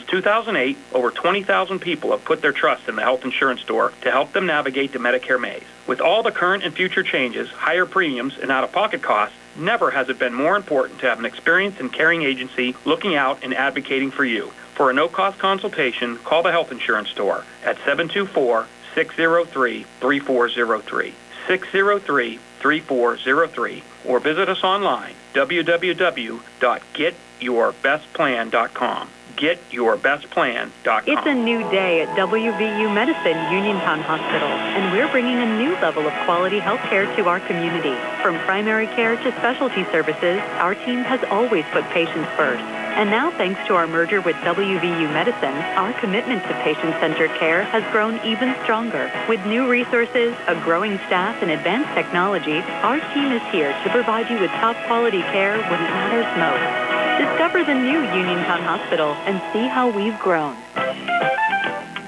2008, over 20,000 people have put their trust in the health insurance store to help them navigate the Medicare maze. With all the current and future changes, higher premiums, and out-of-pocket costs, never has it been more important to have an experienced and caring agency looking out and advocating for you. For a no-cost consultation, call the health insurance store at 724-603-3403, 603-3403, or visit us online, www.getyourbestplan.com. GetYourBestPlan.com. It's a new day at WVU Medicine Uniontown Hospital, and we're bringing a new level of quality health care to our community. From primary care to specialty services, our team has always put patients first. And now, thanks to our merger with WVU Medicine, our commitment to patient-centered care has grown even stronger. With new resources, a growing staff, and advanced technology, our team is here to provide you with top-quality care when it matters most. Discover the new Uniontown Hospital and see how we've grown.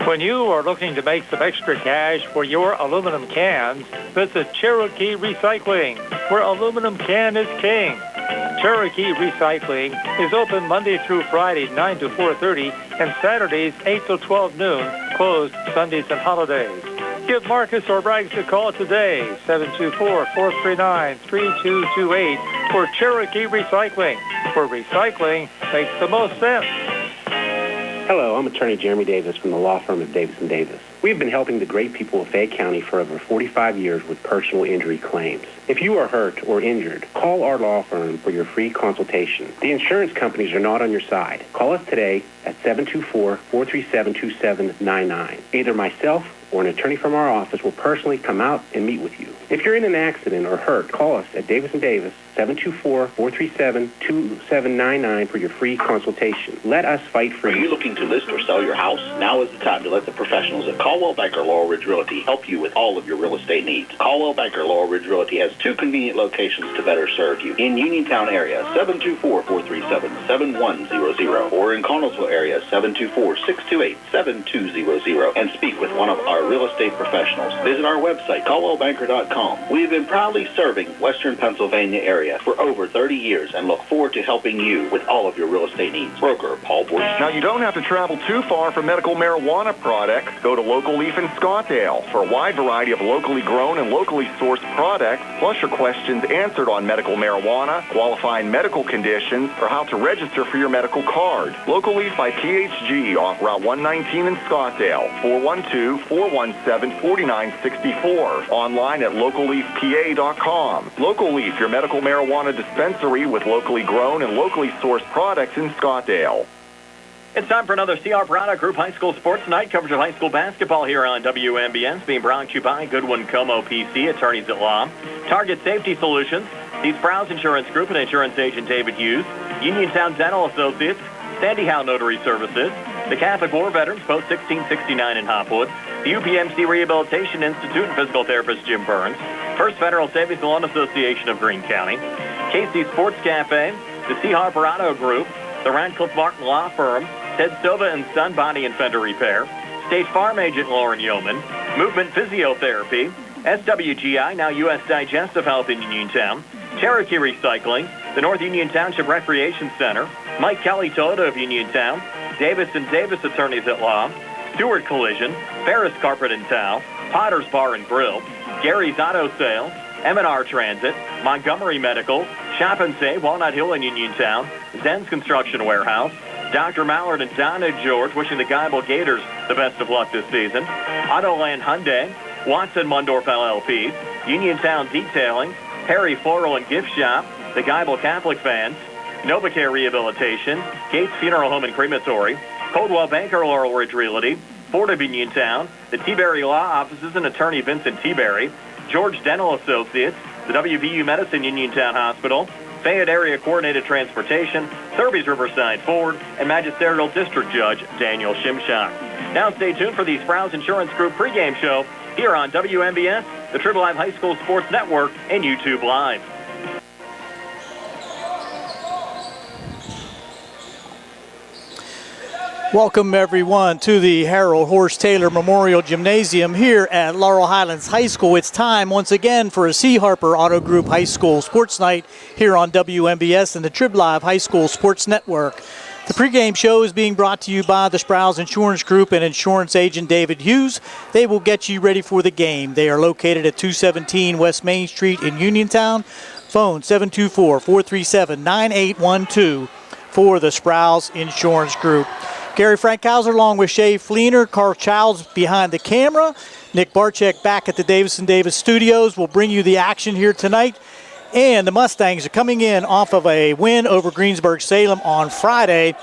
When you are looking to make some extra cash for your aluminum cans, visit Cherokee Recycling, where aluminum can is king. Cherokee Recycling is open Monday through Friday, 9 to 4:30, and Saturdays, 8 to 12 noon, closed Sundays and holidays. Give Marcus or Rags a call today, 724-439-3228, for Cherokee Recycling, where recycling makes the most sense. Hello, I'm attorney Jeremy Davis from the law firm of Davis & Davis. We've been helping the great people of Fayette County for over 45 years with personal injury claims. If you are hurt or injured, call our law firm for your free consultation. The insurance companies are not on your side. Call us today at 724-437-2799. Either myself or an attorney from our office will personally come out and meet with you. If you're in an accident or hurt, call us at Davis & Davis, 724-437-2799 for your free consultation. Let us fight for you. Are you looking to list or sell your house? Now is the time to let the professionals at Caldwell Banker Laurel Ridge Realty help you with all of your real estate needs. Caldwell Banker Laurel Ridge Realty has two convenient locations to better serve you. In Uniontown area, 724-437-7100, or in Connellsville area, 724-628-7200, and speak with one of our real estate professionals. Visit our website, caldwellbanker.com. We have been proudly serving Western Pennsylvania area for over 30 years and look forward to helping you with all of your real estate needs. Broker Paul Boyce. Now, you don't have to travel too far for medical marijuana products. Go to Local Leaf in Scottsdale for a wide variety of locally grown and locally sourced products, plus your questions answered on medical marijuana, qualifying medical conditions, or how to register for your medical card. Local Leaf by PHG off Route 119 in Scottsdale, 412-417-4964. Online at localleafpa.com. Local Leaf, your medical marijuana dispensary with locally grown and locally sourced products in Scottsdale. It's time for another C. Harper Group High School Sports Night. Coverage of high school basketball here on WMBS, being brought to you by Goodwin Como PC, attorneys at law, Target Safety Solutions, the Sprouse Insurance Group and insurance agent David Hughes, Uniontown Dental Associates, Sandy Howe Notary Services, the Catholic War Veterans, Post 1669 in Hopwood, the UPMC Rehabilitation Institute and physical therapist Jim Burns, First Federal Savings and Loan Association of Greene County, Casey Sports Cafe, the C. Harper Auto Group, the Radcliffe Martin Law Firm, Ted Sova and Son Body and Fender Repair, State Farm Agent Lauren Yeoman, Movement Physiotherapy, SWGI, now U.S. Digestive Health in Uniontown, Cherokee Recycling, the North Union Township Recreation Center, Mike Kelly Toyota of Uniontown, Davis & Davis Attorneys at Law, Stewart Collision, Ferris Carpet and Towel, Potter's Bar and Grill, Gary's Auto Sales, M&R Transit, Montgomery Medical, Shop and Save, Walnut Hill in Uniontown, Zen's Construction Warehouse, Dr. Mallard and Donna George wishing the Geibel Gators the best of luck this season, Autoland Hyundai, Watson Mundorf LLP, Uniontown Detailing, Perry Floral and Gift Shop, the Geibel Catholic Fans, NovaCare Rehabilitation, Gates Funeral Home and Crematory, Coldwell Banker Laurel Ridge Realty, Ford of Uniontown, the T-Berry Law Offices and Attorney Vincent T-Berry, George Dental Associates, the WVU Medicine Uniontown Hospital, Fayette Area Coordinated Transportation, Thurby's Riverside Ford, and Magisterial District Judge Daniel Shimshak. Now stay tuned for the Sprouse Insurance Group pregame show here on WMBS, the Triple Live High School Sports Network, and YouTube Live. Welcome, everyone, to the Harold Horse Taylor Memorial Gymnasium here at Laurel Highlands High School. It's time once again for a C. Harper Auto Group High School Sports Night here on WMBS and the Trib Live High School Sports Network. The pregame show is being brought to you by the Sprouse Insurance Group and insurance agent David Hughes. They will get you ready for the game. They are located at 217 West Main Street in Uniontown. Phone 724-437-9812 for the Sprouse Insurance Group. Gary Frankhauser along with Shay Fleener, Carl Childs behind the camera. Nick Barczyk back at the Davis Studios will bring you the action here tonight. And the Mustangs are coming in off of a win over Greensburg-Salem on Friday,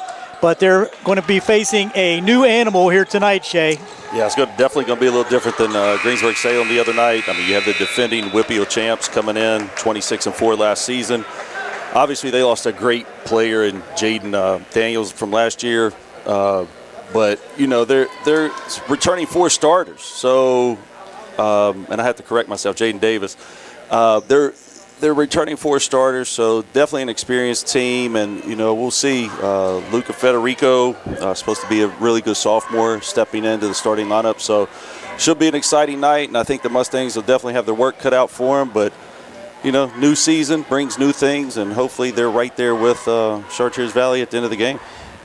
but they're going to be facing a new animal here tonight, Shay. Yeah, it's definitely going to be a little different than Greensburg-Salem the other night. I mean, you have the defending WPIAL champs coming in, 26-4 last season. Obviously, they lost a great player in Jaden Daniels from last year, but you know they're returning 4 starters. So, and I have to correct myself, Jaden Davis. They're returning 4 starters, so definitely an experienced team, and you know we'll see. Luca Federico, supposed to be a really good sophomore, stepping into the starting lineup, so should be an exciting night. And I think the Mustangs will definitely have their work cut out for them. But you know, new season brings new things, and hopefully they're right there with Chartiers Valley at the end of the game.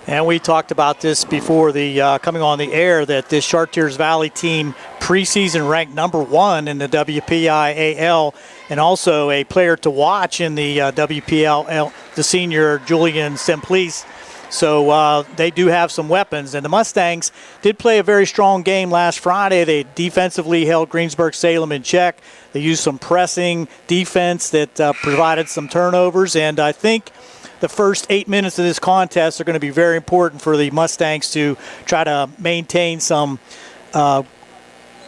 And we talked about this before the coming on the air, that this Chartiers Valley team preseason ranked #1 in the WPIAL, and also a player to watch in the WPIAL, the senior Julian Simplice. So they do have some weapons. And the Mustangs did play a very strong game last Friday. They defensively held Greensburg-Salem in check. They used some pressing defense that provided some turnovers, and I think the first 8 minutes of this contest are going to be very important for the Mustangs to try to maintain some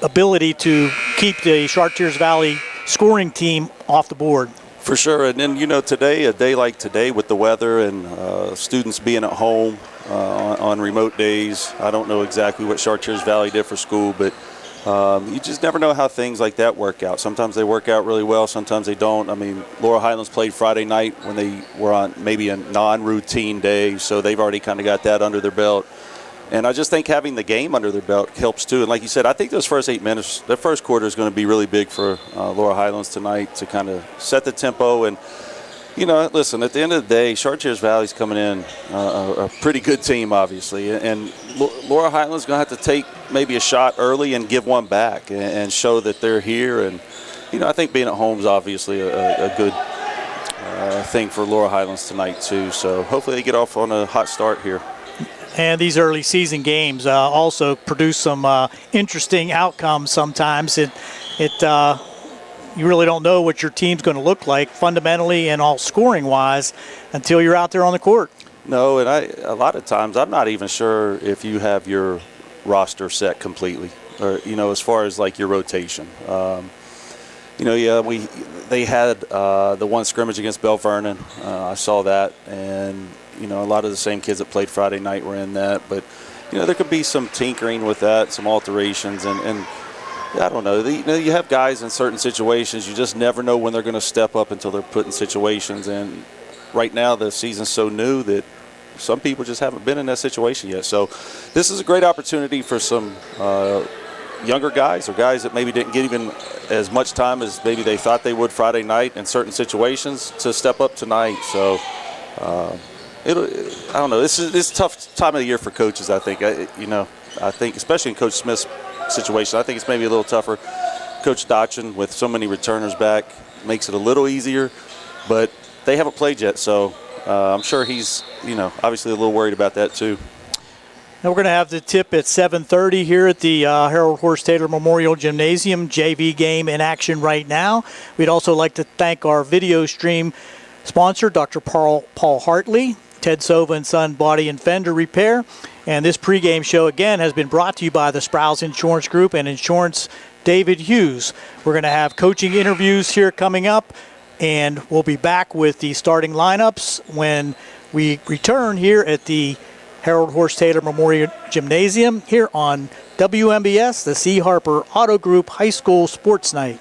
ability to keep the Chartiers Valley scoring team off the board. For sure. And then, you know, today, a day like today with the weather and students being at home on remote days, I don't know exactly what Chartiers Valley did for school, but you just never know how things like that work out. Sometimes they work out really well, sometimes they don't. I mean, Laurel Highlands played Friday night when they were on maybe a non-routine day, so they've already kind of got that under their belt. And I just think having the game under their belt helps too. And like you said, I think those first 8 minutes, the first quarter is going to be really big for Laurel Highlands tonight to kind of set the tempo. And, you know, listen, at the end of the day, Chartiers Valley's coming in a pretty good team, obviously. And Laurel Highlands is going to have to take maybe a shot early and give one back and show that they're here. And, you know, I think being at home is obviously a good thing for Laurel Highlands tonight too. So hopefully they get off on a hot start here. And these early season games also produce some interesting outcomes sometimes. You really don't know what your team's going to look like fundamentally and all scoring-wise until you're out there on the court. No, and a lot of times I'm not even sure if you have your roster set completely, or you know, as far as like your rotation. You know, yeah, they had the one scrimmage against Bell Vernon. I saw that, and you know, a lot of the same kids that played Friday night were in that. But you know, there could be some tinkering with that, some alterations, and I don't know. You know, you have guys in certain situations. You just never know when they're going to step up until they're put in situations. And right now, the season's so new that some people just haven't been in that situation yet. So this is a great opportunity for some younger guys or guys that maybe didn't get even as much time as maybe they thought they would Friday night in certain situations to step up tonight. So I don't know. This is a tough time of the year for coaches, I think. I think especially in Coach Smith's situation, I think it's maybe a little tougher. Coach Dotchin, with so many returners back, makes it a little easier, but they haven't played yet, so I'm sure he's, you know, obviously a little worried about that too. Now we're going to have the tip at 7:30 here at the Harold Horse Taylor Memorial Gymnasium. JV game in action right now. We'd also like to thank our video stream sponsor, Dr. Paul Hartley, Ted Sova and Son Body and Fender Repair. And this pregame show, again, has been brought to you by the Sprouse Insurance Group and Insurance David Hughes. We're going to have coaching interviews here coming up, and we'll be back with the starting lineups when we return here at the Harold Horse Taylor Memorial Gymnasium here on WMBS, the C. Harper Auto Group High School Sports Night.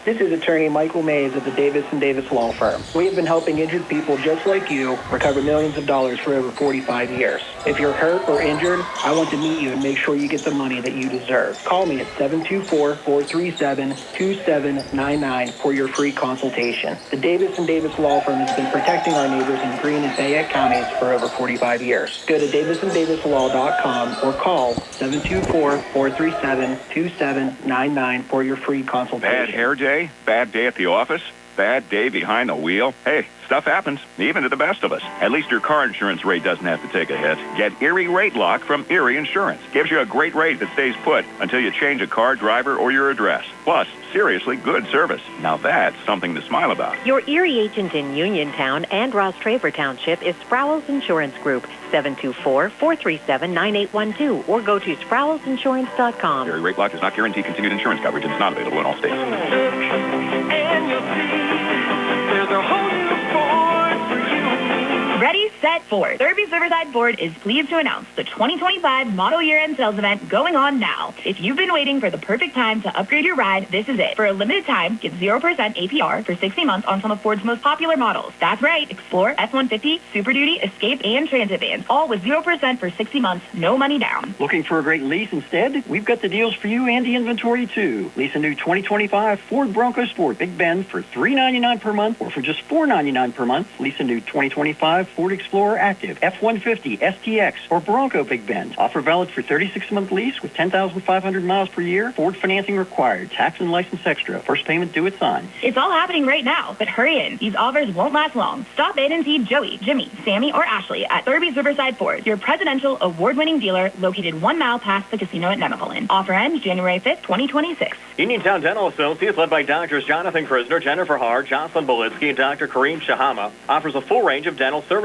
This is attorney Michael Mays of the Davis & Davis Law Firm. We have been helping injured people just like you recover millions of dollars for over 45 years. If you're hurt or injured, I want to meet you and make sure you get the money that you deserve. Call me at 724-437-2799 for your free consultation. The Davis & Davis Law Firm has been protecting our neighbors in Greene and Fayette counties for over 45 years. Go to davisanddavislaw.com or call 724-437-2799 for your free consultation. Bad hair day? Bad day at the office? Bad day behind the wheel? Hey, stuff happens, even to the best of us. At least your car insurance rate doesn't have to take a hit. Get Erie Rate Lock from Erie Insurance. Gives you a great rate that stays put until you change a car, driver, or your address. Plus, seriously good service. Now that's something to smile about. Your Erie agent in Uniontown and Ross Traver Township is Sproul's Insurance Group, 724-437-9812, or go to SproulsInsurance.com. Erie Rate Lock does not guarantee continued insurance coverage and is not available in all states. Ready, set, Ford. Thurby's Riverside Ford is pleased to announce the 2025 model year-end sales event going on now. If you've been waiting for the perfect time to upgrade your ride, this is it. For a limited time, get 0% APR for 60 months on some of Ford's most popular models. That's right, Explorer, F-150, Super Duty, Escape, and Transit vans, all with 0% for 60 months, no money down. Looking for a great lease instead? We've got the deals for you and the inventory too. Lease a new 2025 Ford Bronco Sport Big Bend for $399 per month, or for just $499 per month, lease a new 2025 Ford Explorer Active, F-150, STX, or Bronco Big Bend. Offer valid for 36-month lease with 10,500 miles per year. Ford financing required. Tax and license extra. First payment due at sign. It's all happening right now, but hurry in. These offers won't last long. Stop in and see Joey, Jimmy, Sammy, or Ashley at Thurby's Riverside Ford, your presidential award-winning dealer located 1 mile past the casino at Nemacolin. Offer ends January 5th, 2026. Uniontown Dental Associates, led by Doctors Jonathan Krisner, Jennifer Hart, Jocelyn Belitsky, and Dr. Kareem Shahama, offers a full range of dental services.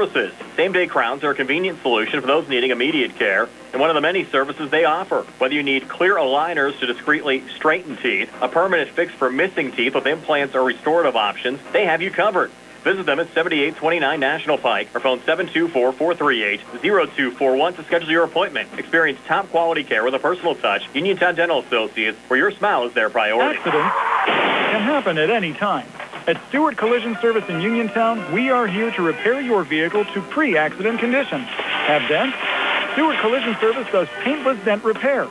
Same-day crowns are a convenient solution for those needing immediate care, and one of the many services they offer. Whether you need clear aligners to discreetly straighten teeth, a permanent fix for missing teeth with implants or restorative options, they have you covered. Visit them at 7829 National Pike or phone 724-438-0241 to schedule your appointment. Experience top-quality care with a personal touch. Uniontown Dental Associates, where your smile is their priority. Accidents can happen at any time. At Stewart Collision Service in Uniontown, we are here to repair your vehicle to pre-accident condition. Have dents? Stewart Collision Service does paintless dent repair.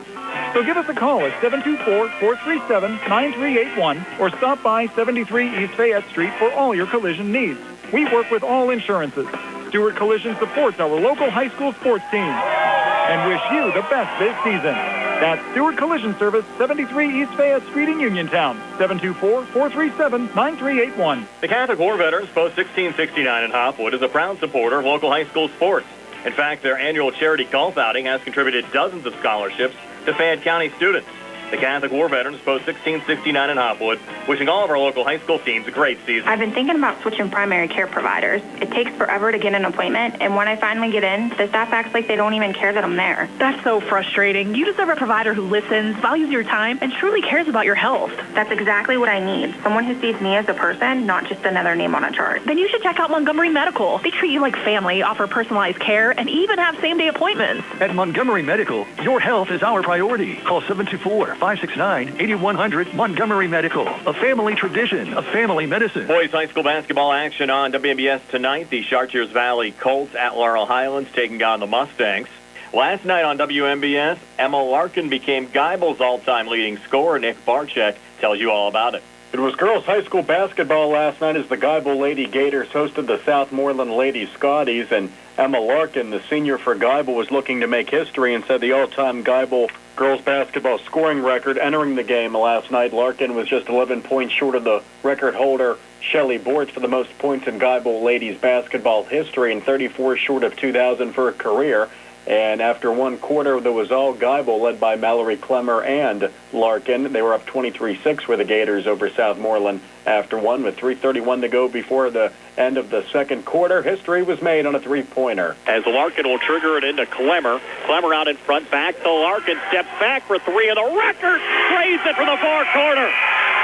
So give us a call at 724-437-9381 or stop by 73 East Fayette Street for all your collision needs. We work with all insurances. Stewart Collision supports our local high school sports team and wish you the best this season. That's Stewart Collision Service, 73 East Fayette Street in Uniontown, 724-437-9381. The Catholic War Veterans Post 1669 in Hopwood is a proud supporter of local high school sports. In fact, their annual charity golf outing has contributed dozens of scholarships to Fayette County students. The Catholic War Veterans Post 1669 in Hopwood, wishing all of our local high school teams a great season. I've been thinking about switching primary care providers. It takes forever to get an appointment, and when I finally get in, the staff acts like they don't even care that I'm there. That's so frustrating. You deserve a provider who listens, values your time, and truly cares about your health. That's exactly what I need. Someone who sees me as a person, not just another name on a chart. Then you should check out Montgomery Medical. They treat you like family, offer personalized care, and even have same-day appointments. At Montgomery Medical, your health is our priority. Call 724-569-8100 Montgomery Medical. A family tradition of family medicine. Boys high school basketball action on WMBS tonight. The Chartiers Valley Colts at Laurel Highlands taking on the Mustangs. Last night on WMBS, Emma Larkin became Geibel's all-time leading scorer. Nick Barczyk tells you all about it. It was girls high school basketball last night as the Geibel Lady Gators hosted the Southmoreland Lady Scotties, and Emma Larkin, the senior for Geibel, was looking to make history and set the all-time Geibel girls basketball scoring record. Entering the game last night, Larkin was just 11 points short of the record holder, Shelley Bortz, for the most points in Geibel ladies basketball history, and 34 short of 2,000 for a career. And after one quarter, there was all Geibel, led by Mallory Clemmer and Larkin. They were up 23-6 for the Gators over Southmoreland after one, with 3:31 to go before the end of the second quarter. History was made on a three-pointer. As Larkin will trigger it into Clemmer. Clemmer out in front, back to Larkin, steps back for three, and the record sprays it from the far corner.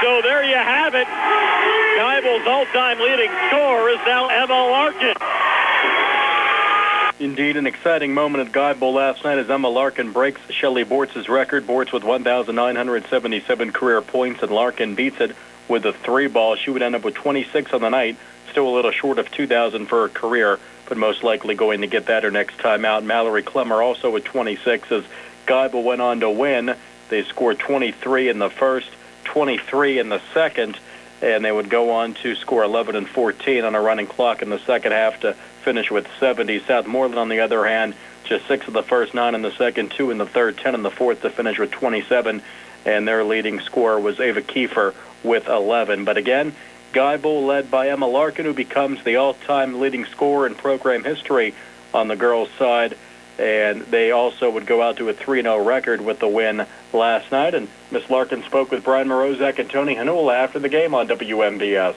So there you have it. Geibel's all-time leading scorer is now Emma Larkin. Indeed, an exciting moment at Geibel last night as Emma Larkin breaks Shelley Bortz's record. Bortz with 1,977 career points, and Larkin beats it with the 3-ball. She would end up with 26 on the night, still a little short of 2,000 for her career, but most likely going to get that her next time out. Mallory Clemmer also with 26 as Geibel went on to win. They scored 23 in the first, 23 in the second, and they would go on to score 11 and 14 on a running clock in the second half to finish with 70. Southmoreland, on the other hand, just 6 in the first, 9 in the second, 2 in the third, 10 in the fourth to finish with 27, and their leading scorer was Ava Kiefer with 11. But again, Geibel led by Emma Larkin, who becomes the all-time leading scorer in program history on the girls' side, and they also would go out to a 3-0 record with the win last night. And Miss Larkin spoke with Brian Morozak and Tony Hanula after the game on WMBS.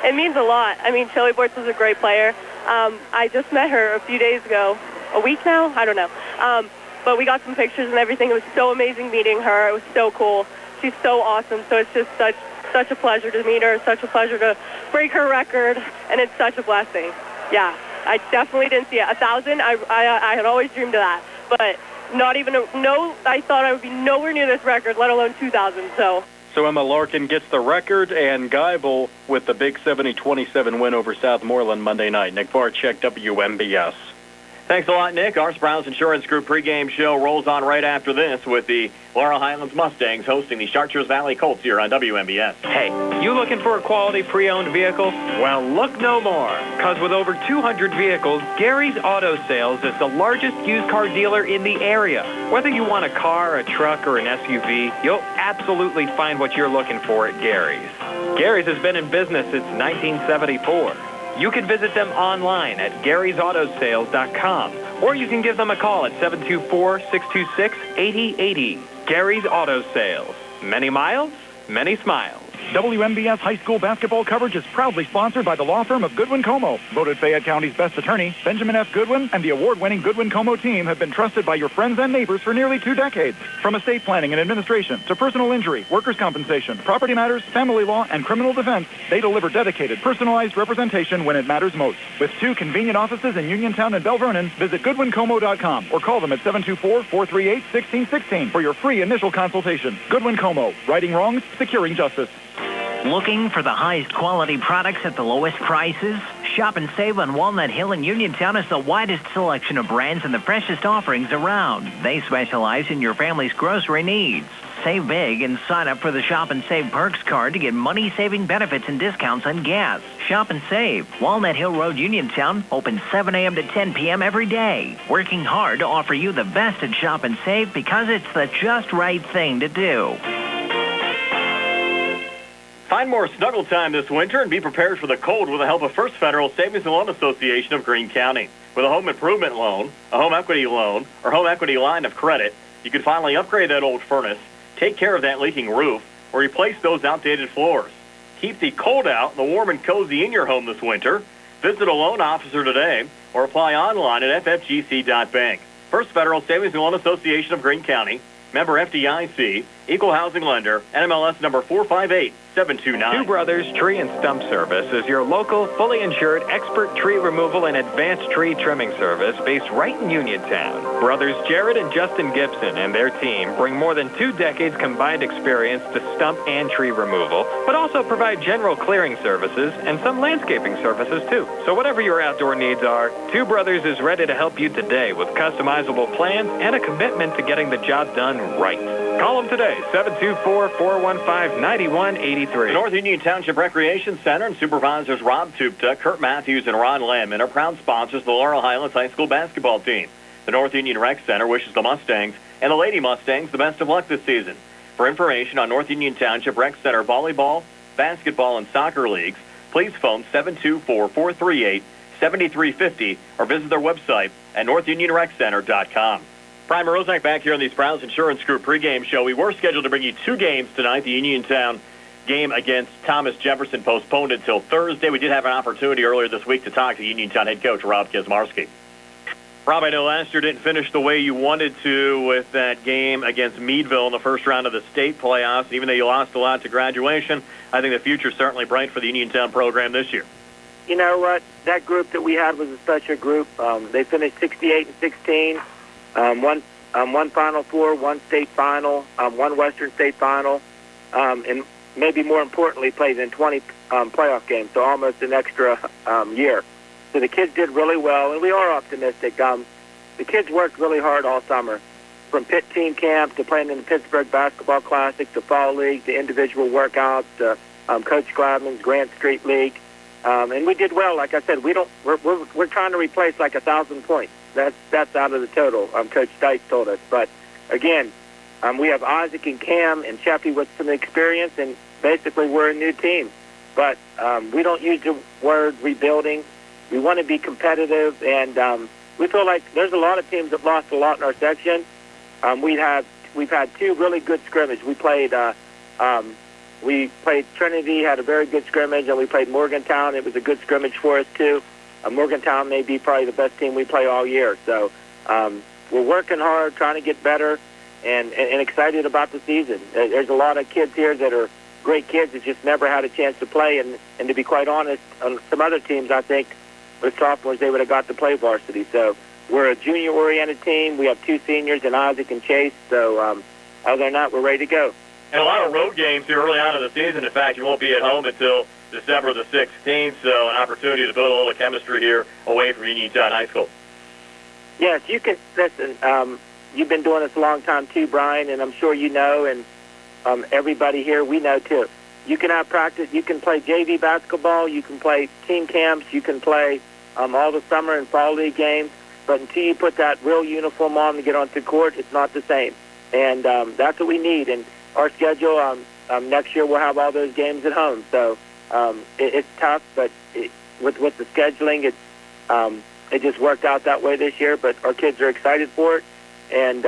It means a lot. I mean, Chili Bortz is a great player. I just met her a few days ago, a week now? I don't know. But we got some pictures and everything. It was so amazing meeting her. It was so cool. She's so awesome. So it's just such a pleasure to meet her, such a pleasure to break her record, and it's such a blessing. Yeah, I definitely didn't see it. 1,000, I had always dreamed of that. But not even, I thought I would be nowhere near this record, let alone 2,000, so. So Emma Larkin gets the record, and Geibel with the big 70-27 win over Southmoreland Monday night. Nick Varchek, WMBS. Thanks a lot, Nick. Our Browns Insurance Group pregame show rolls on right after this with the Laurel Highlands Mustangs hosting the Chartiers Valley Colts here on WMBS. Hey, you looking for a quality pre-owned vehicle? Well, look no more, because with over 200 vehicles, Gary's Auto Sales is the largest used car dealer in the area. Whether you want a car, a truck, or an SUV, you'll absolutely find what you're looking for at Gary's. Gary's has been in business since 1974. You can visit them online at Gary'sAutoSales.com, or you can give them a call at 724-626-8080. Gary's Auto Sales. Many miles, many smiles. WMBS high school basketball coverage is proudly sponsored by the law firm of Goodwin Como. Voted Fayette County's best attorney, Benjamin F. Goodwin and the award-winning Goodwin Como team have been trusted by your friends and neighbors for nearly 2 decades. From estate planning and administration to personal injury, workers' compensation, property matters, family law, and criminal defense, they deliver dedicated, personalized representation when it matters most. With 2 convenient offices in Uniontown and Bell Vernon, visit GoodwinComo.com or call them at 724-438-1616 for your free initial consultation. Goodwin Como, righting wrongs, securing justice. Looking for the highest quality products at the lowest prices? Shop and save on Walnut Hill in Uniontown has the widest selection of brands and the freshest offerings around. They specialize in your family's grocery needs. Save big and sign up for the Shop and Save Perks card to get money-saving benefits and discounts on gas. Shop and Save. Walnut Hill Road, Uniontown, open 7 a.m. to 10 p.m. every day. Working hard to offer you the best at Shop and Save because it's the just right thing to do. Find more snuggle time this winter and be prepared for the cold with the help of First Federal Savings and Loan Association of Greene County. With a home improvement loan, a home equity loan, or home equity line of credit, you can finally upgrade that old furnace, take care of that leaking roof, or replace those outdated floors. Keep the cold out and the warm and cozy in your home this winter. Visit a loan officer today or apply online at ffgc.bank. First Federal Savings and Loan Association of Greene County, member FDIC, equal housing lender, NMLS number 458729. Two Brothers Tree and Stump Service is your local, fully insured, expert tree removal and advanced tree trimming service based right in Uniontown. Brothers Jared and Justin Gibson and their team bring more than 2 decades combined experience to stump and tree removal, but also provide general clearing services and some landscaping services too. So whatever your outdoor needs are, Two Brothers is ready to help you today with customizable plans and a commitment to getting the job done right. Call them today, 724-415-9183. The North Union Township Recreation Center and Supervisors Rob Tupta, Kurt Matthews, and Ron Landman are proud sponsors of the Laurel Highlands High School basketball team. The North Union Rec Center wishes the Mustangs and the Lady Mustangs the best of luck this season. For information on North Union Township Rec Center volleyball, basketball, and soccer leagues, please phone 724-438-7350 or visit their website at northunionreccenter.com. Brian Morozak back here on the Browns Insurance Group pregame show. We were scheduled to bring you 2 games tonight. The Uniontown game against Thomas Jefferson postponed until Thursday. We did have an opportunity earlier this week to talk to Uniontown head coach Rob Kaczmarski. Rob, I know last year didn't finish the way you wanted to with that game against Meadville in the first round of the state playoffs. Even though you lost a lot to graduation, I think the future's certainly bright for the Uniontown program this year. You know what? That group that we had was such a group. They finished 68-16. One Final Four, 1 state final, 1 Western State final. And maybe more importantly, played in 20 playoff games, so almost an extra year. So the kids did really well, and we are optimistic. The kids worked really hard all summer, from pit team camp to playing in the Pittsburgh Basketball Classic to Fall League to individual workouts to Coach Glavman's Grant Street League. And we did well. Like I said, we're trying to replace like 1,000 points. That's out of the total. Coach Stites told us. But again, we have Isaac and Cam and Sheffy with some experience, and basically we're a new team. But we don't use the word rebuilding. We want to be competitive, and we feel like there's a lot of teams that lost a lot in our section. We've had 2 really good scrimmages. We played Trinity, had a very good scrimmage, and we played Morgantown. It was a good scrimmage for us too. Morgantown may be probably the best team we play all year. So we're working hard, trying to get better, and excited about the season. There's a lot of kids here that are great kids that just never had a chance to play, and to be quite honest, on some other teams, I think, with sophomores, they would have got to play varsity. So we're a junior-oriented team. We have 2 seniors in Isaac and Chase. So other than that, we're ready to go. And a lot of road games here early on in the season. In fact, you won't be at home until December the 16th, so an opportunity to build a little chemistry here away from Uniontown High School. Yes, you can. Listen, you've been doing this a long time too, Brian, and I'm sure you know, and everybody here, we know too. You can have practice. You can play JV basketball. You can play team camps. You can play all the summer and fall league games. But until you put that real uniform on to get onto court, it's not the same. And that's what we need. And our schedule, next year we'll have all those games at home. So it's tough, but with the scheduling, it just worked out that way this year. But our kids are excited for it, and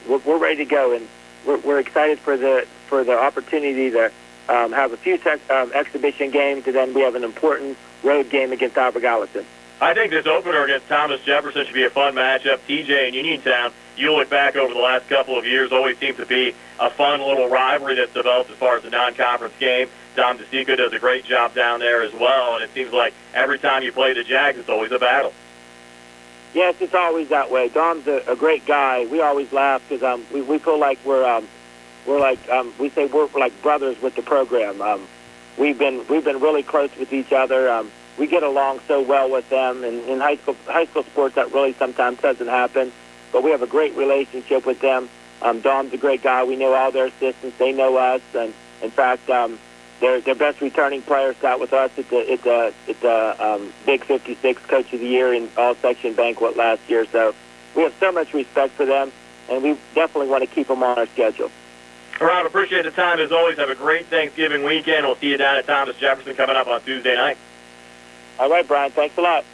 we're ready to go. And we're excited for the opportunity to have a few exhibition games, and then we have an important road game against Albergallison. I think this opener against Thomas Jefferson should be a fun matchup. TJ and Uniontown, you look back over the last couple of years, always seems to be a fun little rivalry that's developed as far as the non-conference game. Dom DeSico does a great job down there as well, and it seems like every time you play the Jags, it's always a battle. Yes, it's always that way. Dom's a great guy. We always laugh because we feel like we're like brothers with the program. We've been really close with each other. We get along so well with them, and in high school sports that really sometimes doesn't happen. But we have a great relationship with them. Dom's a great guy. We know all their assistants. They know us, and in fact, their best returning player sat with us at the Big 56 Coach of the Year in all-section banquet last year. So we have so much respect for them, and we definitely want to keep them on our schedule. Rob, appreciate the time as always. Have a great Thanksgiving weekend. We'll see you down at Thomas Jefferson coming up on Tuesday night. All right, Brian. Thanks a lot.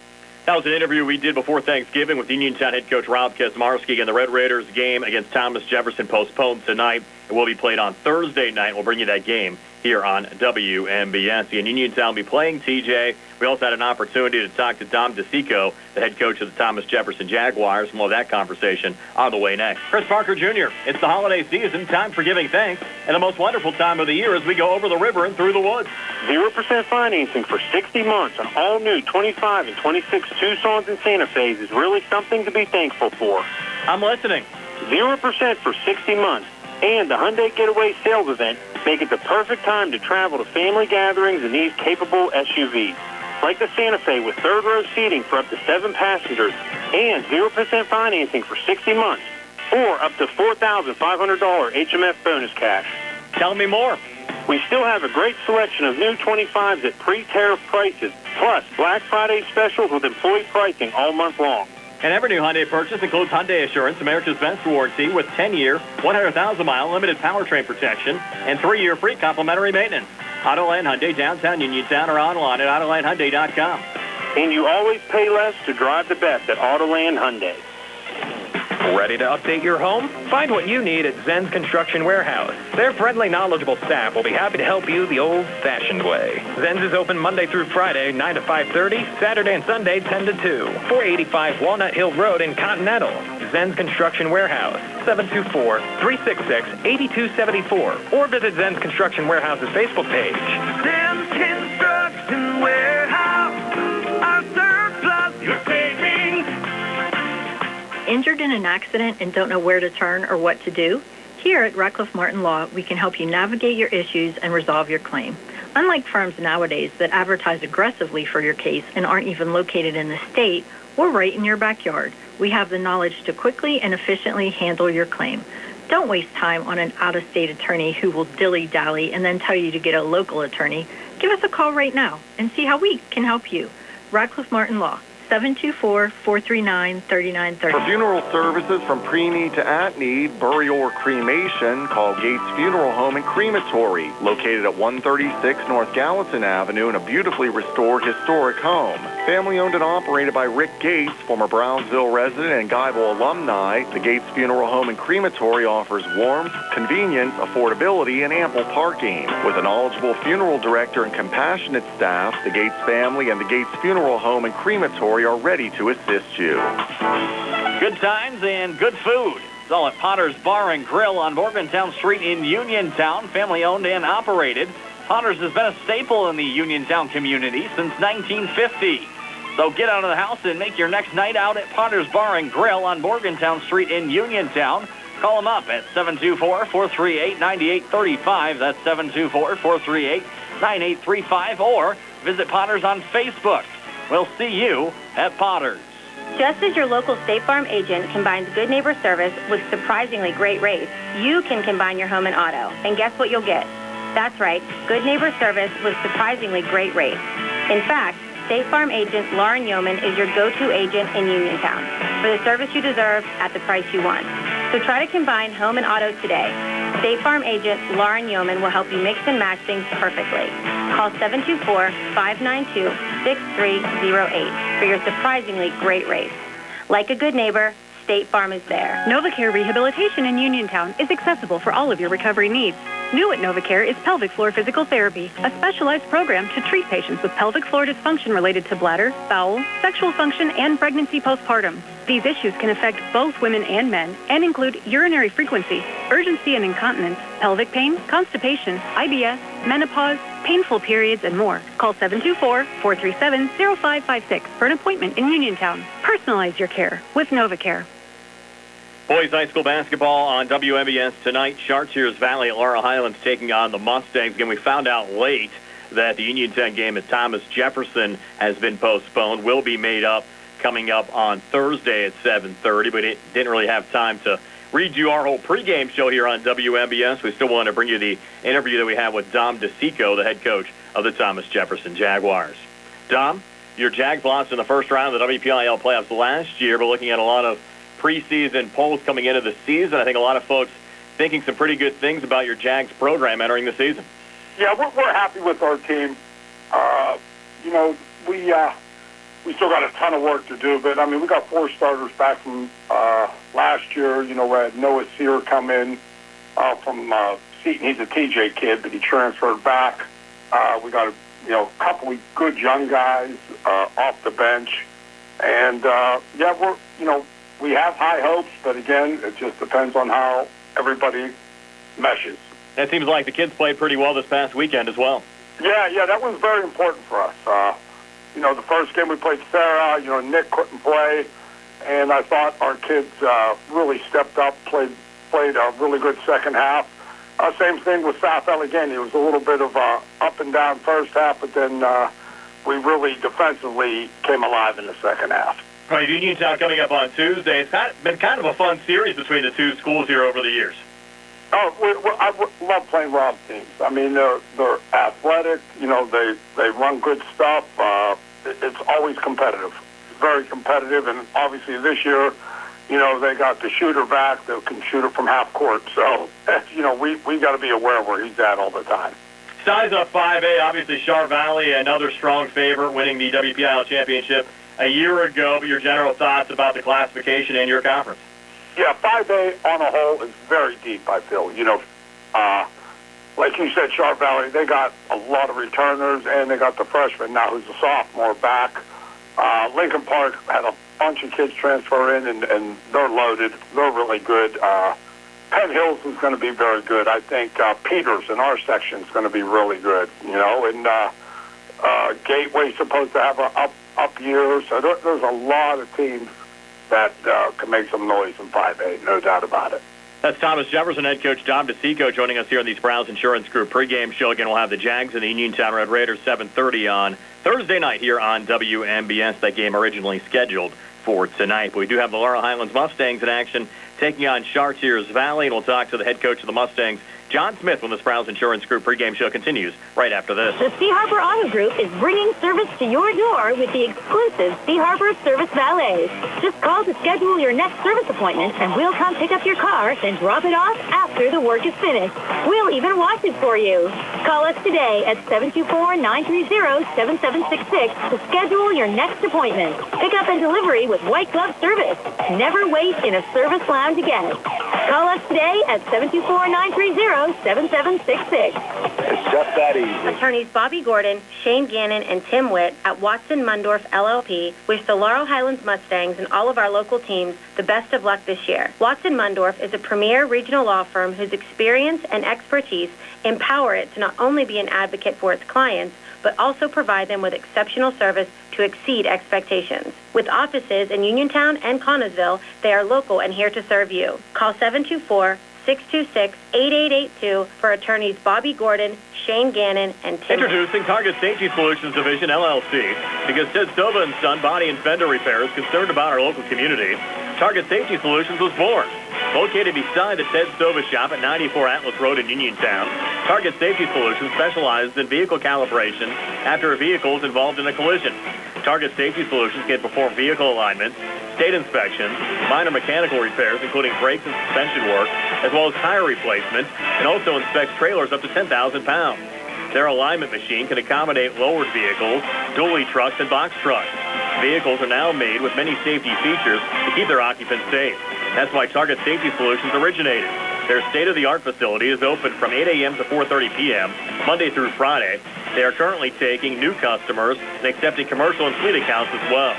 That was an interview we did before Thanksgiving with Uniontown head coach Rob Kaczmarski, and the Red Raiders game against Thomas Jefferson postponed tonight. It will be played on Thursday night. We'll bring you that game here on WMBS. And Uniontown will be playing TJ. We also had an opportunity to talk to Dom DeSico, the head coach of the Thomas Jefferson Jaguars, and we'll have that conversation on the way next. Chris Parker Jr., it's the holiday season, time for giving thanks, and the most wonderful time of the year as we go over the river and through the woods. 0% financing for 60 months on all new 25 and 26 Tucsons and Santa Fe's is really something to be thankful for. I'm listening. 0% for 60 months. And the Hyundai Getaway sales event make it the perfect time to travel to family gatherings in these capable SUVs. Like the Santa Fe with third-row seating for up to 7 passengers and 0% financing for 60 months or up to $4,500 HMF bonus cash. Tell me more. We still have a great selection of new 25s at pre-tariff prices, plus Black Friday specials with employee pricing all month long. And every new Hyundai purchase includes Hyundai Assurance, America's best warranty, with 10-year, 100,000-mile limited powertrain protection and 3-year free complimentary maintenance. Autoland Hyundai, downtown Uniontown, or online at AutolandHyundai.com. And you always pay less to drive the best at Autoland Hyundai. Ready to update your home? Find what you need at Zen's Construction Warehouse. Their friendly, knowledgeable staff will be happy to help you the old-fashioned way. Zen's is open Monday through Friday, 9 to 5:30, Saturday and Sunday, 10 to 2. 485 Walnut Hill Road in Continental. Zen's Construction Warehouse, 724-366-8274. Or visit Zen's Construction Warehouse's Facebook page. Zen's Construction Warehouse, our surplus, your savings. Injured in an accident and don't know where to turn or what to do? Here at Radcliffe Martin Law, we can help you navigate your issues and resolve your claim. Unlike firms nowadays that advertise aggressively for your case and aren't even located in the state, we're right in your backyard. We have the knowledge to quickly and efficiently handle your claim. Don't waste time on an out-of-state attorney who will dilly-dally and then tell you to get a local attorney. Give us a call right now and see how we can help you. Radcliffe Martin Law, 724-439-3930. For funeral services from pre-need to at-need, burial or cremation, call Gates Funeral Home and Crematory, located at 136 North Gallatin Avenue in a beautifully restored historic home. Family owned and operated by Rick Gates, former Brownsville resident and Guyville alumni, the Gates Funeral Home and Crematory offers warmth, convenience, affordability, and ample parking. With a knowledgeable funeral director and compassionate staff, the Gates family and the Gates Funeral Home and Crematory are ready to assist you. Good times and good food. It's all at Potter's Bar and Grill on Morgantown Street in Uniontown, family owned and operated. Potter's has been a staple in the Uniontown community since 1950. So get out of the house and make your next night out at Potter's Bar and Grill on Morgantown Street in Uniontown. Call them up at 724-438-9835. That's 724-438-9835. Or visit Potter's on Facebook. We'll see you at Potter's. Just as your local State Farm agent combines good neighbor service with surprisingly great rates, you can combine your home and auto. And guess what you'll get? That's right, good neighbor service with surprisingly great rates. In fact, State Farm agent Lauren Yeoman is your go-to agent in Uniontown for the service you deserve at the price you want. So try to combine home and auto today. State Farm agent Lauren Yeoman will help you mix and match things perfectly. Call 724-592-6308 for your surprisingly great rates. Like a good neighbor, State Farm is there. NovaCare Rehabilitation in Uniontown is accessible for all of your recovery needs. New at NovaCare is pelvic floor physical therapy, a specialized program to treat patients with pelvic floor dysfunction related to bladder, bowel, sexual function, and pregnancy postpartum. These issues can affect both women and men and include urinary frequency, urgency and incontinence, pelvic pain, constipation, IBS, menopause, painful periods, and more. Call 724-437-0556 for an appointment in Uniontown. Personalize your care with NovaCare. Boys high school basketball on WMBS tonight. Chartiers Valley at Laurel Highlands taking on the Mustangs. Again, we found out late that the Uniontown game at Thomas Jefferson has been postponed. Will be made up coming up on Thursday at 7:30, but it didn't really have time to redo our whole pregame show here on WMBS. We still want to bring you the interview that we had with Dom DeSico, the head coach of the Thomas Jefferson Jaguars. Dom, your Jags lost in the first round of the WPIAL playoffs last year, but looking at a lot of preseason polls coming into the season, I think a lot of folks thinking some pretty good things about your Jags program entering the season. Yeah, we're happy with our team. We still got a ton of work to do, but, I mean, we got 4 starters back from last year. We had Noah Sear come in from Seton. He's a TJ kid, but he transferred back. We got a couple of good young guys off the bench. And, we have high hopes, but, again, it just depends on how everybody meshes. It seems like the kids played pretty well this past weekend as well. Yeah, that was very important for us. The first game we played Sarah, Nick couldn't play, and I thought our kids really stepped up, played a really good second half. Same thing with South Allegheny. It was a little bit of a up and down first half, but then we really defensively came alive in the second half. Right, Uniontown coming up on Tuesday. It's been kind of a fun series between the two schools here over the years. I love playing Rob's teams. I mean, they're athletic. They run good stuff. It's always competitive, very competitive. And obviously this year, they got the shooter back that can shoot it from half court. So, we got to be aware where he's at all the time. Size up 5A, obviously Char Valley, another strong favorite, winning the WPIAL championship a year ago. But your general thoughts about the classification in your conference? Yeah, 5A on a whole is very deep, I feel. Like you said, Char Valley, they got a lot of returners, and they got the freshman now who's a sophomore back. Lincoln Park had a bunch of kids transfer in, and they're loaded. They're really good. Penn Hills is going to be very good. I think Peters in our section is going to be really good, and Gateway's supposed to have an up year. So there's a lot of teams that can make some noise in 5A, no doubt about it. That's Thomas Jefferson, head coach Dom DeSico, joining us here in the Sprouse Insurance Group pregame show. Again, we'll have the Jags and the Uniontown Red Raiders 7:30 on Thursday night here on WMBS. That game originally scheduled for tonight. But we do have the Laurel Highlands Mustangs in action, taking on Chartiers Valley, and we'll talk to the head coach of the Mustangs, John Smith, when the Sprouse Insurance Group pregame show continues right after this. The Sea Harbor Auto Group is bringing service to your door with the exclusive Sea Harbor Service Valet. Just call to schedule your next service appointment, and we'll come pick up your car, then drop it off after the work is finished. We'll even wash it for you. Call us today at 724-930-7766 to schedule your next appointment. Pickup and delivery with white glove service. Never wait in a service lounge again. Call us today at 724-930-7766. It's just that easy. Attorneys Bobby Gordon, Shane Gannon, and Tim Witt at Watson Mundorf LLP wish the Laurel Highlands Mustangs and all of our local teams the best of luck this year. Watson Mundorf is a premier regional law firm whose experience and expertise empower it to not only be an advocate for its clients, but also provide them with exceptional service to exceed expectations. With offices in Uniontown and Connellsville, they are local and here to serve you. Call 724-626-8882 for attorneys Bobby Gordon, Shane Gannon, and Tim. Introducing Target Safety Solutions Division, LLC. Because Ted Sova and Son Body and Fender Repair is concerned about our local community, Target Safety Solutions was born. Located beside the Ted Sova shop at 94 Atlas Road in Uniontown, Target Safety Solutions specializes in vehicle calibration after a vehicle is involved in a collision. Target Safety Solutions can perform vehicle alignments, state inspections, minor mechanical repairs, including brakes and suspension work, as well as tire replacements, and also inspects trailers up to 10,000 pounds. Their alignment machine can accommodate lowered vehicles, dually trucks, and box trucks. Vehicles are now made with many safety features to keep their occupants safe. That's why Target Safety Solutions originated. Their state-of-the-art facility is open from 8 a.m. to 4:30 p.m., Monday through Friday. They are currently taking new customers and accepting commercial and fleet accounts as well.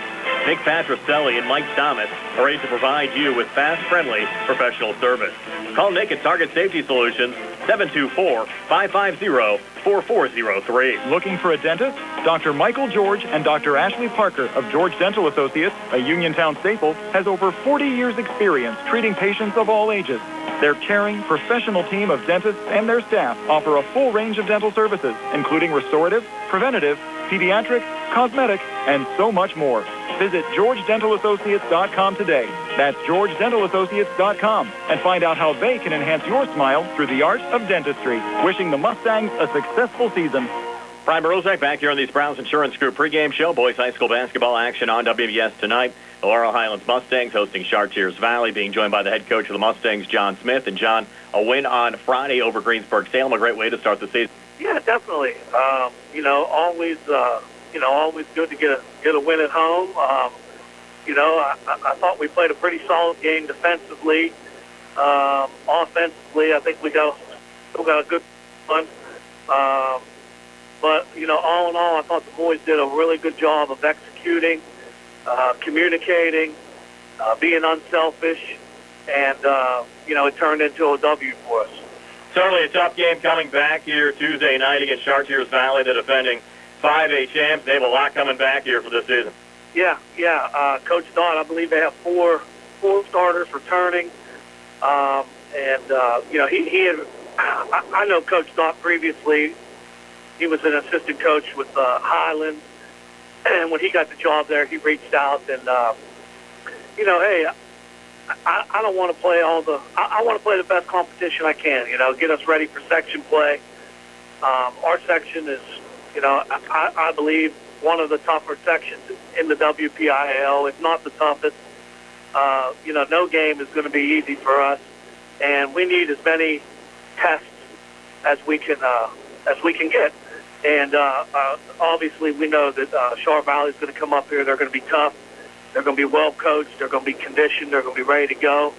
Nick Patricelli and Mike Thomas are ready to provide you with fast, friendly, professional service. Call Nick at Target Safety Solutions, 724-550-4403. Looking for a dentist? Dr. Michael George and Dr. Ashley Parker of George Dental Associates, a Uniontown staple, has over 40 years' experience treating patients of all ages. Their caring, professional team of dentists and their staff offer a full range of dental services, including restorative, preventative, pediatric, cosmetic, and so much more. Visit GeorgeDentalAssociates.com today. That's GeorgeDentalAssociates.com, and find out how they can enhance your smile through the art of dentistry. Wishing the Mustangs a successful season. Brian Morozek back here on the Sprouse Insurance Group pregame show. Boys high school basketball action on WBS tonight. The Laurel Highlands Mustangs hosting Chartiers Valley, being joined by the head coach of the Mustangs, John Smith. And John, a win on Friday over Greensburg-Salem, a great way to start the season. Yeah, definitely. Always good to get a win at home. I thought we played a pretty solid game defensively. Offensively, I think we still got a good one. But all in all, I thought the boys did a really good job of executing, communicating, being unselfish, and it turned into a W for us. Certainly a tough game coming back here Tuesday night against Chartiers Valley, the defending 5A champs. They have a lot coming back here for this season. Yeah. Coach Dodd, I believe they have four starters returning. He had. I know Coach Dodd previously. He was an assistant coach with Highlands, and when he got the job there, he reached out and, hey, I don't want to play I want to play the best competition I can. Get us ready for section play. Our section is, I believe one of the tougher sections in the WPIAL, if not the toughest. No game is going to be easy for us, and we need as many tests as we can get. And obviously, we know that Char Valley is going to come up here. They're going to be tough. They're going to be well coached. They're going to be conditioned. They're going to be ready to go.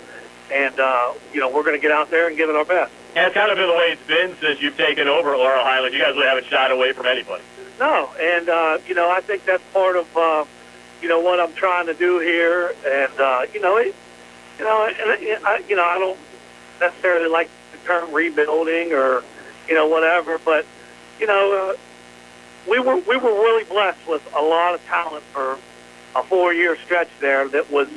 And we're going to get out there and give it our best. And it's kind of been the way it's been since you've taken over at Laurel Highlands. You guys really haven't shied away from anybody. No, and I think that's part of what I'm trying to do here. And I don't necessarily like the term rebuilding or whatever, but we were really blessed with a lot of talent for a 4-year stretch there. That was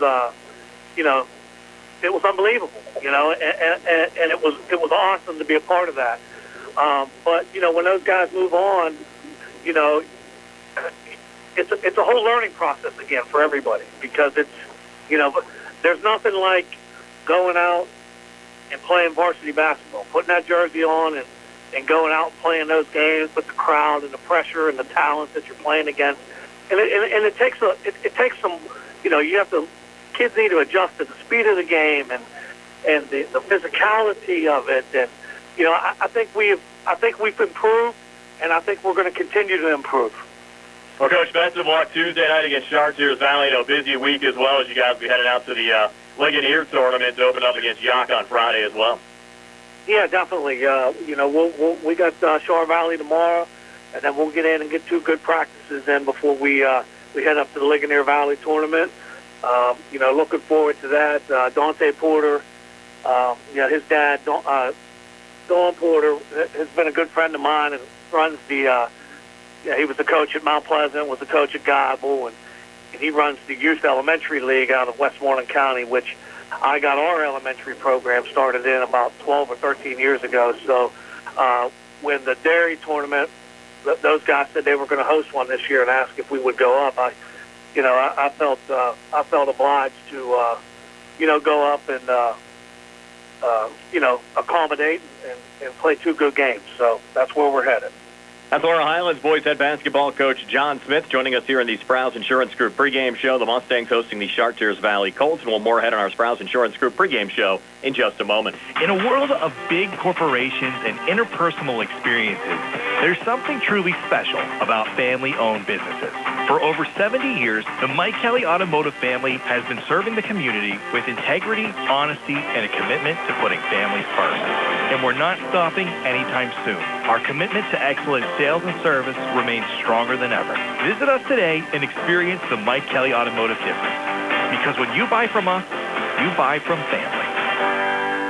unbelievable, you know, and it was awesome to be a part of that. But you know, when those guys move on, you know, it's a whole learning process again for everybody, because it's, you know, there's nothing like going out and playing varsity basketball, putting that jersey on and going out and playing those games with the crowd and the pressure and the talent that you're playing against. And it takes some, you know, kids need to adjust to the speed of the game and the physicality of it. And, you know, I think we've improved, and I think we're going to continue to improve. Well, Coach, best of luck Tuesday night against Chartiers Valley. You know, busy week as well, as you guys will be heading out to the Ligonier tournament to open up against Yock on Friday as well. Yeah, definitely. You know, we got Char Valley tomorrow, and then we'll get in and get 2 good practices in before we head up to the Ligonier Valley tournament. You know, looking forward to that. Dante Porter, you know, his dad, Don Porter, has been a good friend of mine and runs the. He was the coach at Mount Pleasant, was the coach at Guyville, and he runs the Youth Elementary League out of Westmoreland County, which I got our elementary program started in about 12 or 13 years ago. So when the dairy tournament, those guys said they were going to host one this year and asked if we would go up, I felt obliged to, you know, go up and, you know, accommodate and play 2 good games. So that's where we're headed. That's Laurel Highlands boys head basketball coach John Smith joining us here in the Sprouse Insurance Group pregame show. The Mustangs hosting the Chartiers Valley Colts, and we'll more ahead on our Sprouse Insurance Group pregame show in just a moment. In a world of big corporations and interpersonal experiences, there's something truly special about family-owned businesses. For over 70 years, the Mike Kelly Automotive family has been serving the community with integrity, honesty, and a commitment to putting families first. And we're not stopping anytime soon. Our commitment to excellent sales and service remains stronger than ever. Visit us today and experience the Mike Kelly Automotive difference. Because when you buy from us, you buy from family.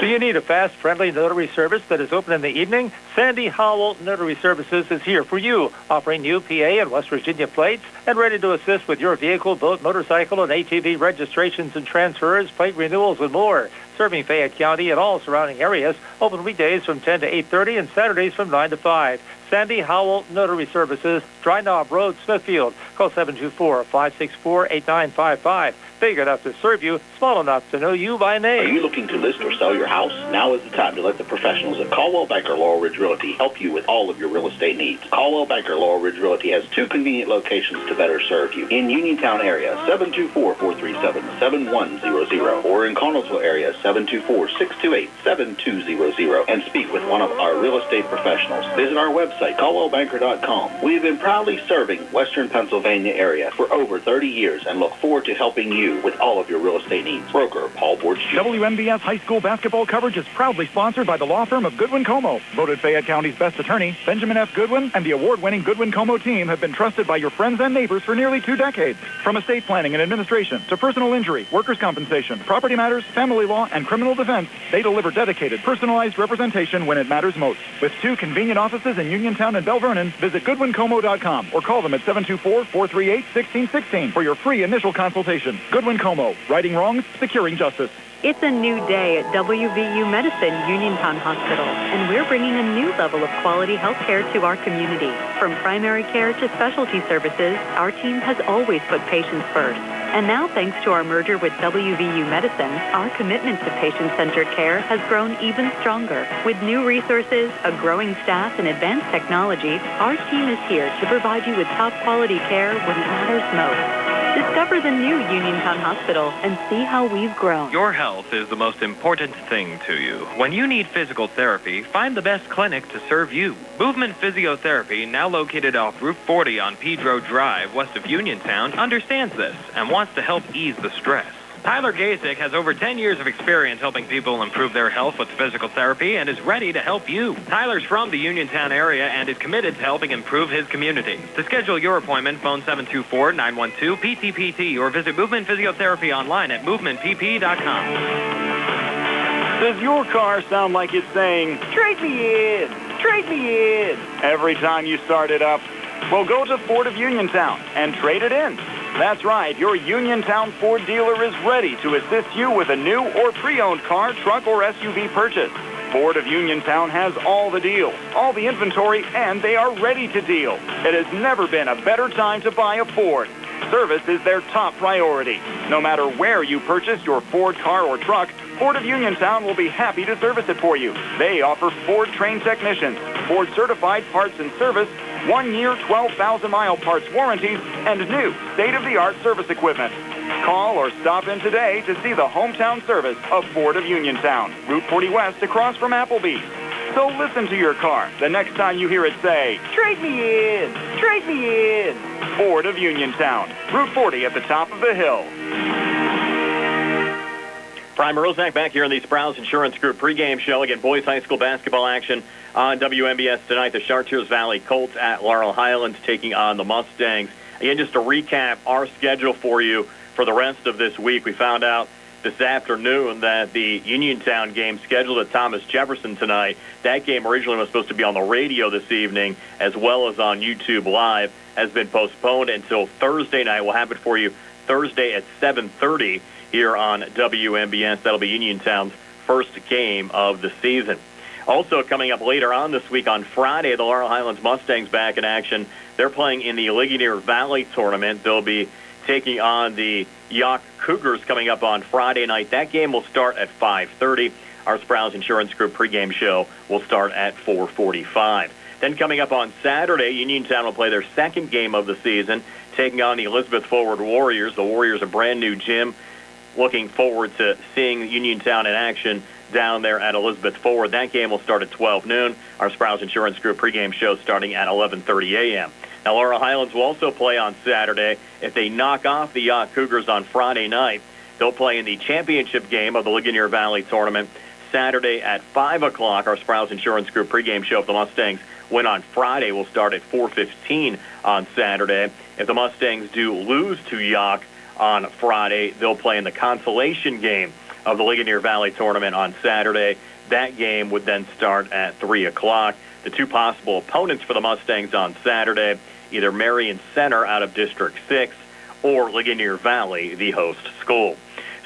Do you need a fast, friendly notary service that is open in the evening? Sandy Howell Notary Services is here for you, offering new PA and West Virginia plates and ready to assist with your vehicle, boat, motorcycle, and ATV registrations and transfers, plate renewals, and more. Serving Fayette County and all surrounding areas, open weekdays from 10 to 8:30 and Saturdays from 9 to 5. Sandy Howell Notary Services, Dry Knob Road, Smithfield. Call 724-564-8955. Big enough to serve you, small enough to know you by name. Are you looking to list or sell your house? Now is the time to let the professionals at Caldwell Banker Laurel Ridge Realty help you with all of your real estate needs. Caldwell Banker Laurel Ridge Realty has 2 convenient locations to better serve you. In Uniontown area, 724-437-7100, or in Connellsville area, 724-628-7200, and speak with one of our real estate professionals. Visit our website, caldwellbanker.com. We have been proudly serving Western Pennsylvania area for over 30 years and look forward to helping you with all of your real estate needs. Broker Paul Borch Jr. WMBS high school basketball coverage is proudly sponsored by the law firm of Goodwin Como. Voted Fayette County's best attorney, Benjamin F. Goodwin, and the award-winning Goodwin Como team have been trusted by your friends and neighbors for nearly 2 decades. From estate planning and administration to personal injury, workers' compensation, property matters, family law, and criminal defense, they deliver dedicated, personalized representation when it matters most. With 2 convenient offices in Uniontown and Bell Vernon, visit GoodwinComo.com or call them at 724-438-1616 for your free initial consultation. Goodwin Como, righting wrongs, securing justice. It's a new day at WVU Medicine Uniontown Hospital, and we're bringing a new level of quality health care to our community. From primary care to specialty services, our team has always put patients first. And now, thanks to our merger with WVU Medicine, our commitment to patient-centered care has grown even stronger. With new resources, a growing staff, and advanced technology, our team is here to provide you with top-quality care when it matters most. Discover the new Uniontown Hospital and see how we've grown. Your health is the most important thing to you. When you need physical therapy, find the best clinic to serve you. Movement Physiotherapy, now located off Route 40 on Pedro Drive, west of Uniontown, understands this and wants to help ease the stress. Tyler Gasick has over 10 years of experience helping people improve their health with physical therapy and is ready to help you. Tyler's from the Uniontown area and is committed to helping improve his community. To schedule your appointment, phone 724-912-PTPT or visit Movement Physiotherapy online at movementpp.com. Does your car sound like it's saying, "Trade me in, trade me in," every time you start it up? Well, go to Ford of Uniontown and trade it in. That's right. Your Uniontown Ford dealer is ready to assist you with a new or pre-owned car, truck, or SUV purchase. Ford of Uniontown has all the deals, all the inventory, and they are ready to deal. It has never been a better time to buy a Ford. Service is their top priority. No matter where you purchase your Ford car or truck, Ford of Uniontown will be happy to service it for you. They offer Ford-trained technicians, Ford-certified parts and service, 1-year, 12,000-mile parts warranties, and new state-of-the-art service equipment. Call or stop in today to see the hometown service of Ford of Uniontown, Route 40 West across from Applebee's. So listen to your car the next time you hear it say, "Trade me in! Trade me in!" Ford of Uniontown, Route 40 at the top of the hill. Prime Rozak back here in the Sprouse Insurance Group pregame show. Again, boys high school basketball action on WMBS tonight. The Chartiers Valley Colts at Laurel Highlands taking on the Mustangs. Again, just to recap our schedule for you for the rest of this week, we found out this afternoon that the Uniontown game scheduled at Thomas Jefferson tonight, that game originally was supposed to be on the radio this evening as well as on YouTube Live, has been postponed until Thursday night. We'll have it for you Thursday at 7:30 here on WMBS. That'll be Uniontown's first game of the season. Also coming up later on this week on Friday, the Laurel Highlands Mustangs back in action. They're playing in the Ligonier Valley tournament. They'll be taking on the Yock Cougars coming up on Friday night. That game will start at 5:30. Our Sprouse Insurance Group pregame show will start at 4:45. Then coming up on Saturday, Uniontown will play their second game of the season, taking on the Elizabeth Forward Warriors. The Warriors, a brand new gym. Looking forward to seeing Uniontown in action down there at Elizabeth Forward. That game will start at 12 noon. Our Sprouse Insurance Group pregame show starting at 11:30 a.m. Now, Laurel Highlands will also play on Saturday. If they knock off the Yacht Cougars on Friday night, they'll play in the championship game of the Ligonier Valley tournament Saturday at 5 o'clock. Our Sprouse Insurance Group pregame show, if the Mustangs win on Friday, will start at 4:15 on Saturday. If the Mustangs do lose to Yacht on Friday, they'll play in the consolation game of the Ligonier Valley tournament on Saturday. That game would then start at 3 o'clock. The two possible opponents for the Mustangs on Saturday, either Marion Center out of District 6 or Ligonier Valley, the host school.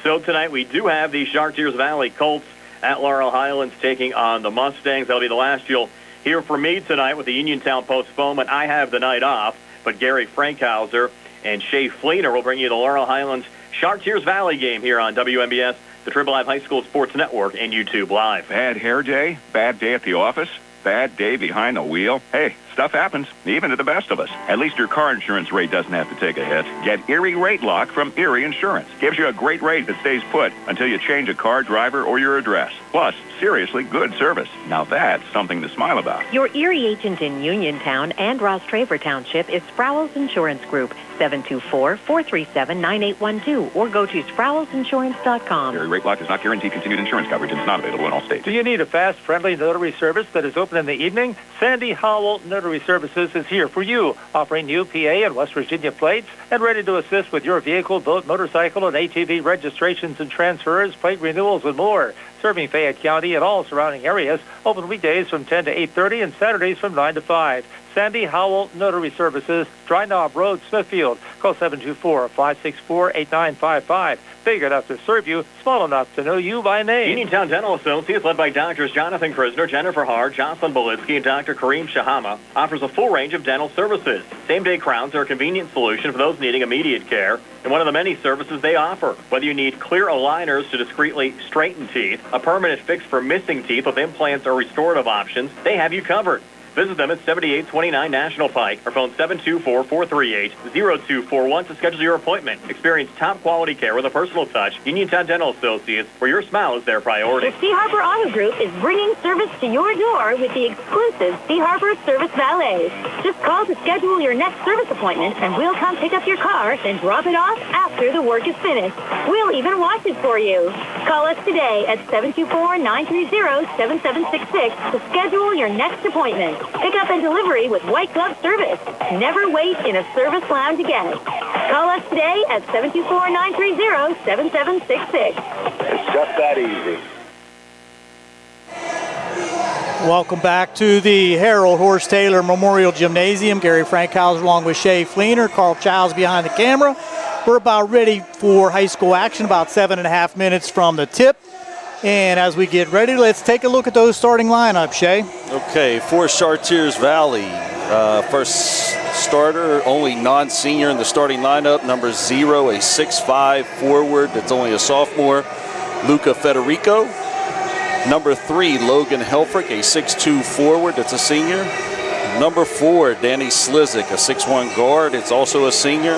So tonight we do have the Chartiers Valley Colts at Laurel Highlands taking on the Mustangs. That'll be the last you'll hear from me tonight with the Uniontown postponement. I have the night off, but Gary Frankhauser and Shay Fleener will bring you the Laurel Highlands Chartiers Valley game here on WMBS, the Triple Live High School Sports Network, and YouTube Live. Bad hair day? Bad day at the office? Bad day behind the wheel? Hey, stuff happens, even to the best of us. At least your car insurance rate doesn't have to take a hit. Get Erie Rate Lock from Erie Insurance. Gives you a great rate that stays put until you change a car, driver, or your address. Plus, seriously good service. Now that's something to smile about. Your Erie agent in Uniontown and Ross Traver Township is Sprouse Insurance Group, 724-437-9812, or go to sproulesinsurance.com. Erie Rate Lock does not guarantee continued insurance coverage and is not available in all states. Do you need a fast, friendly notary service that is open in the evening? Sandy Howell Notary Services is here for you, offering UPA and West Virginia plates and ready to assist with your vehicle, boat, motorcycle, and ATV registrations and transfers, plate renewals, and more. Serving Fayette County and all surrounding areas. Open weekdays from 10 to 8:30 and Saturdays from 9 to 5. Sandy Howell Notary Services, Dry Knob Road, Smithfield. Call 724-564-8955. Big enough to serve you, small enough to know you by name. Uniontown Dental Associates, led by Doctors Jonathan Krisner, Jennifer Hart, Jocelyn Belitsky, and Dr. Kareem Shahama, offers a full range of dental services. Same-day crowns are a convenient solution for those needing immediate care, and one of the many services they offer. Whether you need clear aligners to discreetly straighten teeth, a permanent fix for missing teeth with implants or restorative options, they have you covered. Visit them at 7829 National Pike or phone 724-438-0241 to schedule your appointment. Experience top-quality care with a personal touch. Uniontown Dental Associates, where your smile is their priority. The Sea Harbor Auto Group is bringing service to your door with the exclusive Sea Harbor Service Valets. Just call to schedule your next service appointment, and we'll come pick up your car, then drop it off after the work is finished. We'll even wash it for you. Call us today at 724-930-7766 to schedule your next appointment. Pickup and delivery with white glove service. Never wait in a service lounge again. Call us today at 724-930-7766. It's just that easy. Welcome back to the Harold Horse Taylor Memorial Gymnasium. Gary Frankhauser along with Shay Fleener, Carl Childs behind the camera. We're about ready for high school action, about 7.5 minutes from the tip. And as we get ready, let's take a look at those starting lineups, Shay. Okay, for Chartiers Valley, first starter, only non-senior in the starting lineup, number 0, a 6'5 forward that's only a sophomore, Luca Federico. Number 3, Logan Helfrich, a 6'2 forward that's a senior. Number 4, Danny Slizik, a 6'1 guard, it's also a senior.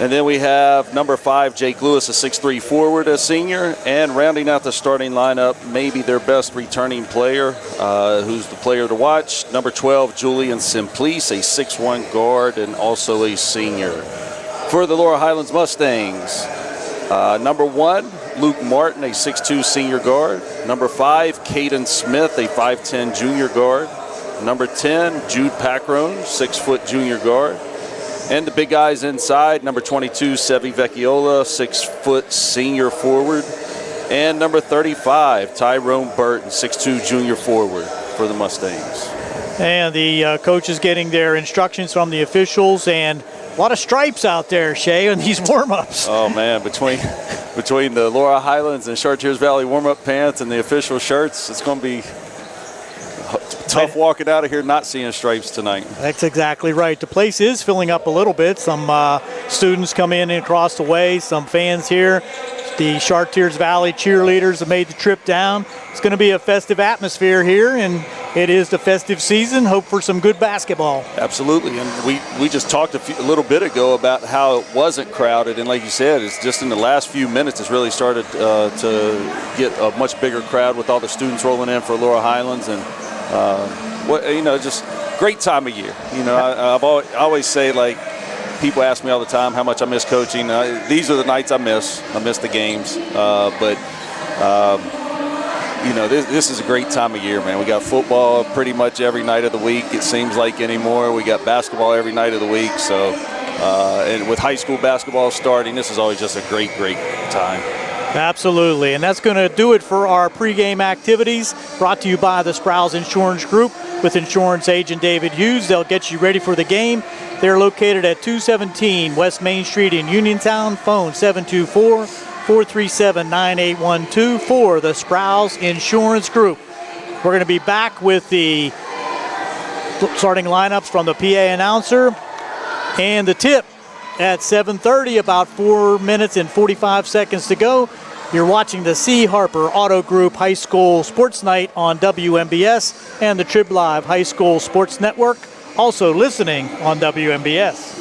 And then we have number 5, Jake Lewis, a 6'3 forward, a senior. And rounding out the starting lineup, maybe their best returning player, who's the player to watch, number 12, Julian Simplice, a 6'1 guard and also a senior. For the Laurel Highlands Mustangs, number 1, Luke Martin, a 6'2 senior guard. Number 5, Caden Smith, a 5'10 junior guard. Number 10, Jude Packrone, 6' junior guard. And the big guys inside, number 22, Sevi Vecchiola, 6' senior forward. And number 35, Tyrone Burton, 6'2 junior forward for the Mustangs. And the coaches getting their instructions from the officials, and a lot of stripes out there, Shay, in these warm-ups. Oh, man, between the Laurel Highlands and Chartiers Valley warm-up pants and the official shirts, it's going to be tough walking out of here not seeing stripes tonight. That's exactly right. The place is filling up a little bit. Some students come in and across the way, some fans here. The Chartiers Valley cheerleaders have made the trip down. It's going to be a festive atmosphere here, and it is the festive season. Hope for some good basketball. Absolutely, and we just talked a little bit ago about how it wasn't crowded, and like you said, it's just in the last few minutes it's really started to get a much bigger crowd with all the students rolling in for Laurel Highlands, and just great time of year. I always say, like, people ask me all the time how much I miss coaching. These are the nights I miss. I miss the games. This is a great time of year, man. We got football pretty much every night of the week, it seems like anymore. We got basketball every night of the week. So, and with high school basketball starting, this is always just a great, great time. Absolutely, and that's going to do it for our pregame activities, brought to you by the Sprouse Insurance Group with insurance agent David Hughes. They'll get you ready for the game. They're located at 217 West Main Street in Uniontown. Phone 724-437-9812 for the Sprouse Insurance Group. We're going to be back with the starting lineups from the PA announcer and the tip at 7:30, about 4 minutes and 45 seconds to go. You're watching the C. Harper Auto Group High School Sports Night on WMBS and the Trib Live High School Sports Network, also listening on WMBS.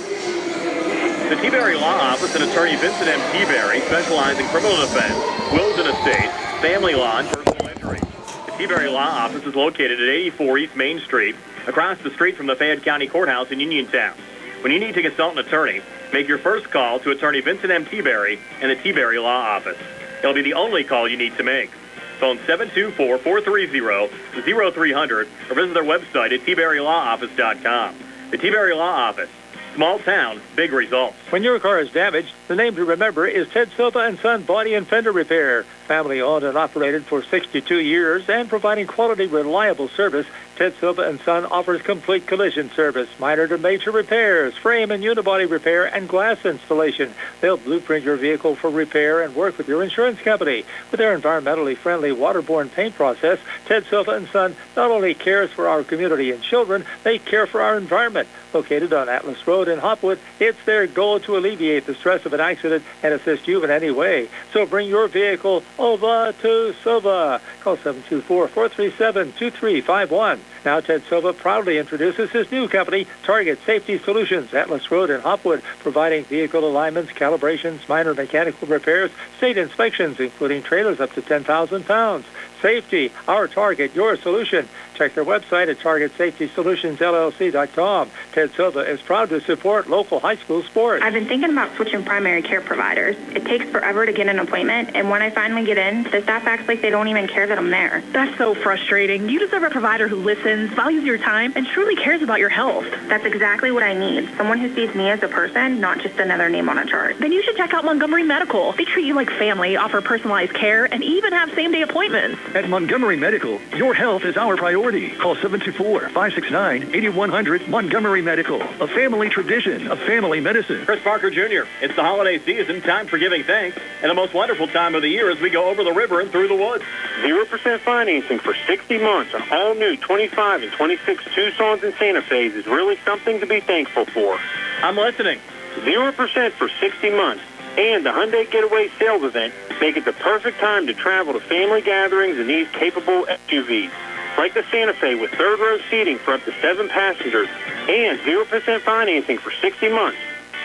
The T-Berry Law Office and attorney Vincent M. T-Berry specialize in criminal defense, wills and estates, family law, and personal injury. The T-Berry Law Office is located at 84 East Main Street, across the street from the Fayette County Courthouse in Uniontown. When you need to consult an attorney, make your first call to attorney Vincent M. T-Berry and the T-Berry Law Office. It'll be the only call you need to make. Phone 724-430-0300 or visit their website at tberrylawoffice.com. The T-Berry Law Office. Small town, big results. When your car is damaged, the name to remember is Ted Sova and Son Body and Fender Repair. Family owned and operated for 62 years and providing quality, reliable service, Ted Sova and Son offers complete collision service, minor to major repairs, frame and unibody repair, and glass installation. They'll blueprint your vehicle for repair and work with your insurance company. With their environmentally friendly waterborne paint process, Ted Sova and Son not only cares for our community and children, they care for our environment. Located on Atlas Road in Hopwood, it's their goal to alleviate the stress of an accident and assist you in any way. So bring your vehicle over to Sova. Call 724-437-2351. Now Ted Sova proudly introduces his new company, Target Safety Solutions, Atlas Road in Hopwood, providing vehicle alignments, calibrations, minor mechanical repairs, state inspections, including trailers up to 10,000 pounds. Safety, our target, your solution. Check their website at TargetSafetySolutionsLLC.com. Ted Sova is proud to support local high school sports. I've been thinking about switching primary care providers. It takes forever to get an appointment, and when I finally get in, the staff acts like they don't even care that I'm there. That's so frustrating. You deserve a provider who listens, values your time, and truly cares about your health. That's exactly what I need. Someone who sees me as a person, not just another name on a chart. Then you should check out Montgomery Medical. They treat you like family, offer personalized care, and even have same-day appointments. At Montgomery Medical, your health is our priority. Call 724-569-8100 Montgomery Medical, a family tradition of family medicine. Chris Parker Jr., it's the holiday season, time for giving thanks, and the most wonderful time of the year as we go over the river and through the woods. 0% financing for 60 months on all new 25 and 26 Tucsons and Santa Fe's is really something to be thankful for. I'm listening. 0% for 60 months and the Hyundai Getaway sales event make it the perfect time to travel to family gatherings in these capable SUVs. Like the Santa Fe with third row seating for up to 7 passengers and 0% financing for 60 months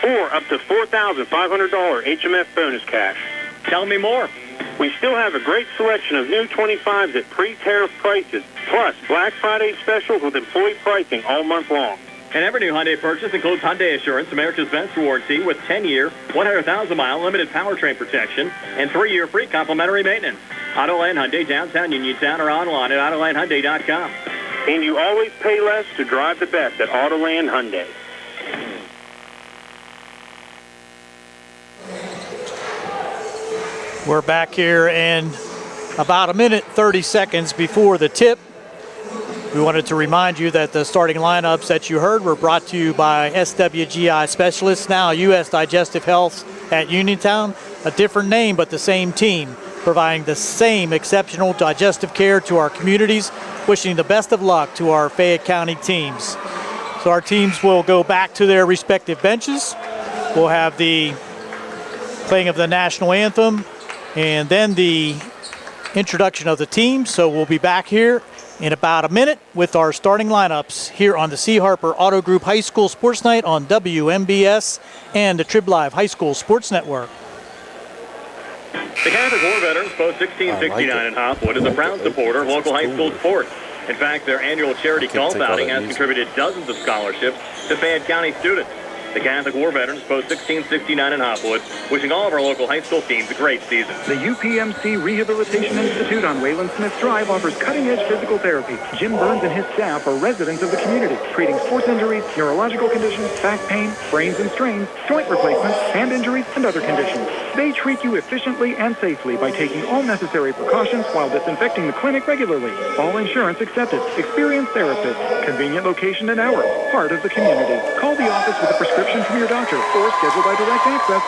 or up to $4,500 HMF bonus cash. Tell me more. We still have a great selection of new 25s at pre-tariff prices, plus Black Friday specials with employee pricing all month long. And every new Hyundai purchase includes Hyundai Assurance, America's Best warranty with 10-year, 100,000-mile limited powertrain protection and 3-year free complimentary maintenance. Autoland Hyundai, downtown Uniontown, or online at AutolandHyundai.com. And you always pay less to drive the best at Autoland Hyundai. We're back here in about a minute, 30 seconds before the tip. We wanted to remind you that the starting lineups that you heard were brought to you by SWGI Specialists, now U.S. Digestive Health at Uniontown. A different name, but the same team, providing the same exceptional digestive care to our communities. Wishing the best of luck to our Fayette County teams. So our teams will go back to their respective benches. We'll have the playing of the national anthem and then the introduction of the team. So we'll be back here in about a minute with our starting lineups here on the C. Harper Auto Group High School Sports Night on WMBS and the Trib Live High School Sports Network. The Catholic War Veterans Post 1669 in Hopwood is a proud supporter of local high school sports. In fact, their annual charity golf outing has contributed dozens of scholarships to Fayette County students. The Catholic War Veterans Post 1669 in Hopwood, wishing all of our local high school teams a great season. The UPMC Rehabilitation Institute on Wayland Smith Drive offers cutting-edge physical therapy. Jim Burns and his staff are residents of the community, treating sports injuries, neurological conditions, back pain, sprains and strains, joint replacements, hand injuries, and other conditions. They treat you efficiently and safely by taking all necessary precautions while disinfecting the clinic regularly. All insurance accepted. Experienced therapists. Convenient location and hours. Part of the community. Call the office with a prescription from your doctor or schedule by direct access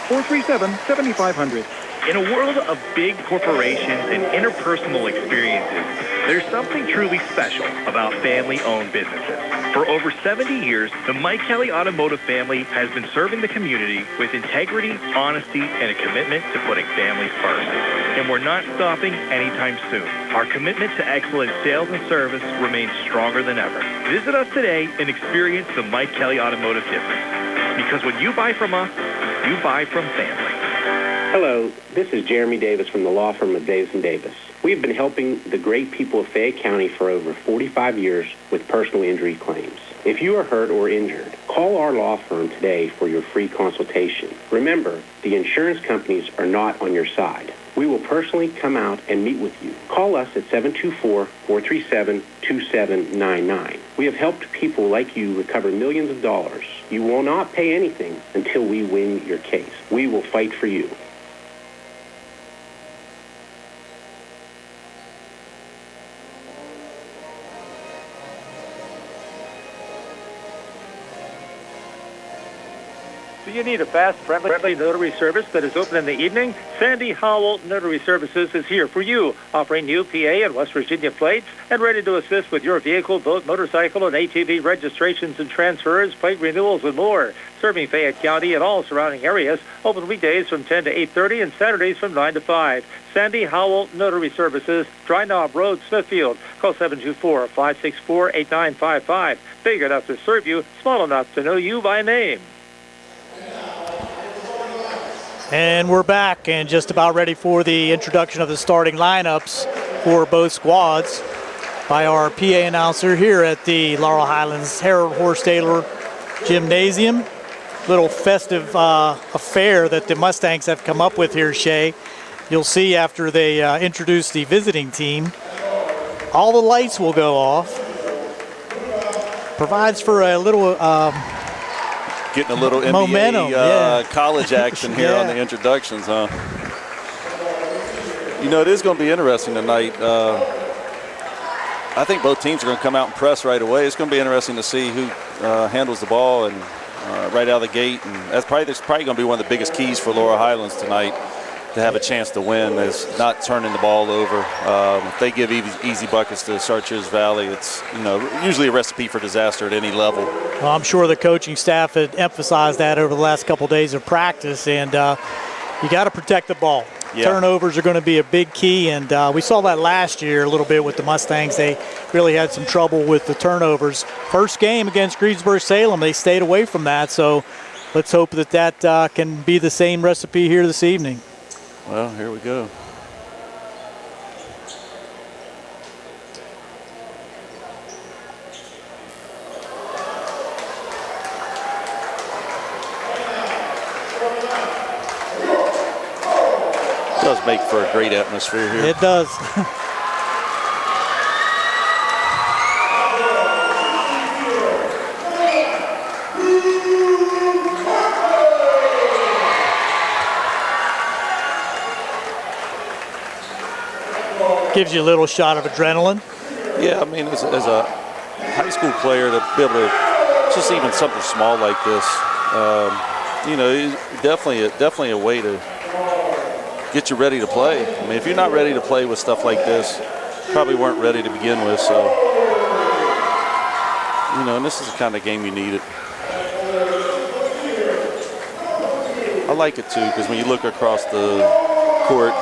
724-437-7500. In a world of big corporations and interpersonal experiences, there's something truly special about family-owned businesses. For over 70 years, the Mike Kelly Automotive family has been serving the community with integrity, honesty, and a commitment to putting families first. And we're not stopping anytime soon. Our commitment to excellent sales and service remains stronger than ever. Visit us today and experience the Mike Kelly Automotive difference. Because when you buy from us, you buy from family. Hello, this is Jeremy Davis from the law firm of Davis & Davis. We've been helping the great people of Fayette County for over 45 years with personal injury claims. If you are hurt or injured, call our law firm today for your free consultation. Remember, the insurance companies are not on your side. We will personally come out and meet with you. Call us at 724-437-2799. We have helped people like you recover millions of dollars. You will not pay anything until we win your case. We will fight for you. Do you need a fast, friendly notary service that is open in the evening? Sandy Howell Notary Services is here for you, offering new PA and West Virginia plates and ready to assist with your vehicle, boat, motorcycle, and ATV registrations and transfers, plate renewals, and more. Serving Fayette County and all surrounding areas, open weekdays from 10 to 8:30 and Saturdays from 9 to 5. Sandy Howell Notary Services, Dry Knob Road, Smithfield. Call 724-564-8955. Big enough to serve you, small enough to know you by name. And we're back and just about ready for the introduction of the starting lineups for both squads. by our PA announcer here at the Laurel Highlands Harold Horse-Taylor Gymnasium. Little festive affair that the Mustangs have come up with here, Shay. You'll see after they introduce the visiting team, all the lights will go off. Provides for a little getting a little momentum, NBA college action here on the introductions, huh? You know, it is going to be interesting tonight. I think both teams are going to come out and press right away. It's going to be interesting to see who handles the ball and right out of the gate. And that's probably going to be one of the biggest keys for Laurel Highlands tonight to have a chance to win, is not turning the ball over. If they give easy buckets to Chartiers Valley, it's usually a recipe for disaster at any level. Well, I'm sure the coaching staff had emphasized that over the last couple of days of practice, and you got to protect the ball. Yeah. Turnovers are going to be a big key, and we saw that last year a little bit with the Mustangs. They really had some trouble with the turnovers. First game against Greensburg-Salem, they stayed away from that, so let's hope that can be the same recipe here this evening. Well, here we go. It does make for a great atmosphere here. It does. Gives you a little shot of adrenaline. Yeah, I mean, as a high school player, to be able to just even something small like this, definitely a way to get you ready to play. I mean, if you're not ready to play with stuff like this, probably weren't ready to begin with. So, and this is the kind of game you need it. I like it too, because when you look across the court,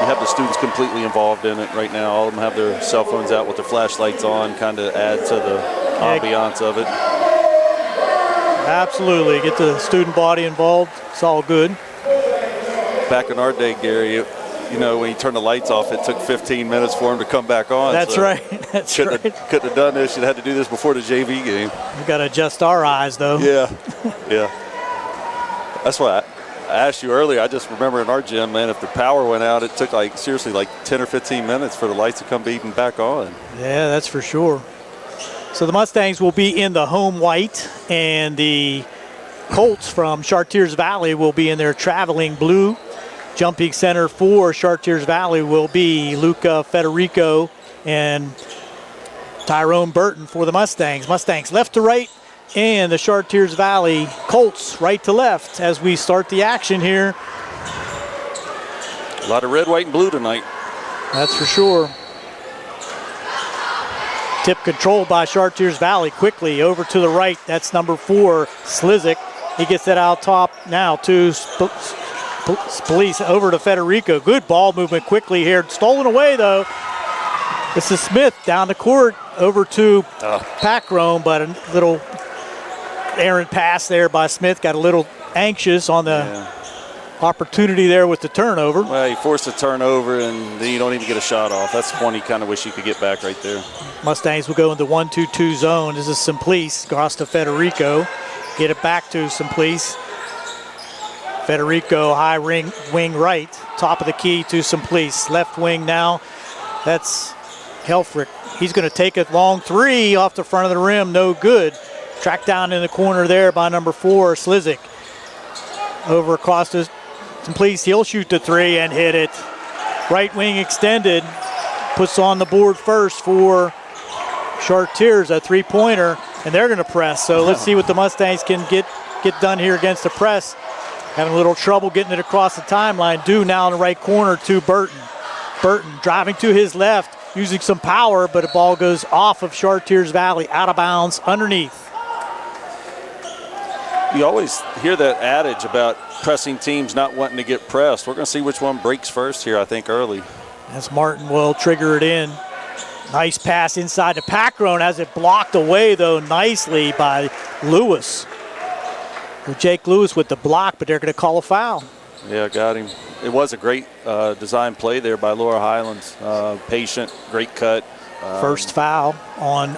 you have the students completely involved in it right now. All of them have their cell phones out with their flashlights on, kind of add to the ambiance of it. Absolutely. Get the student body involved. It's all good. Back in our day, Gary, when you turn the lights off, it took 15 minutes for them to come back on. That's right. That's right. Couldn't have done this. You'd had to do this before the JV game. We've got to adjust our eyes, though. Yeah. Yeah. That's why I asked you earlier. I just remember in our gym, man, if the power went out, it took seriously 10 or 15 minutes for the lights to come beating back on. Yeah, that's for sure. So the Mustangs will be in the home white, and the Colts from Chartiers Valley will be in their traveling blue. Jumping center for Chartiers Valley will be Luca Federico and Tyrone Burton for the Mustangs. Mustangs left to right, and the Chartiers Valley Colts right to left as we start the action here. A lot of red, white, and blue tonight. That's for sure. Tip controlled by Chartiers Valley. Quickly over to the right. That's number 4, Slizik. He gets that out top now to Police over to Federico. Good ball movement quickly here. Stolen away, though. This is Smith down the court over to Packrome, but a little errant pass there by Smith. Got a little anxious on the opportunity there with the turnover. Well, he forced a turnover, and then you don't even get a shot off. That's one you kind of wish you could get back right there. Mustangs will go into 1-2-2 zone. This is Simplice. Across to Federico. Get it back to Simplice. Federico, high wing right. Top of the key to Simplice. Left wing now. That's Helfrich. He's going to take a long 3 off the front of the rim. No good. Tracked down in the corner there by number 4, Slizik. Over across to Simplice. He'll shoot the 3 and hit it. Right wing extended. Puts on the board first for Chartiers, a 3-pointer, and they're going to press. So let's see what the Mustangs can get done here against the press. Having a little trouble getting it across the timeline. Due now in the right corner to Burton. Burton driving to his left, using some power, but the ball goes off of Chartiers Valley, out of bounds, underneath. You always hear that adage about pressing teams not wanting to get pressed. We're going to see which one breaks first here, I think, early. As Martin will trigger it in. Nice pass inside to Packrone. Has it blocked away, though, nicely by Lewis. Jake Lewis with the block, but they're going to call a foul. Yeah, got him. It was a great design play there by Laurel Highlands. Patient, great cut. First foul on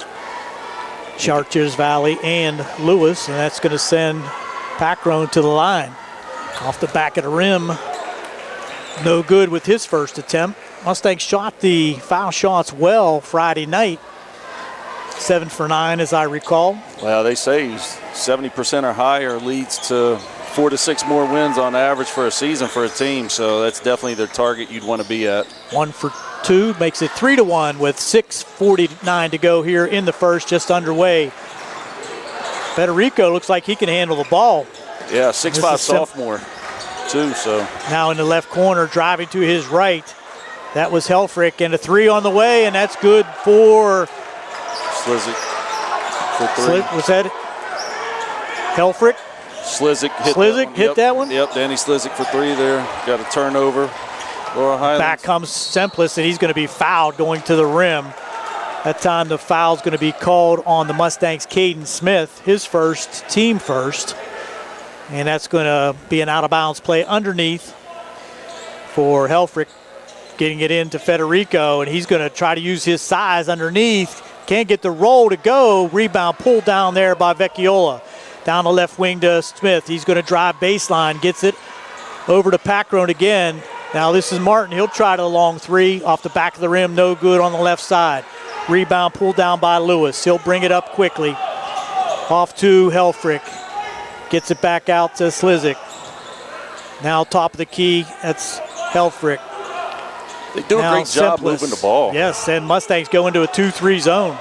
Chartiers Valley and Lewis, and that's going to send Packrone to the line. Off the back of the rim, no good with his first attempt. Mustangs shot the foul shots well Friday night. 7 for 9, as I recall. Well, they say 70% or higher leads to 4 to 6 more wins on average for a season for a team, so that's definitely their target you'd want to be at. 1 for 2 makes it 3-1 with 6:49 to go here in the first, just underway. Federico looks like he can handle the ball. Yeah, 6'5" sophomore, too, so. Now in the left corner, driving to his right. That was Helfrich, and a 3 on the way, and that's good for Slizik for 3. Was that Helfrich? Slizik hit that one? Yep, Danny Slizik for 3 there. Got a turnover. Laurel Highlands. Back comes Semplis, and he's going to be fouled going to the rim. That time the foul's going to be called on the Mustangs' Caden Smith, his first, team first. And that's going to be an out-of-bounds play underneath for Helfrich, getting it into Federico, and he's going to try to use his size underneath. Can't get the roll to go. Rebound pulled down there by Vecchiola. Down the left wing to Smith. He's going to drive baseline, gets it over to Packrone again. Now this is Martin. He'll try to the long 3 off the back of the rim. No good on the left side. Rebound pulled down by Lewis. He'll bring it up quickly. Off to Helfrich. Gets it back out to Slizik. Now top of the key. That's Helfrich. They do a great job moving the ball. Yes, and Mustangs go into a 2-3 zone.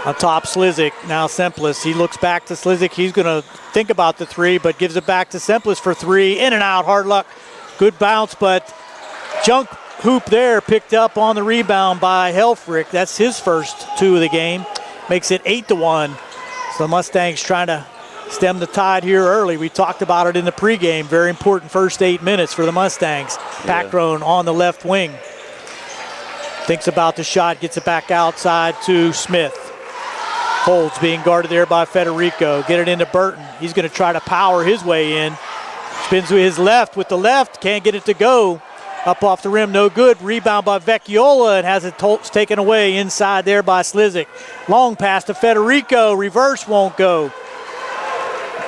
On top, Slizik. Now Semplis. He looks back to Slizik. He's going to think about the 3, but gives it back to Semplis for 3. In and out. Hard luck. Good bounce, but junk hoop there picked up on the rebound by Helfrich. That's his first 2 of the game. Makes it 8-1. So the Mustangs trying to stem the tide here early. We talked about it in the pregame. Very important first 8 minutes for the Mustangs. Packrone on the left wing. Thinks about the shot, gets it back outside to Smith. Holds being guarded there by Federico. Get it into Burton. He's going to try to power his way in. Spins to his left with the left. Can't get it to go. Up off the rim, no good. Rebound by Vecchiola and has it taken away inside there by Slizik. Long pass to Federico. Reverse won't go.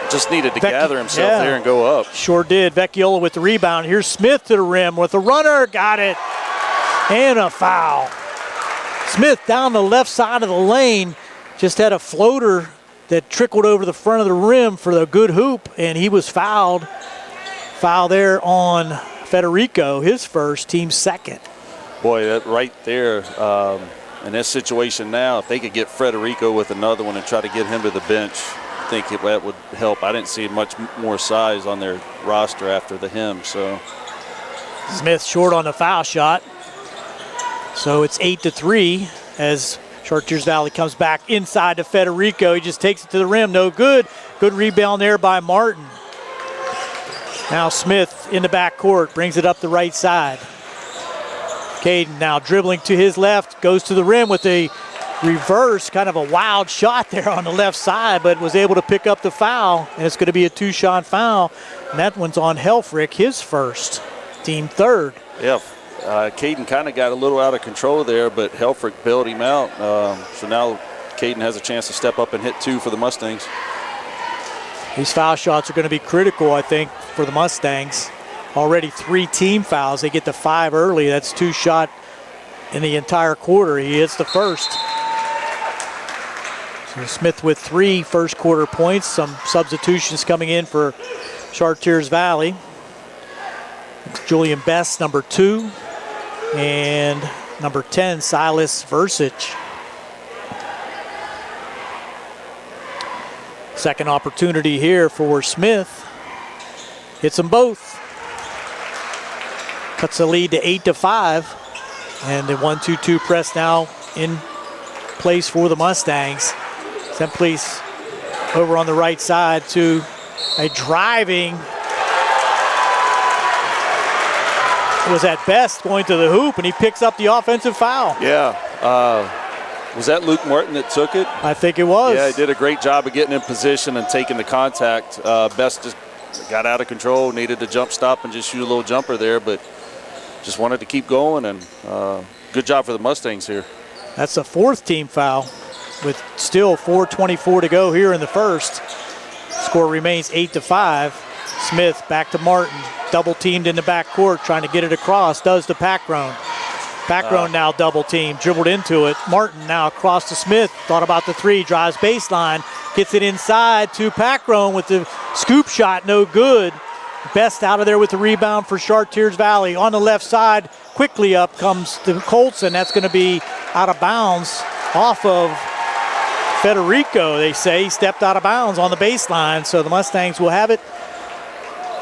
Just needed to gather himself there and go up. Sure did. Vecchiola with the rebound. Here's Smith to the rim with a runner. Got it. And a foul. Smith down the left side of the lane. Just had a floater that trickled over the front of the rim for the good hoop, and he was fouled. Foul there on Federico, his first, team second. Boy, that right there, in this situation now, if they could get Federico with another one and try to get him to the bench, I think that would help. I didn't see much more size on their roster after the him, so. Smith short on the foul shot. So it's 8-3 as Chartiers Valley comes back inside to Federico. He just takes it to the rim, no good. Good rebound there by Martin. Now Smith in the backcourt, brings it up the right side. Caden now dribbling to his left, goes to the rim with a reverse, kind of a wild shot there on the left side, but was able to pick up the foul, and it's going to be a 2-shot foul, and that one's on Helfrich, his first, team third. Yeah, Caden kind of got a little out of control there, but Helfrich bailed him out, so now Caden has a chance to step up and hit 2 for the Mustangs. These foul shots are going to be critical, I think, for the Mustangs. Already 3 team fouls. They get to 5 early. That's 2 shot in the entire quarter. He hits the first. So Smith with 3 first quarter points. Some substitutions coming in for Chartiers Valley. Julian Best, number 2. And number 10, Silas Versich. Second opportunity here for Smith. Hits them both. Cuts the lead to 8-5. And the 1-2-2 press now in place for the Mustangs. Semplis over on the right side to a driving. It was at Best going to the hoop, and he picks up the offensive foul. Yeah. Was that Luke Martin that took it? I think it was. Yeah, he did a great job of getting in position and taking the contact. Best just got out of control, needed to jump stop and just shoot a little jumper there, but just wanted to keep going and Good job for the Mustangs here. That's a 4th team foul with still 4:24 to go here in the first. Score remains 8-5. Smith back to Martin. Double teamed in the backcourt, trying to get it across. Does to Packrone. Packrone now double teamed, dribbled into it. Martin now across to Smith. Thought about the 3, drives baseline, gets it inside to Packrone with the scoop shot, no good. Best out of there with the rebound for Chartiers Valley. On the left side, quickly up comes the Colson. That's going to be out of bounds off of Federico, they say. He stepped out of bounds on the baseline, so the Mustangs will have it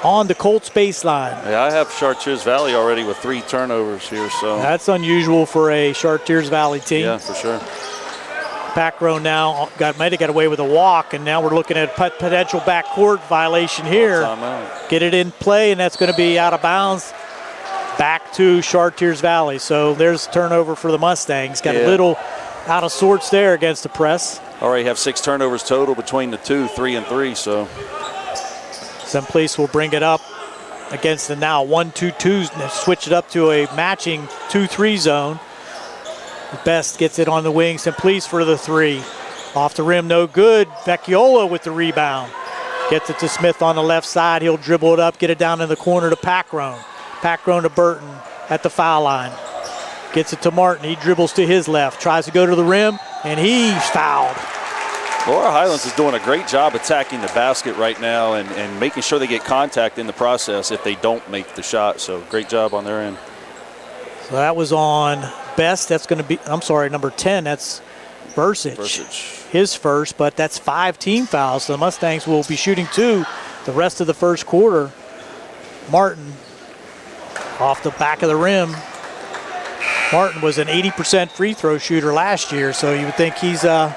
on the Colts baseline. Yeah, I have Chartiers Valley already with 3 turnovers here, so. That's unusual for a Chartiers Valley team. Yeah, for sure. Packrone now might have got away with a walk, and now we're looking at a potential backcourt violation here. Get it in play, and that's going to be out of bounds. Back to Chartiers Valley. So there's a turnover for the Mustangs. Got a little out of sorts there against the press. Already have 6 turnovers total between the 2, 3 and 3, so. Someplace will bring it up against the now 1-2-2s and switch it up to a matching 2-3 zone. Best gets it on the wing. Simplice for the 3. Off the rim, no good. Vecchiola with the rebound. Gets it to Smith on the left side. He'll dribble it up, get it down in the corner to Packrone. Packrone to Burton at the foul line. Gets it to Martin. He dribbles to his left. Tries to go to the rim, and he's fouled. Laurel Highlands is doing a great job attacking the basket right now and making sure they get contact in the process if they don't make the shot. So great job on their end. So that was on Best. That's going to be, I'm sorry, number 10. That's Versich. His first, but that's 5 team fouls. So the Mustangs will be shooting 2 the rest of the first quarter. Martin off the back of the rim. Martin was an 80% free throw shooter last year, so you would think he's a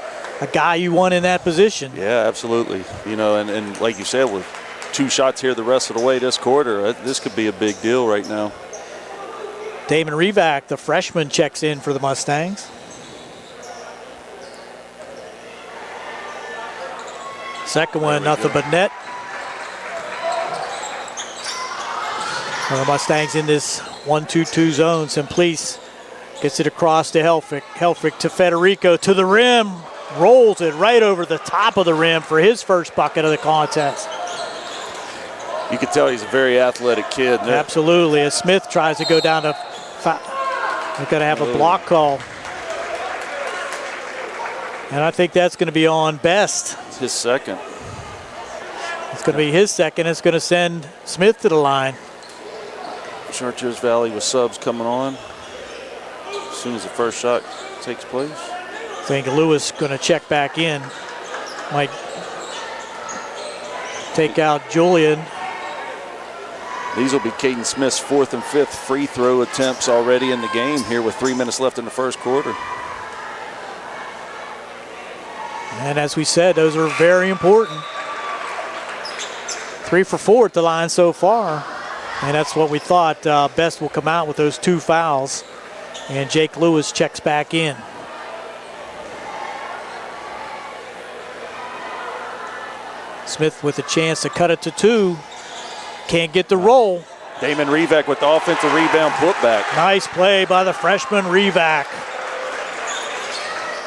guy you want in that position. Yeah, absolutely. You know, and like you said, with 2 shots here the rest of the way this quarter, this could be a big deal right now. Damon Revac, the freshman, checks in for the Mustangs. Second one, nothing but net. The Mustangs in this 1-2-2 zone. Simplice gets it across to Helfrich. Helfrich to Federico, to the rim. Rolls it right over the top of the rim for his first bucket of the contest. You can tell he's a very athletic kid. Absolutely. As Smith tries to go down to they're going to have a block call. And I think that's going to be on Best. It's his second. It's going to be his second. It's going to send Smith to the line. Chartiers Valley with subs coming on as soon as the first shot takes place. I think Lewis going to check back in. Might take out Julian. These will be Caden Smith's 4th and 5th free throw attempts already in the game here with 3 minutes left in the first quarter. And as we said, those are very important. 3 for 4 at the line so far. And that's what we thought. Best will come out with those 2 fouls. And Jake Lewis checks back in. Smith with a chance to cut it to 2. Can't get the roll. Damon Revac with the offensive rebound putback. Nice play by the freshman Revac.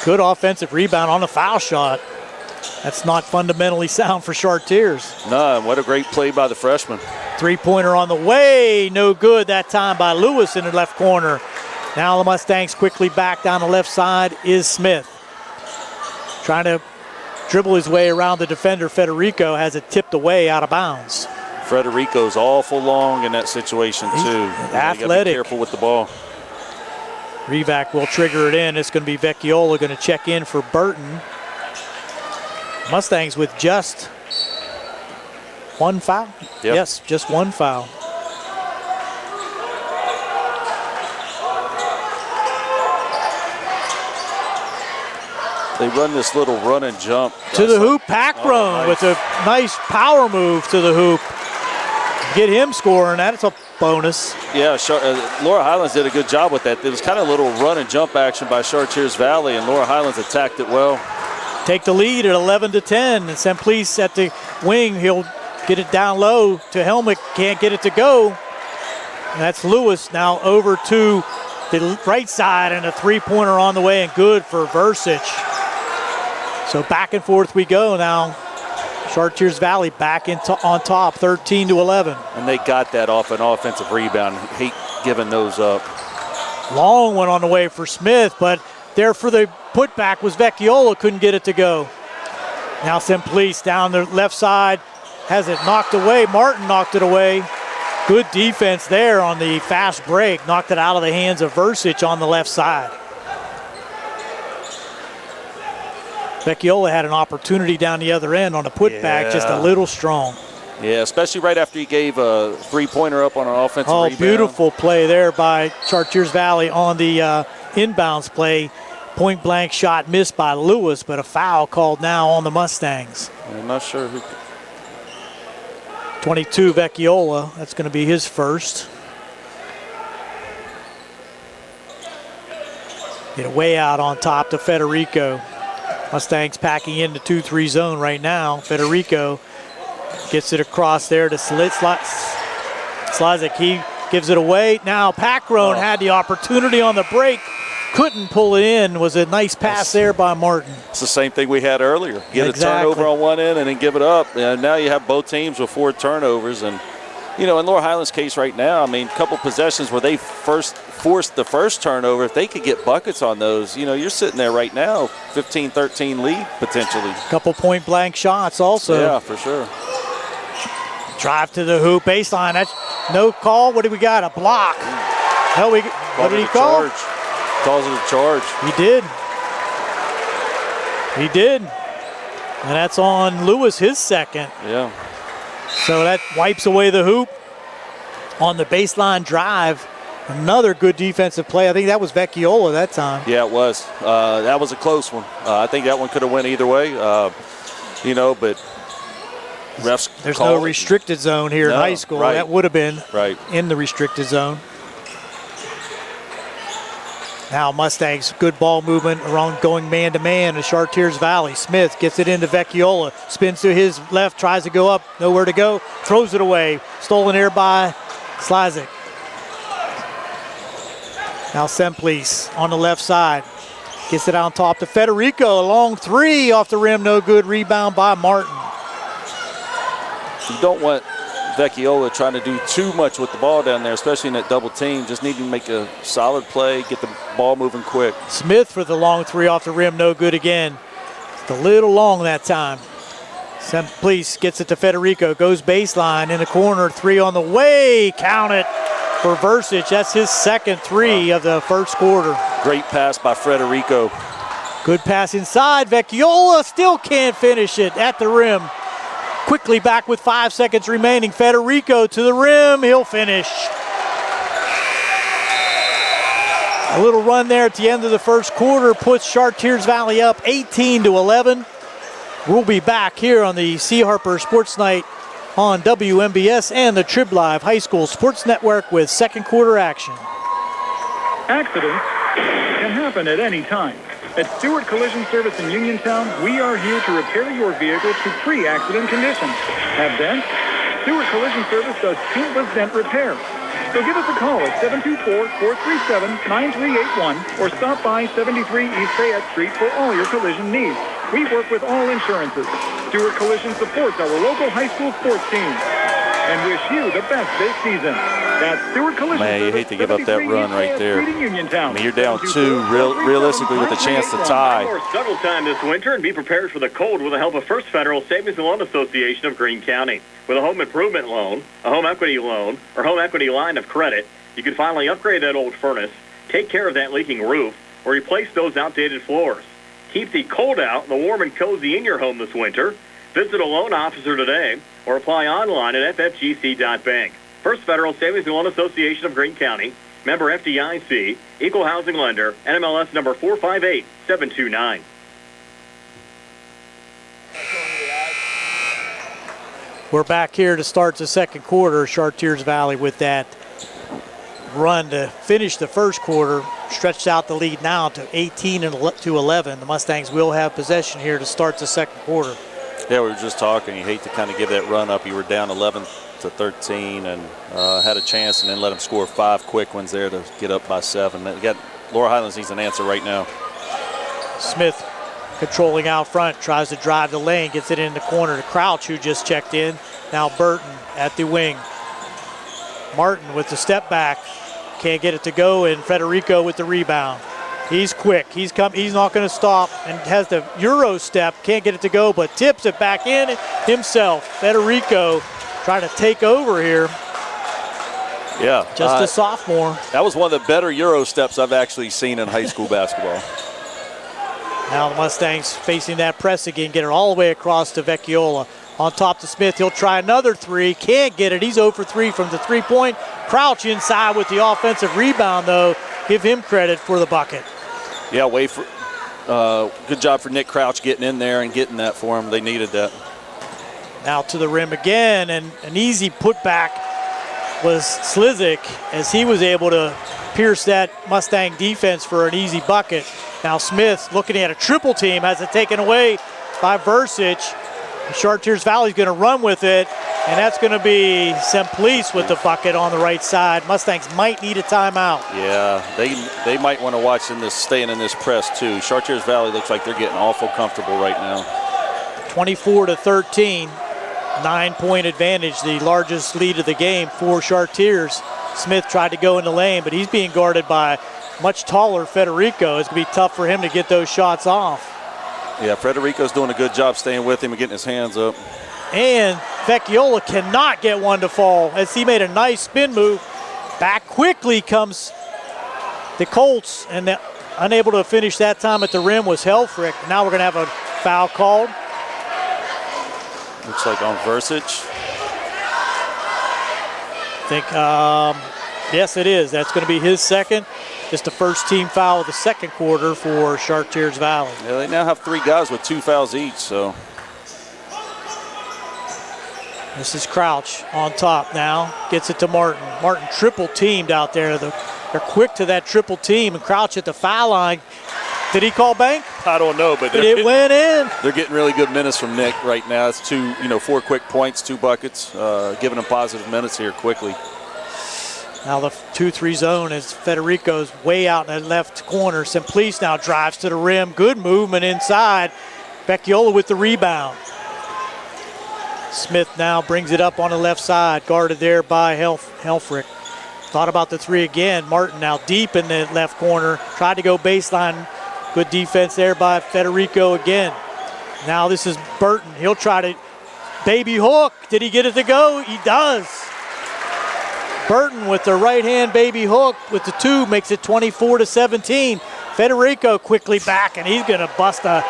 Good offensive rebound on the foul shot. That's not fundamentally sound for Chartiers. No, what a great play by the freshman. 3-pointer on the way. No good that time by Lewis in the left corner. Now the Mustangs quickly back down the left side is Smith. Trying to dribble his way around the defender. Federico has it tipped away out of bounds. Federico's awful long in that situation too. Athletic. You gotta be careful with the ball. Revac will trigger it in. It's going to be Vecchiola going to check in for Burton. Mustangs with just 1 foul. Yep. Yes, just 1 foul. They run this little run and jump. To the hoop, Packrone with a nice power move to the hoop. Get him scoring. That's a bonus. Yeah, Laurel Highlands did a good job with that. It was kind of a little run and jump action by Chartiers Valley, and Laurel Highlands attacked it well. Take the lead at 11-10. And Simplice at the wing. He'll get it down low to Helmick. Can't get it to go. And that's Lewis now over to the right side, and a three-pointer on the way, and good for Versich. So back and forth we go now. Chartiers Valley back on top, 13-11. And they got that off an offensive rebound. Hate giving those up. Long one on the way for Smith, but there for the putback was Vecchiola, couldn't get it to go. Now Simplice down the left side, has it knocked away. Martin knocked it away. Good defense there on the fast break. Knocked it out of the hands of Versich on the left side. Vecchiola had an opportunity down the other end on the putback, just a little strong. Yeah, especially right after he gave a three-pointer up on an offensive rebound. Beautiful play there by Chartiers Valley on the inbounds play. Point-blank shot missed by Lewis, but a foul called now on the Mustangs. I'm not sure who. 22, Vecchiola. That's going to be his first. Get it way out on top to Federico. Mustangs packing in the 2-3 zone right now. Federico gets it across there to Slizek. He gives it away. Now Packrone had the opportunity on the break. Couldn't pull it in. Was a nice pass there by Martin. It's the same thing we had earlier. Get a turnover on one end and then give it up. And now you have both teams with 4 turnovers. And, you know, in Laurel Highlands' case right now, I mean, a couple possessions where they first forced the first turnover. If they could get buckets on those, you know, you're sitting there right now, 15-13 lead potentially. Couple point-blank shots also. Yeah, for sure. Drive to the hoop, baseline. That's no call. What do we got? A block. Hell, what did he call? Charge. Calls it a charge. He did. He did. And that's on Lewis, his second. Yeah. So that wipes away the hoop on the baseline drive. Another good defensive play. I think that was Vecchiola that time. Yeah, it was. That was a close one. I think that one could have went either way. You know, but refs There's no restricted zone here in high school. Right. That would have been in the restricted zone. Now Mustangs, good ball movement around going man-to-man in Chartiers Valley. Smith gets it into Vecchiola, spins to his left, tries to go up, nowhere to go, throws it away. Stolen there by Slizek. Now Simplice on the left side. Gets it on top to Federico. A long three off the rim, no good. Rebound by Martin. You don't want Vecchiola trying to do too much with the ball down there, especially in that double team. Just need to make a solid play, get the ball moving quick. Smith for the long three off the rim, no good again. Just a little long that time. Simplice gets it to Federico, goes baseline in the corner, three on the way, count it for Versich. That's his second three of the first quarter. Great pass by Federico. Good pass inside. Vecchiola still can't finish it at the rim. Quickly back with 5 seconds remaining. Federico to the rim. He'll finish. A little run there at the end of the first quarter puts Chartiers Valley up 18-11. We'll be back here on the C. Harper Sports Night on WMBS and the Trib Live High School Sports Network with second quarter action. Accidents can happen at any time. At Stewart Collision Service in Uniontown, we are here to repair your vehicle to pre-accident condition. Have dents? Stewart Collision Service does paintless dent repair. So give us a call at 724-437-9381 or stop by 73 East Fayette Street for all your collision needs. We work with all insurances. Stewart Collision supports our local high school sports teams and wish you the best this season. That's Stewart Collision. Man, you hate to give up that run right there. I mean, you're down 2 realistically with a chance to tie. Struggle time this winter and be prepared for the cold with the help of First Federal Savings and Loan Association of Greene County. With a home improvement loan, a home equity loan, or home equity line of credit, you can finally upgrade that old furnace, take care of that leaking roof, or replace those outdated floors. Keep the cold out and the warm and cozy in your home this winter. Visit a loan officer today or apply online at ffgc.bank. First Federal Savings and Loan Association of Greene County, member FDIC, equal housing lender, NMLS number 458729. We're back here to start the second quarter. Chartiers Valley with that run to finish the first quarter, stretched out the lead now to 18-11. The Mustangs will have possession here to start the second quarter. Yeah, we were just talking. You hate to kind of give that run up. You were down 11-10 to 13 and had a chance and then let them score 5 quick ones there to get up by 7. Laurel Highlands needs an answer right now. Smith controlling out front, tries to drive the lane, gets it in the corner to Crouch, who just checked in. Now Burton at the wing. Martin with the step back, can't get it to go, and Federico with the rebound. He's quick, he's not going to stop, and has the Euro step, can't get it to go, but tips it back in himself. Federico trying to take over here. Yeah. Just a sophomore. That was one of the better Euro steps I've actually seen in high school basketball. Now the Mustangs facing that press again, get it all the way across to Vecchiola. On top to Smith, he'll try another 3, can't get it. He's 0 for 3 from the 3-point. Crouch inside with the offensive rebound, though. Give him credit for the bucket. Yeah, good job for Nick Crouch getting in there and getting that for him. They needed that. Now to the rim again, and an easy putback was Slizik as he was able to pierce that Mustang defense for an easy bucket. Now Smith looking at a triple team, has it taken away by Versich. Chartiers Valley's going to run with it, and that's going to be Semplice with the bucket on the right side. Mustangs might need a timeout. Yeah, they might want to watch staying in this press too. Chartiers Valley looks like they're getting awful comfortable right now. 24-13, 9-point advantage, the largest lead of the game for Chartiers. Smith tried to go in the lane, but he's being guarded by much taller Federico. It's going to be tough for him to get those shots off. Yeah, Federico's doing a good job staying with him and getting his hands up. And Vecchiola cannot get one to fall as he made a nice spin move. Back quickly comes the Colts, and unable to finish that time at the rim was Helfrich. Now we're going to have a foul called. Looks like on Versich. I think, yes, it is. That's going to be his second. Just the first team foul of the second quarter for Chartiers Valley. Yeah, they now have 3 guys with 2 fouls each, so. This is Crouch on top now. Gets it to Martin. Martin triple teamed out there. They're quick to that triple team, and Crouch at the foul line. Did he call bank? I don't know, but it went in. They're getting really good minutes from Nick right now. It's 4 quick points, 2 buckets, giving them positive minutes here quickly. Now the 2-3 zone as Federico's way out in the left corner. Semplice now drives to the rim. Good movement inside. Vecchiola with the rebound. Smith now brings it up on the left side, guarded there by Helfrich. Thought about the 3 again. Martin now deep in the left corner. Tried to go baseline. Good defense there by Federico again. Now this is Burton. He'll try to baby hook. Did he get it to go? He does. Burton with the right hand baby hook with the 2 makes it 24-17. Federico quickly back, and he's going to bust a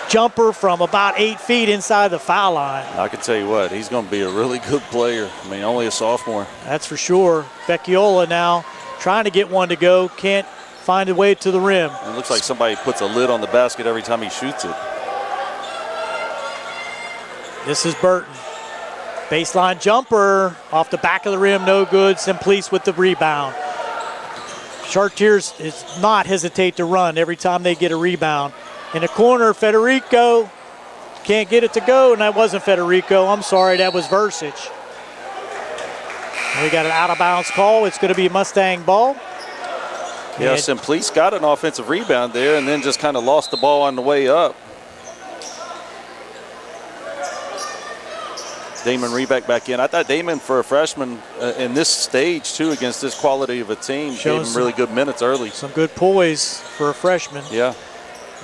jumper from about 8 feet inside the foul line. I can tell you what, he's going to be a really good player. I mean, only a sophomore. That's for sure. Vecchiola now trying to get one to go, can't find a way to the rim. It looks like somebody puts a lid on the basket every time he shoots it. This is Burton. Baseline jumper off the back of the rim, no good. Semplice with the rebound. Chartiers does not hesitate to run every time they get a rebound. In the corner, Federico can't get it to go, and that wasn't Federico. I'm sorry, that was Versich. And we got an out-of-bounds call. It's going to be Mustang ball. Yeah, Semplice got an offensive rebound there and then just kind of lost the ball on the way up. Damon Rebeck back in. I thought Damon, for a freshman in this stage, too, against this quality of a team, gave him really good minutes early. Some good poise for a freshman. Yeah.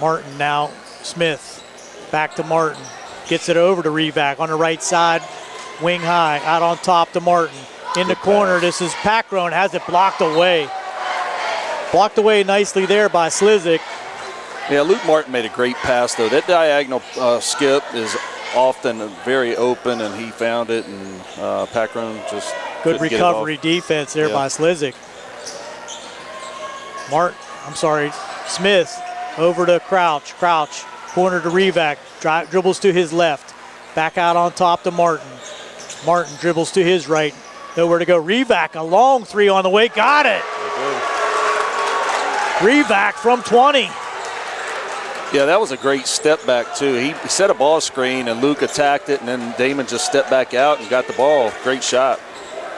Martin now, Smith, back to Martin. Gets it over to Rebeck on the right side, wing high, out on top to Martin. In the corner, this is Packrone, has it blocked away. Blocked away nicely there by Slizik. Yeah, Luke Martin made a great pass, though. That diagonal skip is often very open, and he found it, and Packrone just good recovery defense there by Slizik. Smith over to Crouch. Crouch, corner to Rebeck, dribbles to his left. Back out on top to Martin. Martin dribbles to his right. Nowhere to go. Rebeck, a long 3 on the way. Got it. Rebeck from 20. Yeah, that was a great step back, too. He set a ball screen, and Luke attacked it, and then Damon just stepped back out and got the ball. Great shot.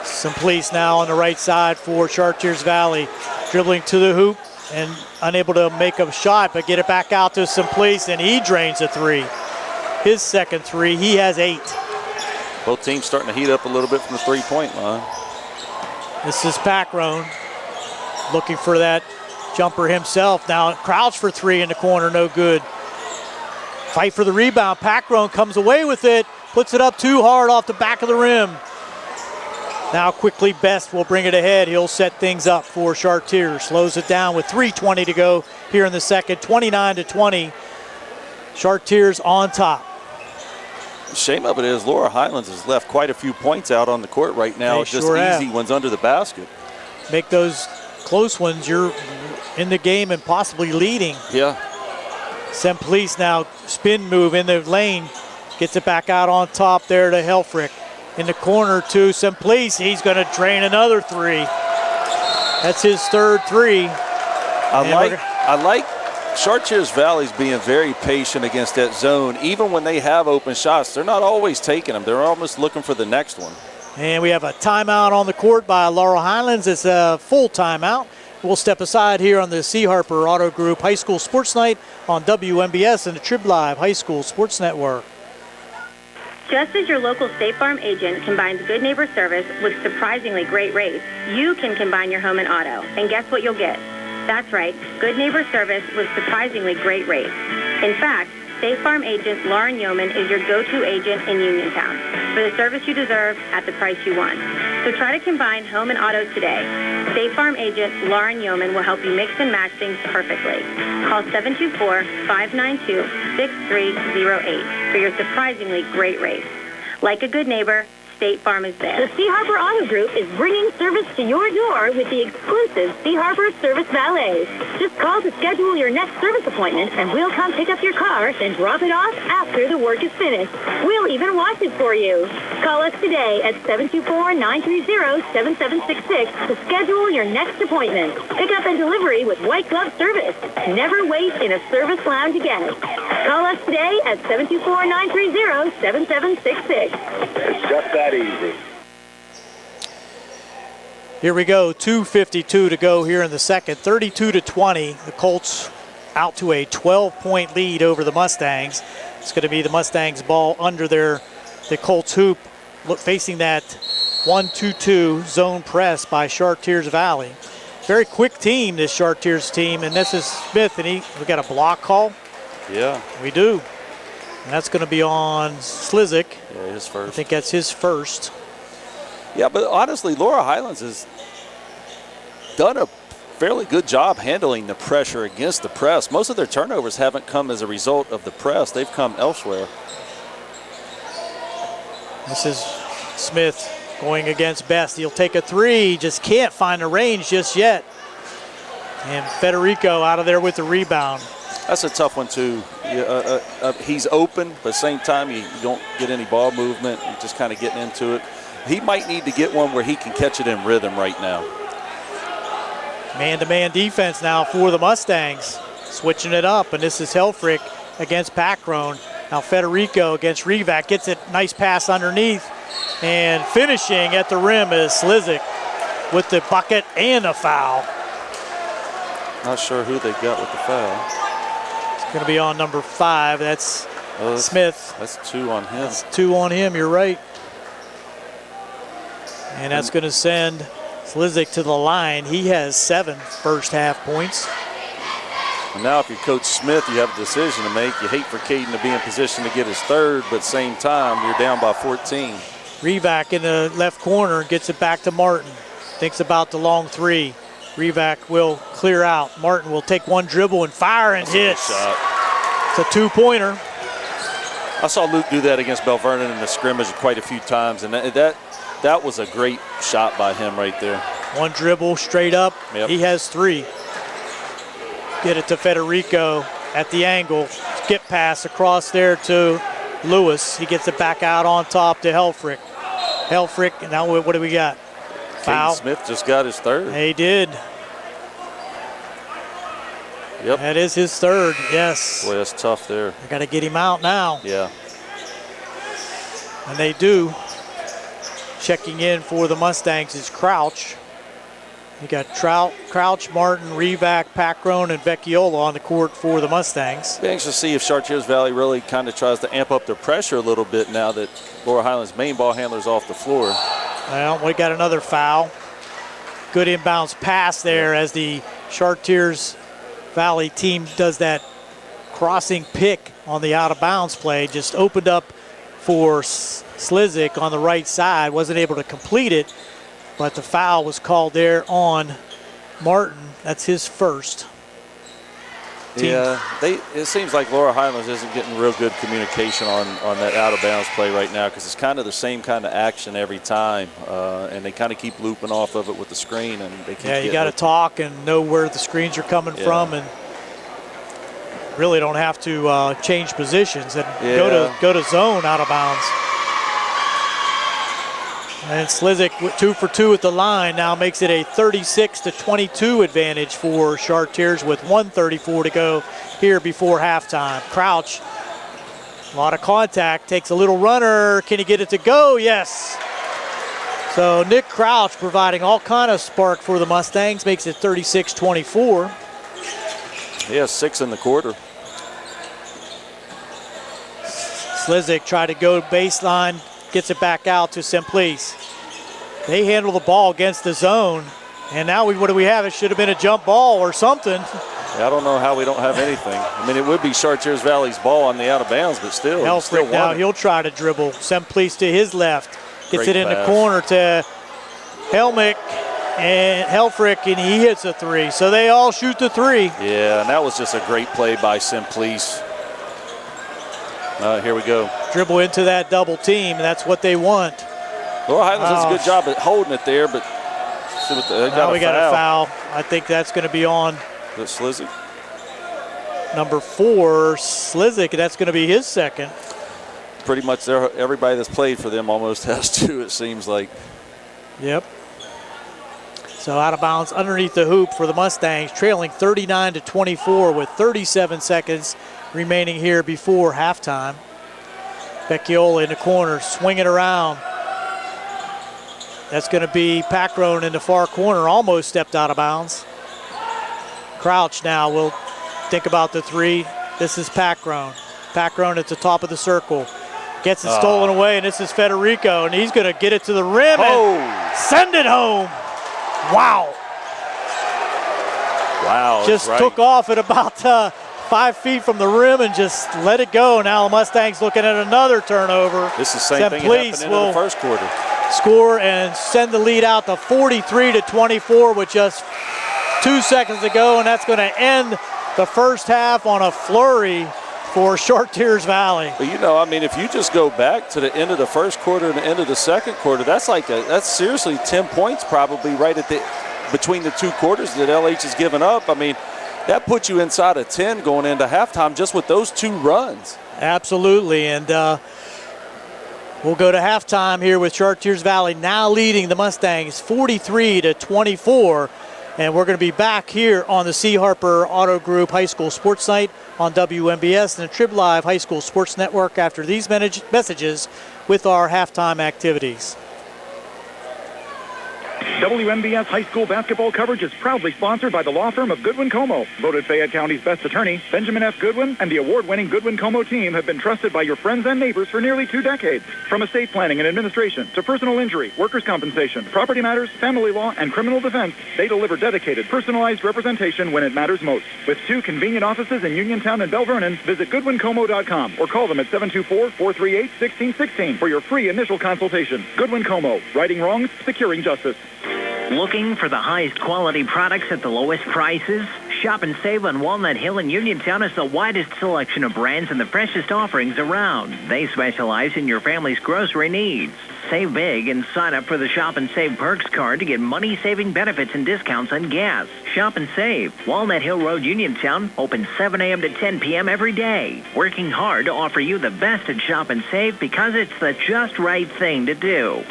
Simplice now on the right side for Chartiers Valley. Dribbling to the hoop and unable to make a shot, but get it back out to Simplice, and he drains a three. His second three. He has 8. Both teams starting to heat up a little bit from the three-point line. This is Packrone looking for that jumper himself. Now Crouch for 3 in the corner, no good. Fight for the rebound. Packrone comes away with it, puts it up too hard off the back of the rim. Now quickly Best will bring it ahead. He'll set things up for Chartiers. Slows it down with 3:20 to go here in the second. 29-20. Chartiers on top. The shame of it is Laurel Highlands has left quite a few points out on the court right now. They Just sure easy have. ones under the basket. Make those close ones, you're in the game and possibly leading. Yeah. Simplice now spin move in the lane. Gets it back out on top there to Helfrich. In the corner to Simplice. He's going to drain another 3. That's his third 3. I like Chartiers Valley's being very patient against that zone. Even when they have open shots, they're not always taking them. They're almost looking for the next one. And we have a timeout on the court by Laurel Highlands. It's a full timeout. We'll step aside here on the C. Harper Auto Group High School Sports Night on WMBS and the Trib Live High School Sports Network. Just as your local State Farm agent combines good neighbor service with surprisingly great rates, you can combine your home and auto. And guess what you'll get? That's right, good neighbor service with surprisingly great rates. In fact, State Farm agent Lauren Yeoman is your go-to agent in Uniontown for the service you deserve at the price you want. So try to combine home and auto today. State Farm agent Lauren Yeoman will help you mix and match things perfectly. Call 724-592-6308 for your surprisingly great rates. Like a good neighbor, State Farm is there. The C. Harper Auto Group is bringing service to your door with the exclusive C. Harper Service Valets. Just call to schedule your next service appointment, and we'll come pick up your car, then drop it off after the work is finished. We'll even wash it for you. Call us today at 724-930-7766 to schedule your next appointment. Pickup and delivery with white glove service. Never wait in a service lounge again. Call us today at 724-930-7766. It's just that easy. Here we go, 2:52 to go here in the second. 32-20. The Colts out to a 12-point lead over the Mustangs. It's going to be the Mustangs' ball under the Colts hoop, facing that 1-2-2 zone press by Chartiers Valley. Very quick team, this Chartiers team, and this is Smith, and we got a block call. Yeah. We do. And that's going to be on Slizik. Yeah, his first. I think that's his first. Yeah, but honestly, Laurel Highlands has done a fairly good job handling the pressure against the press. Most of their turnovers haven't come as a result of the press. They've come elsewhere. This is Smith going against Best. He'll take a 3. Just can't find the range just yet. And Federico out of there with the rebound. That's a tough one, too. He's open, but at the same time, you don't get any ball movement. You're just kind of getting into it. He might need to get one where he can catch it in rhythm right now. Man-to-man defense now for the Mustangs. Switching it up, and this is Helfrich against Packrone. Now Federico against Revac. Gets it, nice pass underneath. And finishing at the rim is Slizik with the bucket and a foul. Not sure who they got with the foul. Going to be on number 5. That's Smith. That's 2 on him. That's 2 on him. You're right. And that's going to send Slizik to the line. He has 7 first half points. And now if you're Coach Smith, you have a decision to make. You hate for Caden to be in position to get his third, but at the same time, you're down by 14. Revac in the left corner gets it back to Martin. Thinks about the long 3. Revac will clear out. Martin will take one dribble and fire and hit. It's a 2-pointer. I saw Luke do that against Bell Vernon in the scrimmage quite a few times, and that was a great shot by him right there. One dribble straight up. Yep. He has 3. Get it to Federico at the angle. Skip pass across there to Lewis. He gets it back out on top to Helfrich. Helfrich, and now what do we got? Foul. Smith just got his third. He did. Yep. That is his third, yes. Boy, that's tough there. I got to get him out now. Yeah. And they do. Checking in for the Mustangs is Crouch. You got Crouch, Martin, Revac, Packrone, and Vecchiola on the court for the Mustangs. Be anxious to see if Chartiers Valley really kind of tries to amp up their pressure a little bit now that Laurel Highlands' main ball handler's off the floor. Well, we got another foul. Good inbounds pass there as the Chartiers Valley team does that crossing pick on the out-of-bounds play. Just opened up for Slizik on the right side. Wasn't able to complete it, but the foul was called there on Martin. That's his first. Yeah, it seems like Laurel Highlands isn't getting real good communication on that out-of-bounds play right now because it's kind of the same kind of action every time, and they kind of keep looping off of it with the screen. And they keep you got to talk and know where the screens are coming from, and really don't have to change positions and go to zone out of bounds. And Slizik, 2 for 2 at the line, now makes it a 36-22 advantage for Chartiers with 1:34 to go here before halftime. Crouch, a lot of contact, takes a little runner. Can he get it to go? Yes. So Nick Crouch providing all kind of spark for the Mustangs, makes it 36-24. Yeah, 6 in the quarter. Slizik tried to go baseline, gets it back out to Simplice. They handle the ball against the zone, and now what do we have? It should have been a jump ball or something. Yeah, I don't know how we don't have anything. I mean, it would be Chartiers Valley's ball on the out of bounds, but still. Helfrich now, he'll try to dribble. Simplice to his left. Gets Great it in pass. the corner to Helmick and Helfrich, and he hits a three. So they all shoot the three. Yeah, and that was just a great play by Simplice. Here we go. Dribble into that double team, and that's what they want. Laurel Highlands does a good job at holding it there, but now we got a foul. I think that's going to be on Slizik. Number 4, Slizik. That's going to be his second. Pretty much everybody that's played for them almost has to, it seems like. Yep. So out of bounds underneath the hoop for the Mustangs, trailing 39-24 with 37 seconds remaining here before halftime. Vecchiola in the corner, swinging around. That's going to be Packrone in the far corner, almost stepped out of bounds. Crouch now will think about the three. This is Packrone. Packrone at the top of the circle. Gets it stolen away, and this is Federico, and he's going to get it to the rim and send it home. Wow. Wow. Just took off at about 5 feet from the rim and just let it go. Now the Mustangs looking at another turnover. This is the same thing that happened in the first quarter. Score and send the lead out to 43-24 with just 2 seconds to go, and that's going to end the first half on a flurry for Chartiers Valley. But you know, I mean, if you just go back to the end of the first quarter and the end of the second quarter, that's seriously 10 points probably right at between the two quarters that LH has given up. I mean, that puts you inside of 10 going into halftime just with those two runs. Absolutely, and we'll go to halftime here with Chartiers Valley now leading the Mustangs 43-24. And we're going to be back here on the C. Harper Auto Group High School Sports Night on WMBS and the Trib Live High School Sports Network after these messages with our halftime activities. WMBS high school basketball coverage is proudly sponsored by the law firm of Goodwin Como. Voted Fayette County's best attorney, Benjamin F. Goodwin, and the award-winning Goodwin Como team have been trusted by your friends and neighbors for nearly 2 decades. From estate planning and administration to personal injury, workers' compensation, property matters, family law, and criminal defense, they deliver dedicated, personalized representation when it matters most. With 2 convenient offices in Uniontown and Bell Vernon, visit GoodwinComo.com or call them at 724-438-1616 for your free initial consultation. Goodwin Como, righting wrongs, securing justice. Looking for the highest quality products at the lowest prices? Shop and Save on Walnut Hill in Uniontown has the widest selection of brands and the freshest offerings around. They specialize in your family's grocery needs. Save big and sign up for the Shop and Save Perks card to get money-saving benefits and discounts on gas. Shop and Save. Walnut Hill Road, Uniontown, open 7 a.m. to 10 p.m. every day. Working hard to offer you the best at Shop and Save because it's the just right thing to do.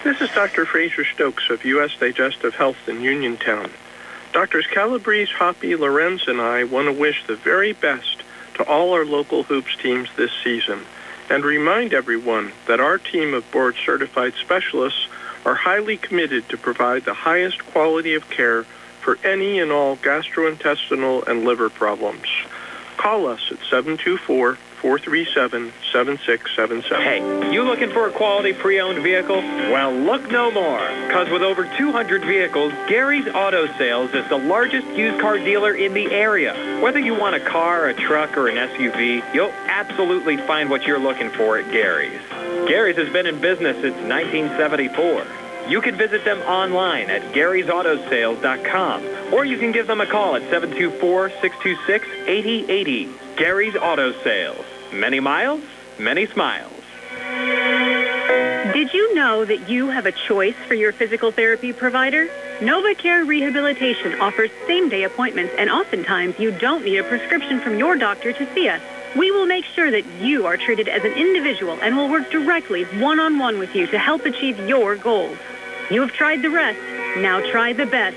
This is Dr. Fraser Stokes of U.S. Digestive Health in Uniontown. Doctors Calabrese, Hoppy, Lorenz, and I want to wish the very best to all our local hoops teams this season and remind everyone that our team of board-certified specialists are highly committed to provide the highest quality of care for any and all gastrointestinal and liver problems. Call us at 724-437-7677. Hey, you looking for a quality pre-owned vehicle? Well, look no more, because with over 200 vehicles, Gary's Auto Sales is the largest used car dealer in the area. Whether you want a car, a truck, or an SUV, you'll absolutely find what you're looking for at Gary's. Gary's has been in business since 1974. You can visit them online at Gary'sAutoSales.com, or you can give them a call at 724-626-8080. Gary's Auto Sales. Many miles, many smiles. Did you know that you have a choice for your physical therapy provider? NovaCare Rehabilitation offers same-day appointments, and oftentimes you don't need a prescription from your doctor to see us. We will make sure that you are treated as an individual and will work directly one-on-one with you to help achieve your goals. You have tried the rest. Now try the best.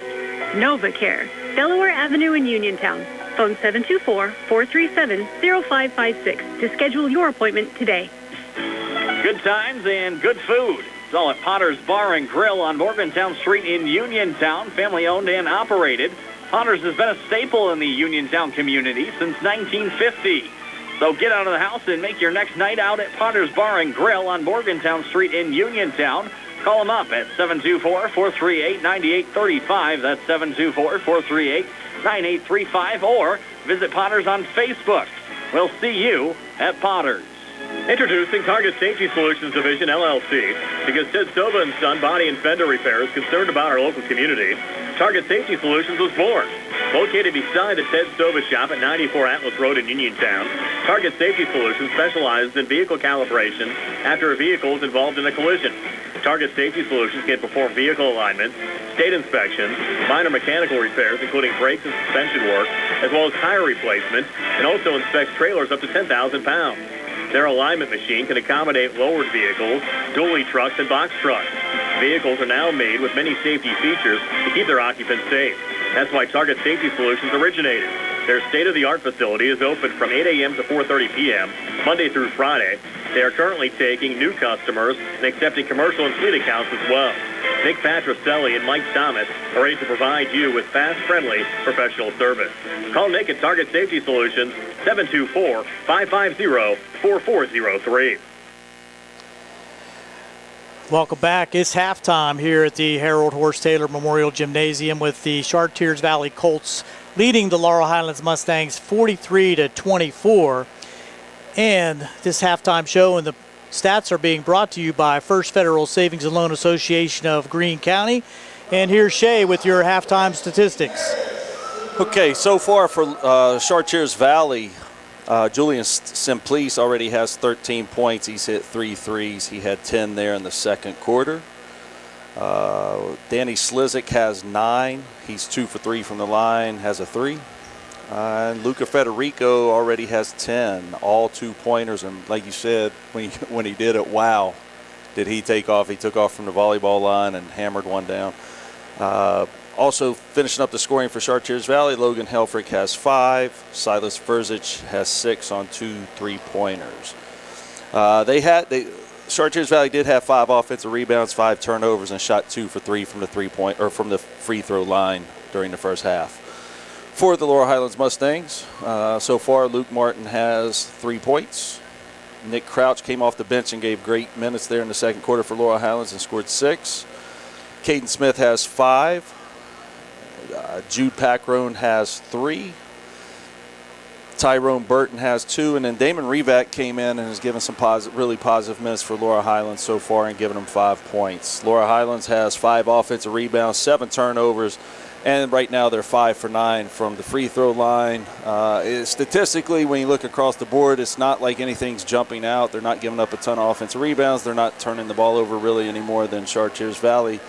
NovaCare, Delaware Avenue in Uniontown. Phone 724-437-0556 to schedule your appointment today. Good times and good food. It's all at Potter's Bar and Grill on Morgantown Street in Uniontown, family owned and operated. Potter's has been a staple in the Uniontown community since 1950. So get out of the house and make your next night out at Potter's Bar and Grill on Morgantown Street in Uniontown. Call them up at 724-438-9835. That's 724-438-9835. Or visit Potter's on Facebook. We'll see you at Potter's. Introducing Target Safety Solutions Division, LLC. Because Ted Sova and Son Body and Fender Repair is concerned about our local community, Target Safety Solutions was born. Located beside the Ted Sova shop at 94 Atlas Road in Uniontown, Target Safety Solutions specializes in vehicle calibration after a vehicle is involved in a collision. Target Safety Solutions can perform vehicle alignments, state inspections, minor mechanical repairs, including brakes and suspension work, as well as tire replacement, and also inspects trailers up to 10,000 pounds. Their alignment machine can accommodate lowered vehicles, dually trucks, and box trucks. Vehicles are now made with many safety features to keep their occupants safe. That's why Target Safety Solutions originated. Their state-of-the-art facility is open from 8 a.m. to 4:30 p.m., Monday through Friday. They are currently taking new customers and accepting commercial and fleet accounts as well. Nick Patricelli and Mike Thomas are ready to provide you with fast, friendly, professional service. Call Nick at Target Safety Solutions, 724-550-4403. Welcome back. It's halftime here at the Harold Horse Taylor Memorial Gymnasium with the Chartiers Valley Colts leading the Laurel Highlands Mustangs 43-24. And this halftime show and the stats are being brought to you by First Federal Savings and Loan Association of Greene County. And here's Shay with your halftime statistics. Okay, so far for Chartiers Valley, Julian Simplice already has 13 points. He's hit 3 threes. He had 10 there in the second quarter. Danny Slizik has 9. He's 2 for 3 from the line, has a 3. And Luca Federico already has 10, all 2-pointers. And like you said, when he did it, wow, did he take off. He took off from the volleyball line and hammered one down. Also finishing up the scoring for Chartiers Valley, Logan Helfrich has 5. Silas Verzic has 6 on 2 3-pointers. Chartiers Valley did have 5 offensive rebounds, 5 turnovers, and shot 2 for 3 from the from the free throw line during the first half. For the Laurel Highlands Mustangs, so far Luke Martin has 3 points. Nick Crouch came off the bench and gave great minutes there in the second quarter for Laurel Highlands and scored 6. Caden Smith has 5. Jude Packrone has 3. Tyrone Burton has 2, and then Damon Revac came in and has given some really positive minutes for Laurel Highlands so far and given them 5 points. Laurel Highlands has 5 offensive rebounds, 7 turnovers, and right now they're 5 for 9 from the free throw line. Statistically, when you look across the board, it's not like anything's jumping out. They're not giving up a ton of offensive rebounds. They're not turning the ball over really any more than Chartiers Valley,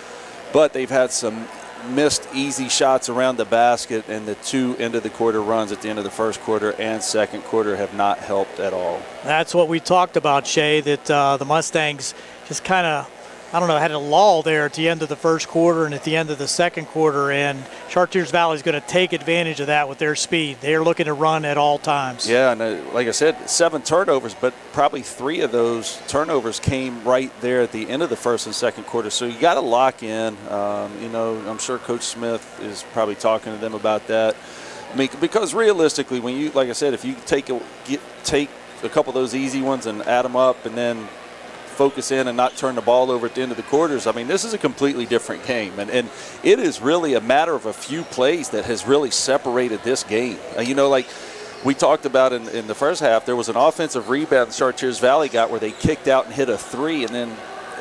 but they've had some missed easy shots around the basket, and the 2 end-of-the-quarter runs at the end of the first quarter and second quarter have not helped at all. That's what we talked about, Shay, that the Mustangs just kind of had a lull there at the end of the first quarter and at the end of the second quarter, and Chartiers Valley is going to take advantage of that with their speed. They are looking to run at all times. Yeah, and like I said, 7 turnovers, but probably 3 of those turnovers came right there at the end of the first and second quarter. So you got to lock in. I'm sure Coach Smith is probably talking to them about that. I mean, because realistically, when you, like I said, if you take a couple of those easy ones and add them up and then focus in and not turn the ball over at the end of the quarters, I mean, this is a completely different game. And it is really a matter of a few plays that has really separated this game. Like we talked about in the first half, there was an offensive rebound Chartiers Valley got where they kicked out and hit a 3, and then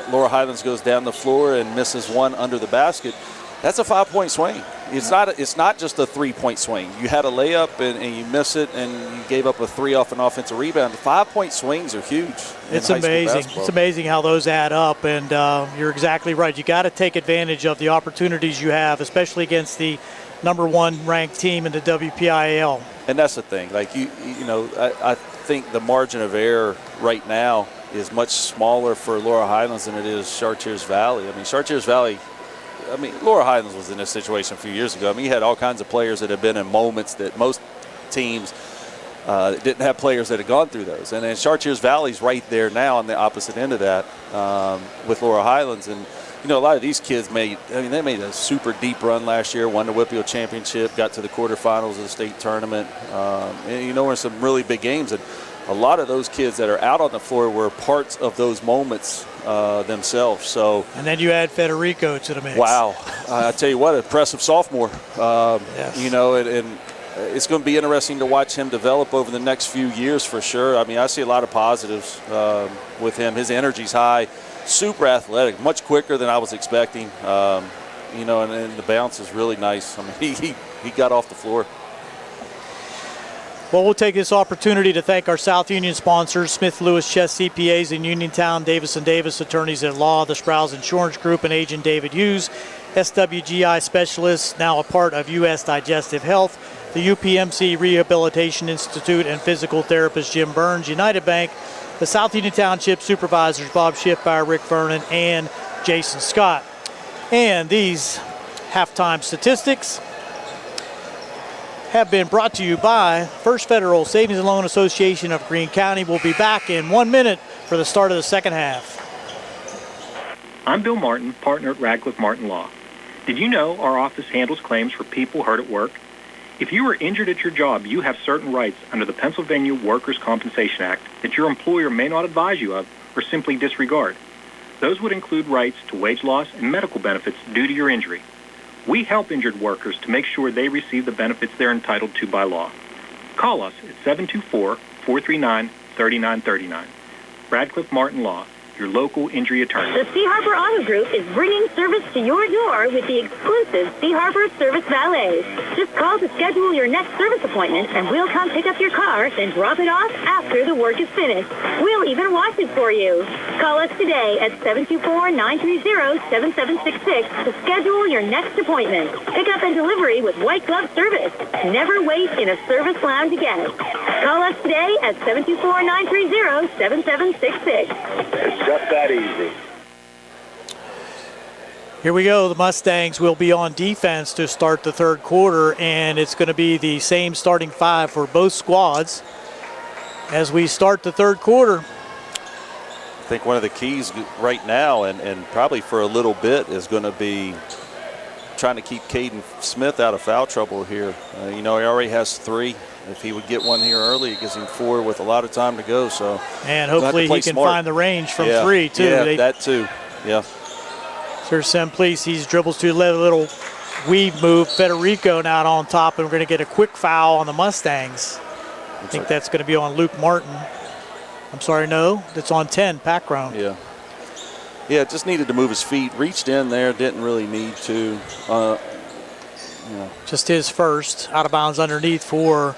Laurel Highlands goes down the floor and misses one under the basket. That's a 5-point swing. It's not just a 3-point swing. You had a layup and you miss it, and you gave up a 3 off an offensive rebound. 5-point swings are huge. It's amazing. It's amazing how those add up, and you're exactly right. You got to take advantage of the opportunities you have, especially against the number 1 ranked team in the WPIAL. And that's the thing. Like I think the margin of error right now is much smaller for Laurel Highlands than it is Chartiers Valley. Laurel Highlands was in this situation a few years ago. You had all kinds of players that have been in moments that most teams didn't have players that had gone through those. And then Chartiers Valley's right there now on the opposite end of that with Laurel Highlands. And, a lot of these kids they made a super deep run last year, won the WPIAL championship, got to the quarterfinals of the state tournament. In some really big games. And a lot of those kids that are out on the floor were parts of those moments themselves. So, and then you add Federico to the mix. Wow. I tell you what, impressive sophomore. Yes. And it's going to be interesting to watch him develop over the next few years for sure. I see a lot of positives with him. His energy's high, super athletic, much quicker than I was expecting. And the bounce is really nice. He got off the floor. Well, we'll take this opportunity to thank our South Union sponsors, Smith Lewis Chess CPAs in Uniontown, Davis & Davis Attorneys at Law, the Sprouse Insurance Group, and Agent David Hughes, SWGI Specialists, now a part of U.S. Digestive Health, the UPMC Rehabilitation Institute, and physical therapist Jim Burns, United Bank, the South Union Township Supervisors Bob Schiffbauer, Rick Vernon, and Jason Scott. And these halftime statistics have been brought to you by First Federal Savings and Loan Association of Greene County. We'll be back in 1 minute for the start of the second half. I'm Bill Martin, partner at Radcliffe Martin Law. Did you know our office handles claims for people hurt at work? If you are injured at your job, you have certain rights under the Pennsylvania Workers' Compensation Act that your employer may not advise you of or simply disregard. Those would include rights to wage loss and medical benefits due to your injury. We help injured workers to make sure they receive the benefits they're entitled to by law. Call us at 724-439-3939. Radcliffe Martin Law, your local injury attorney. The Sea Harbor Auto Group is bringing service to your door with the exclusive Sea Harbor Service Valets. Just call to schedule your next service appointment, and we'll come pick up your car, then drop it off after the work is finished. We'll even wash it for you. Call us today at 724-930-7766 to schedule your next appointment. Pickup and delivery with white glove service. Never wait in a service lounge again. Call us today at 724-930-7766. Just that easy. Here we go. The Mustangs will be on defense to start the third quarter, and it's going to be the same starting 5 for both squads as we start the third quarter. I think one of the keys right now and probably for a little bit is going to be trying to keep Caden Smith out of foul trouble here. He already has 3. If he would get one here early, it gives him 4 with a lot of time to go. So, and hopefully he can find the range from 3 too. Yeah, that too. Yeah. Sir Simplice, he dribbles to a little weave move. Federico now on top, and we're going to get a quick foul on the Mustangs. I think that's going to be on Luke Martin. I'm sorry, no, that's on 10, Packrown. Yeah. Yeah, just needed to move his feet. Reached in there, didn't really need to. Just his first out of bounds underneath for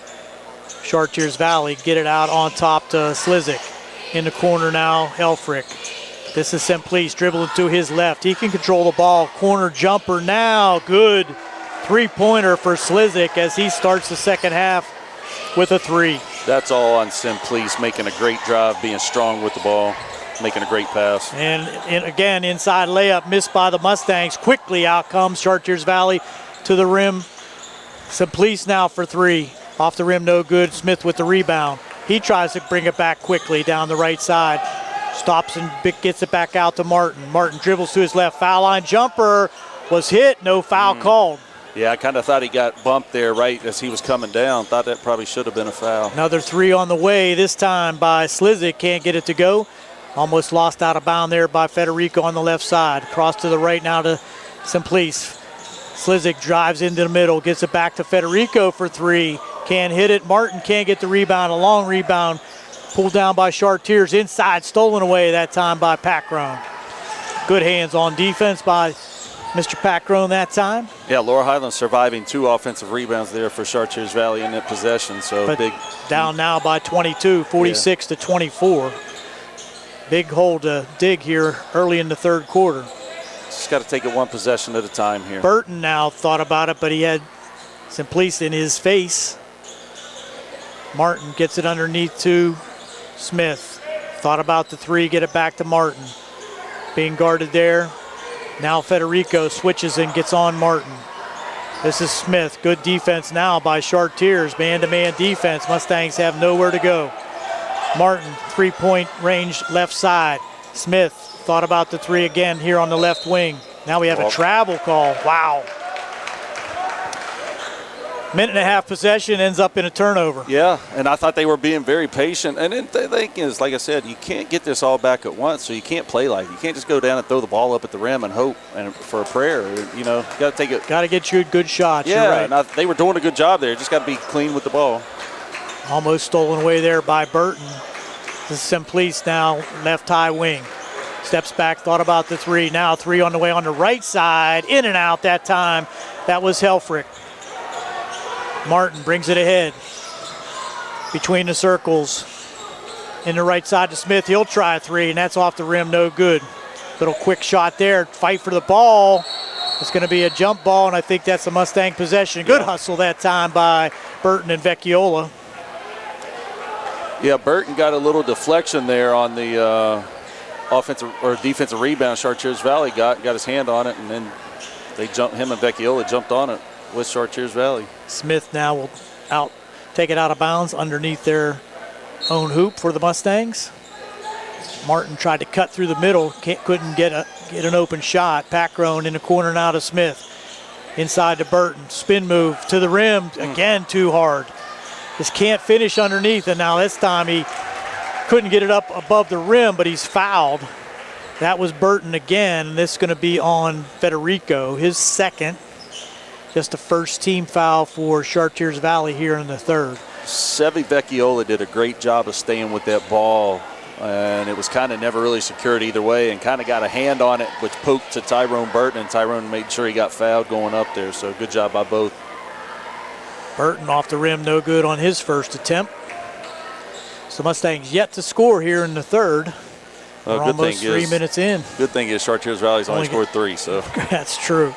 Chartiers Valley. Get it out on top to Slizik. In the corner now, Elfrick. This is Simplice dribbling to his left. He can control the ball. Corner jumper now. Good three-pointer for Slizik as he starts the second half with a 3. That's all on Simplice, making a great drive, being strong with the ball. making a great pass. And again, inside layup missed by the Mustangs. Quickly out comes Chartiers Valley to the rim. Simplice now for three. Off the rim, no good. Smith with the rebound. He tries to bring it back quickly down the right side. Stops and gets it back out to Martin. Martin dribbles to his left. Foul line jumper was hit. No foul called. Yeah, I kind of thought he got bumped there right as he was coming down. Thought that probably should have been a foul. Another three on the way, this time by Slizik. Can't get it to go. Almost lost out of bound there by Federico on the left side. Cross to the right now to Simplice. Slizik drives into the middle, gets it back to Federico for three. Can't hit it. Martin can't get the rebound. A long rebound pulled down by Chartiers. Inside, stolen away that time by Packrone. Good hands on defense by Mr. Packrone that time. Yeah, Laurel Highlands surviving 2 offensive rebounds there for Chartiers Valley in that possession. So but big. Down now by 22, 46 to 24. Big hole to dig here early in the third quarter. Just got to take it one possession at a time here. Burton now thought about it, but he had Simplice in his face. Martin gets it underneath to Smith. Thought about the three, get it back to Martin. Being guarded there. Now Federico switches and gets on Martin. This is Smith. Good defense now by Chartiers. Man-to-man defense. Mustangs have nowhere to go. Martin, three-point range left side. Smith thought about the three again here on the left wing. Now we have a travel call. Wow. Minute and a half possession ends up in a turnover. Yeah, and I thought they were being very patient. And then the thing is, like I said, you can't get this all back at once, so you can't play like it. You can't just go down and throw the ball up at the rim and hope and for a prayer. You know, you got to take it. Got to get you good shots. Yeah, you're right. and they were doing a good job there. Just got to be clean with the ball. Almost stolen away there by Burton. This is Simplice now, left high wing. Steps back, thought about the three. Now three on the way on the right side. In and out that time. That was Helfrich. Martin brings it ahead. Between the circles. In the right side to Smith. He'll try a three, and that's off the rim, no good. Little quick shot there. Fight for the ball. It's going to be a jump ball, and I think that's a Mustang possession. Good hustle that time by Burton and Vecchiola. Yeah, Burton got a little deflection there on the offensive or defensive rebound. Chartiers Valley got his hand on it, and then him and Vecchiola jumped on it with Chartiers Valley. Smith now will take it out of bounds underneath their own hoop for the Mustangs. Martin tried to cut through the middle, couldn't get an open shot. Packrone in the corner now to Smith. Inside to Burton, spin move to the rim, again too hard. Just can't finish underneath, and now this time he couldn't get it up above the rim, but he's fouled. That was Burton again, and this is going to be on Federico, his second. Just a first team foul for Chartiers Valley here in the third. Sevi Vecchiola did a great job of staying with that ball, and it was kind of never really secured either way, and kind of got a hand on it, which poked to Tyrone Burton, and Tyrone made sure he got fouled going up there, so good job by both. Burton off the rim, no good on his first attempt. So Mustangs yet to score here in the third. We're almost 3 minutes in. Good thing is Chartiers Valley's only scored 3, so. That's true.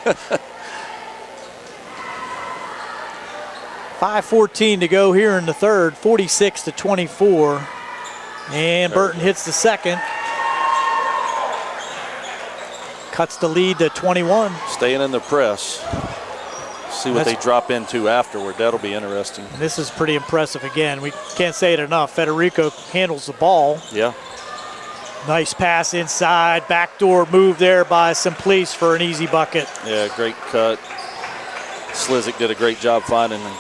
5:14 to go here in the third, 46 to 24. And Burton hits the second. Cuts the lead to 21. Staying in the press. See what they drop into afterward. That'll be interesting. And this is pretty impressive again. We can't say it enough. Federico handles the ball. Yeah. Nice pass inside. Backdoor move there by Simplice for an easy bucket. Yeah, great cut. Slizik did a great job finding him.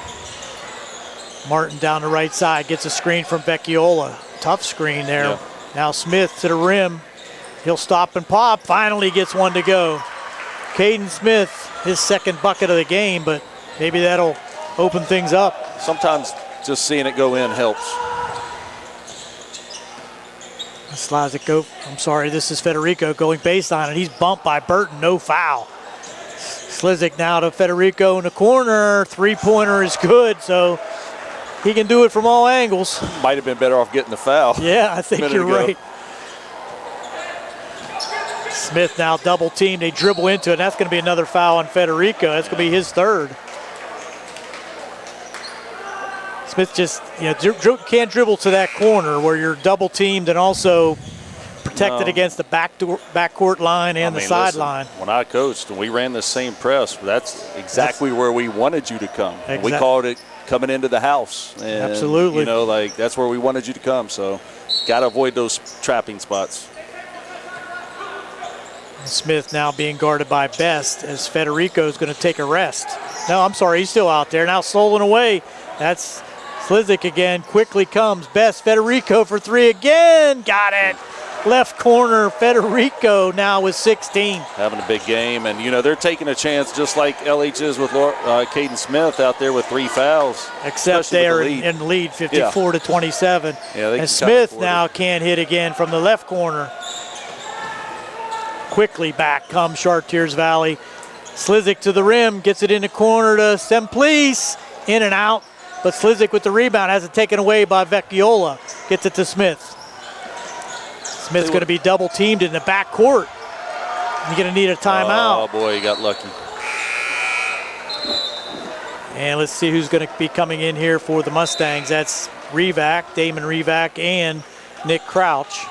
Martin down the right side gets a screen from Vecchiola. Tough screen there. Yeah. Now Smith to the rim. He'll stop and pop. Finally gets one to go. Caden Smith, his second bucket of the game, but maybe that'll open things up. Sometimes just seeing it go in helps. Slazik go. I'm sorry, this is Federico going baseline, and he's bumped by Burton. No foul. Slizik now to Federico in the corner. Three-pointer is good, so he can do it from all angles. Might have been better off getting the foul. Yeah, I think you're right. Smith now double teamed. They dribble into it. That's going to be another foul on Federico. That's going to be his third. Smith just can't dribble to that corner where you're double teamed and also protected against the backcourt line and the sideline. When I coached and we ran the same press, that's exactly where we wanted you to come. We called it coming into the house. And, absolutely. That's where we wanted you to come. So got to avoid those trapping spots. Smith now being guarded by Best as Federico's going to take a rest. No, I'm sorry, he's still out there. Now stolen away. That's Slizik again. Quickly comes Best. Federico for three again. Got it. Left corner, Federico now with 16. Having a big game, and they're taking a chance just like LH is with Caden Smith out there with 3 fouls. Except they are in the lead, 54-27. Yeah, and Smith now can't hit again from the left corner. Quickly back comes Chartiers Valley. Slizik to the rim, gets it in the corner to Semplice. In and out, but Slizik with the rebound has it taken away by Vecchiola. Gets it to Smith. Smith's going to be double teamed in the backcourt. You're going to need a timeout. Oh boy, he got lucky. And let's see who's going to be coming in here for the Mustangs. That's Damon Revac, and Nick Crouch.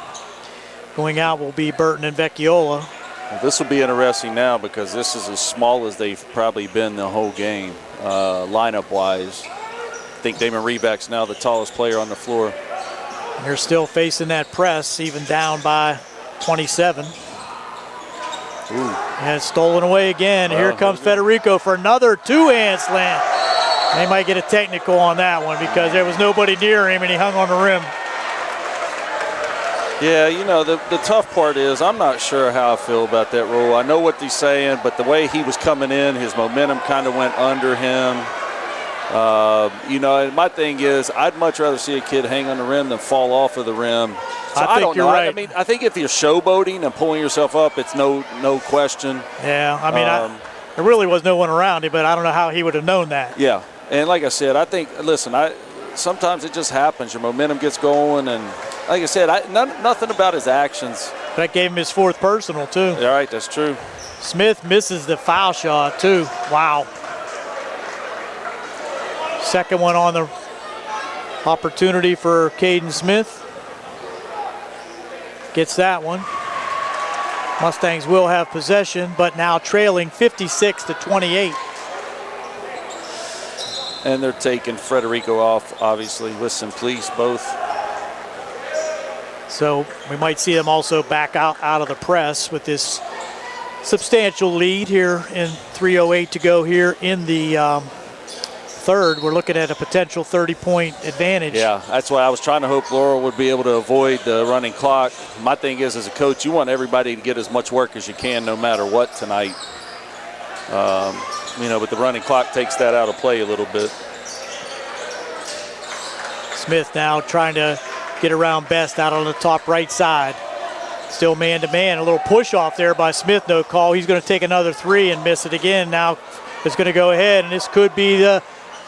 Going out will be Burton and Vecchiola. Well, this will be interesting now because this is as small as they've probably been the whole game, lineup-wise. I think Damon Revac's now the tallest player on the floor. They're still facing that press, even down by 27. And it's stolen away again. Here comes Federico for another two-hand slam. They might get a technical on that one because there was nobody near him and he hung on the rim. Yeah, the tough part is I'm not sure how I feel about that rule. I know what he's saying, but the way he was coming in, his momentum kind of went under him. And my thing is I'd much rather see a kid hang on the rim than fall off of the rim. So I think you're right. I think if you're showboating and pulling yourself up, it's no question. Yeah, there really was no one around him, but I don't know how he would have known that. Yeah, and like I said, I think, sometimes it just happens. Your momentum gets going, and like I said, nothing about his actions. That gave him his 4th personal, too. Yeah, right, that's true. Smith misses the foul shot, too. Wow. Second one on the opportunity for Caden Smith. Gets that one. Mustangs will have possession, but now trailing 56-28. And they're taking Federico off, obviously, with Semplice both. So we might see them also back out of the press with this substantial lead here in 3:08 to go here in the third. We're looking at a potential 30-point advantage. Yeah, that's why I was trying to hope Laurel would be able to avoid the running clock. My thing is, as a coach, you want everybody to get as much work as you can no matter what tonight. But the running clock takes that out of play a little bit. Smith now trying to get around Best out on the top right side. Still man-to-man. A little push off there by Smith, no call. He's going to take another three and miss it again. Now it's going to go ahead, and this could be the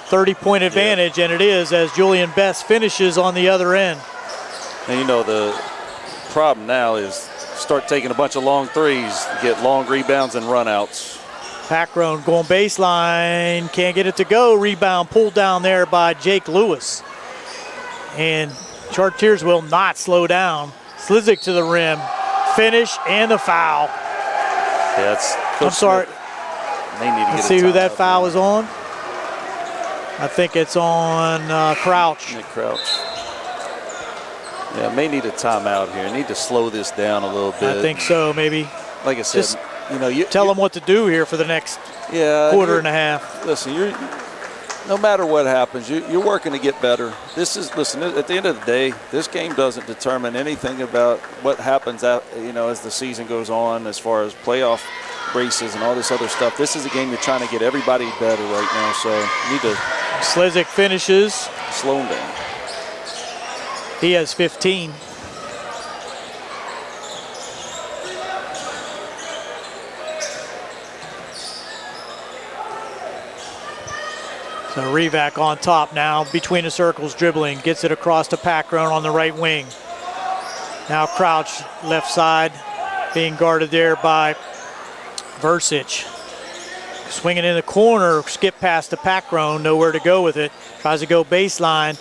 30-point advantage, and it is as Julian Best finishes on the other end. And the problem now is start taking a bunch of long threes, get long rebounds and runouts. Packroan going baseline, can't get it to go. Rebound pulled down there by Jake Lewis. And Chartiers will not slow down. Slizik to the rim, finish, and the foul. Yeah, I'm sorry. They need to Let's see who that foul is on. I think it's on Crouch. Nick Crouch. Yeah, may need a timeout here. Need to slow this down a little bit. I think so, maybe. Like I said, tell them what to do here for the next quarter and a half. Listen, no matter what happens, you're working to get better. At the end of the day, this game doesn't determine anything about what happens as the season goes on, as far as playoff races and all this other stuff. This is a game you're trying to get everybody better right now, so you need to. Slizik finishes. Slow him down. He has 15. So Revac on top now, between the circles, dribbling, gets it across to Packroan on the right wing. Now Crouch, left side, being guarded there by Versich. Swinging in the corner, skip past to Packroan, nowhere to go with it. Tries to go baseline.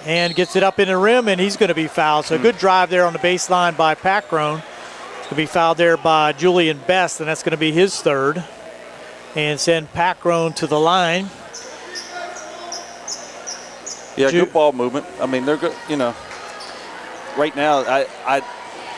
and gets it up in the rim, and he's going to be fouled. So a good drive there on the baseline by Packrone. It's going to be fouled there by Julian Best, and that's going to be his third. And send Packrone to the line. Yeah, good ball movement. I mean, they're good, you know. Right now, I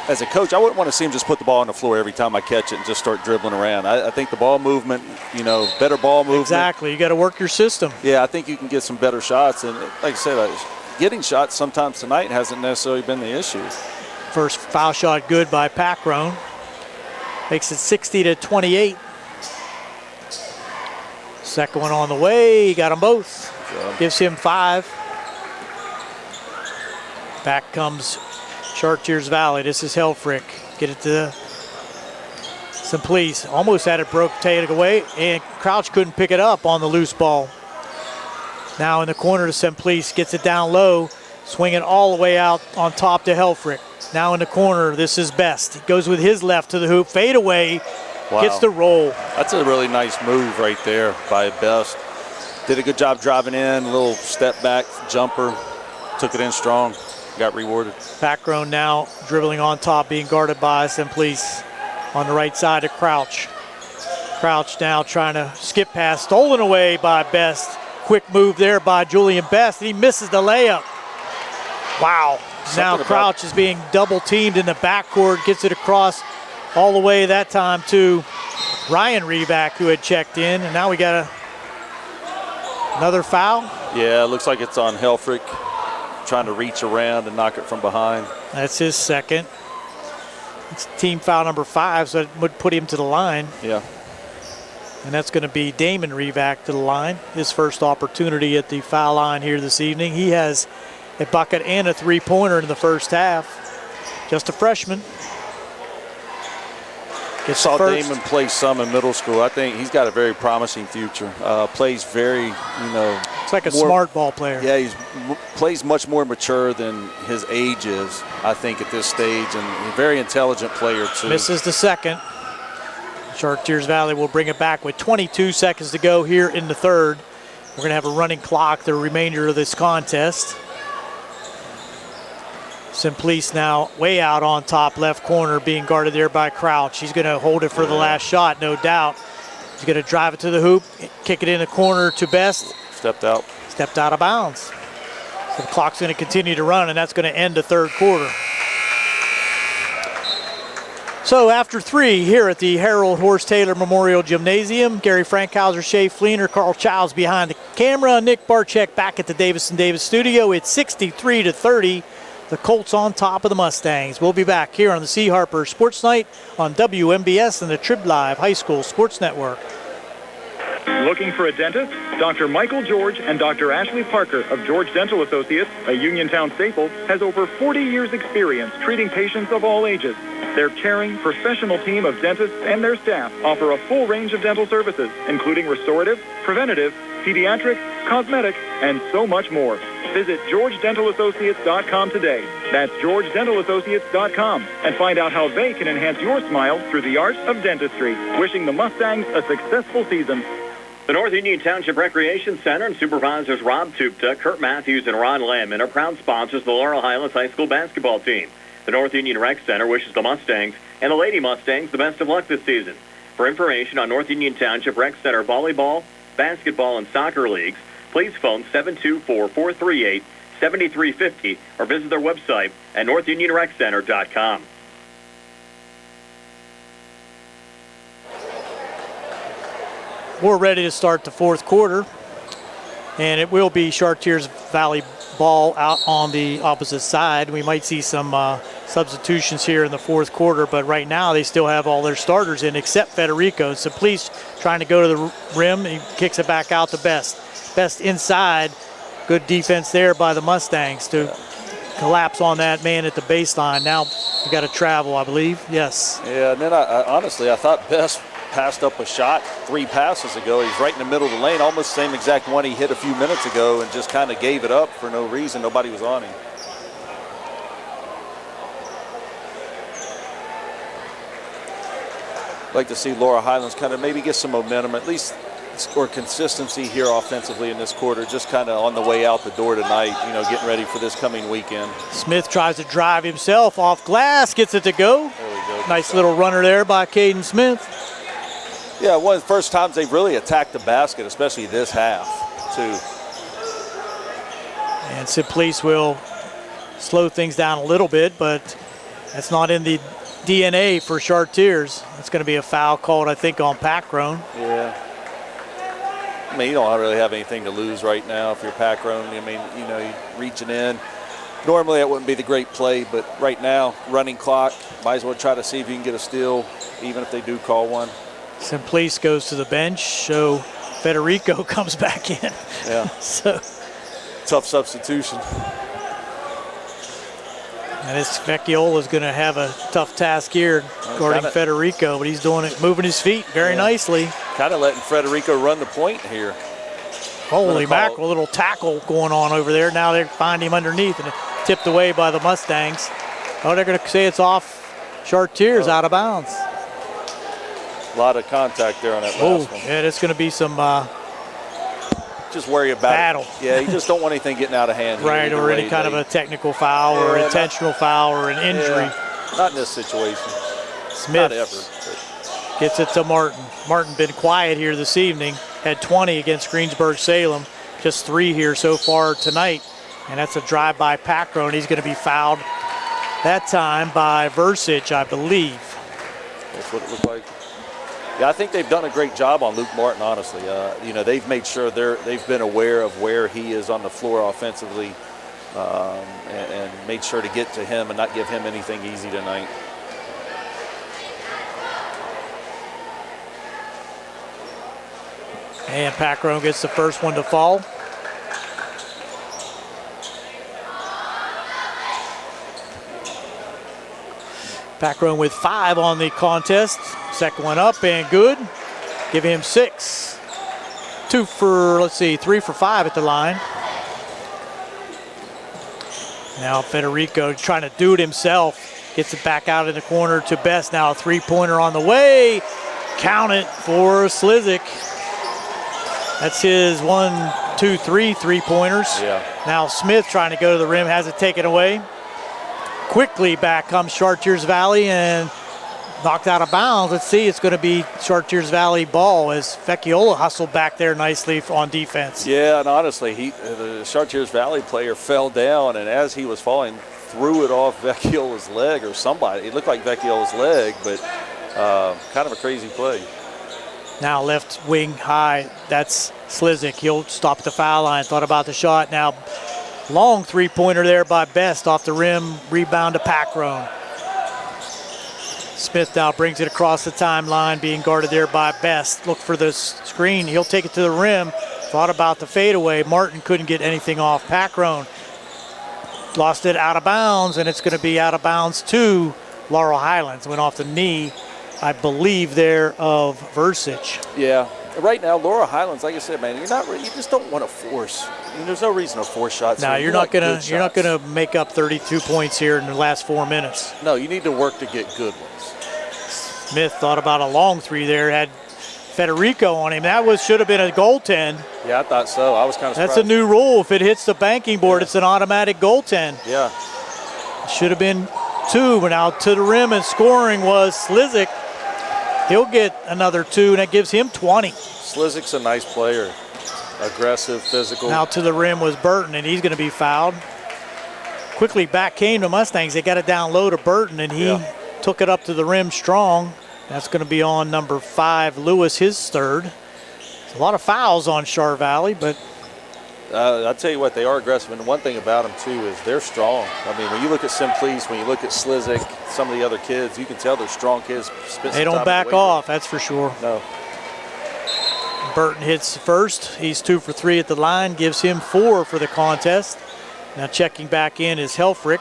as a coach, I wouldn't want to see him just put the ball on the floor every time I catch it and just start dribbling around. I think the ball movement, you know, better ball movement. Exactly. You got to work your system. Yeah, I think you can get some better shots. And like I said, getting shots sometimes tonight hasn't necessarily been the issue. First foul shot good by Packrone. Makes it 60-28. Second one on the way. He got them both. Gives him 5. Back comes Chartiers Valley. This is Helfrich. Get it to Simplice. Almost had it take it away, and Crouch couldn't pick it up on the loose ball. Now in the corner to Simplice. Gets it down low. Swinging all the way out on top to Helfrich. Now in the corner, this is Best. He goes with his left to the hoop. Fade away. Wow. Gets the roll. That's a really nice move right there by Best. Did a good job driving in. A little step back jumper. Took it in strong. Got rewarded. Packrone now dribbling on top, being guarded by Simplice on the right side of Crouch. Crouch now trying to skip pass, stolen away by Best. Quick move there by Julian Best, and he misses the layup. Wow. Now Crouch is being double teamed in the backcourt, gets it across all the way that time to Ryan Reback, who had checked in, and now we got another foul. Yeah, it looks like it's on Helfrich. Trying to reach around and knock it from behind. That's his second. It's team foul number 5, so it would put him to the line. Yeah. And that's going to be Damon Revac to the line. His first opportunity at the foul line here this evening. He has a bucket and a three-pointer in the first half. Just a freshman. Saw Damon play some in middle school. I think he's got a very promising future. Plays very, you know. It's like a smart ball player. Yeah, he plays much more mature than his age is, I think, at this stage, and a very intelligent player, too. Misses the second. Chartiers Valley will bring it back with 22 seconds to go here in the third. We're going to have a running clock the remainder of this contest. Simplice now way out on top left corner, being guarded there by Crouch. He's going to hold it for the last shot, no doubt. He's going to drive it to the hoop, kick it in the corner to Best. Stepped out. Stepped out of bounds. So the clock's going to continue to run, and that's going to end the third quarter. So after 3 here at the Harold Horse Taylor Memorial Gymnasium, Gary Frankhauser, Shea Fleener, Carl Childs behind the camera, Nick Barczyk back at the Davis & Davis studio. It's 63-30. The Colts on top of the Mustangs. We'll be back here on the C. Harper Sports Night on WMBS and the Trib Live High School Sports Network. Looking for a dentist? Dr. Michael George and Dr. Ashley Parker of George Dental Associates, a Uniontown staple, has over 40 years' experience treating patients of all ages. Their caring, professional team of dentists and their staff offer a full range of dental services, including restorative, preventative, pediatric, cosmetic, and so much more. Visit GeorgeDentalAssociates.com today. That's GeorgeDentalAssociates.com, and find out how they can enhance your smile through the art of dentistry. Wishing the Mustangs a successful season. The North Union Township Recreation Center and Supervisors Rob Tupta, Kurt Matthews, and Ron Lamman are proud sponsors of the Laurel Highlands High School basketball team. The North Union Rec Center wishes the Mustangs and the Lady Mustangs the best of luck this season. For information on North Union Township Rec Center volleyball, basketball, and soccer leagues, please phone 724-438-7350 or visit their website at northunionreccenter.com. We're ready to start the fourth quarter, and it will be Chartiers Valley ball out on the opposite side. We might see some substitutions here in the fourth quarter, but right now they still have all their starters in except Federico. Simplice trying to go to the rim. He kicks it back out to Best. Best inside. Good defense there by the Mustangs to collapse on that man at the baseline. Now we got to travel, I believe. Yes. Yeah, and then honestly, I thought Best passed up a shot 3 passes ago. He's right in the middle of the lane, almost the same exact one he hit a few minutes ago, and just kind of gave it up for no reason. Nobody was on him. I'd like to see Laurel Highlands kind of maybe get some momentum, at least or consistency here offensively in this quarter, just kind of on the way out the door tonight, getting ready for this coming weekend. Smith tries to drive himself off glass, gets it to go. There we go. Nice little runner there by Caden Smith. Yeah, one of the first times they've really attacked the basket, especially this half, too. And Simplice will slow things down a little bit, but that's not in the DNA for Chartiers. That's going to be a foul called, I think, on Packroan. Yeah. I mean, you don't really have anything to lose right now if you're Packroan. I mean, you're reaching in. Normally that wouldn't be the great play, but right now, running clock, might as well try to see if you can get a steal, even if they do call one. Simplice goes to the bench, so Federico comes back in. Yeah. So tough substitution. And this Vecchiola is going to have a tough task here guarding Federico, but he's doing it, moving his feet very nicely. Kind of letting Federico run the point here. Holy mackerel, a little tackle going on over there. Now they find him underneath and tipped away by the Mustangs. Oh, they're going to say it's off Chartiers, out of bounds. A lot of contact there on that last one. Yeah, it's going to be some just worry about battle. Yeah, you just don't want anything getting out of hand. Right, or any kind of a technical foul or intentional foul or an injury. Not in this situation. Smith not ever. Gets it to Martin. Martin been quiet here this evening. Had 20 against Greensburg-Salem. Just 3 here so far tonight. And that's a drive by Packroan. He's going to be fouled that time by Versich, I believe. That's what it looked like. Yeah, I think they've done a great job on Luke Martin, honestly. They've made sure they've been aware of where he is on the floor offensively and made sure to get to him and not give him anything easy tonight. And Packroan gets the first one to fall. Packroan with 5 on the contest. Second one up and good. Give him 6. 3 for 5 at the line. Now Federico trying to do it himself. Gets it back out in the corner to Best. Now a 3-pointer on the way. Count it for Slizik. That's his 1, 2, 3 3-pointers. Yeah. Now Smith trying to go to the rim, has it taken away. Quickly back comes Chartiers Valley and knocked out of bounds. Let's see, it's going to be Chartiers Valley ball as Vecchiola hustled back there nicely on defense. Yeah, and honestly, the Chartiers Valley player fell down, and as he was falling, threw it off Vecchiola's leg or somebody. It looked like Vecchiola's leg, but kind of a crazy play. Now left wing high, that's Slizik. He'll stop at the foul line, thought about the shot. Now long 3-pointer there by Best off the rim, rebound to Packroan. Smith now brings it across the timeline, being guarded there by Best. Look for the screen, he'll take it to the rim. Thought about the fadeaway, Martin couldn't get anything off. Packroan lost it out of bounds, and it's going to be out of bounds to Laurel Highlands. Went off the knee, I believe, there of Versich. Yeah, right now, Laurel Highlands, like I said, man, you just don't want to force. I mean, there's no reason to force shots. No, you're not gonna make up 32 points here in the last 4 minutes. No, you need to work to get good ones. Smith thought about a long 3 there, had Federico on him. That should have been a goaltend. Yeah, I thought so. I was kind of surprised. That's a new rule. If it hits the banking board, it's an automatic goaltend. Yeah. Should have been 2, but now to the rim and scoring was Slizik. He'll get another 2, and that gives him 20. Slizik's a nice player. Aggressive, physical. Now to the rim was Burton, and he's going to be fouled. Quickly back came the Mustangs. They got it down low to Burton, and he took it up to the rim strong. That's going to be on number 5, Lewis, his 3rd. There's a lot of fouls on Char Valley, but I'll tell you what, they are aggressive. And one thing about them, too, is they're strong. I mean, when you look at Simplice, when you look at Slizik, some of the other kids, you can tell they're strong kids. They don't back off, that's for sure. No. Burton hits first. He's 2 for 3 at the line, gives him 4 for the contest. Now checking back in is Helfrich.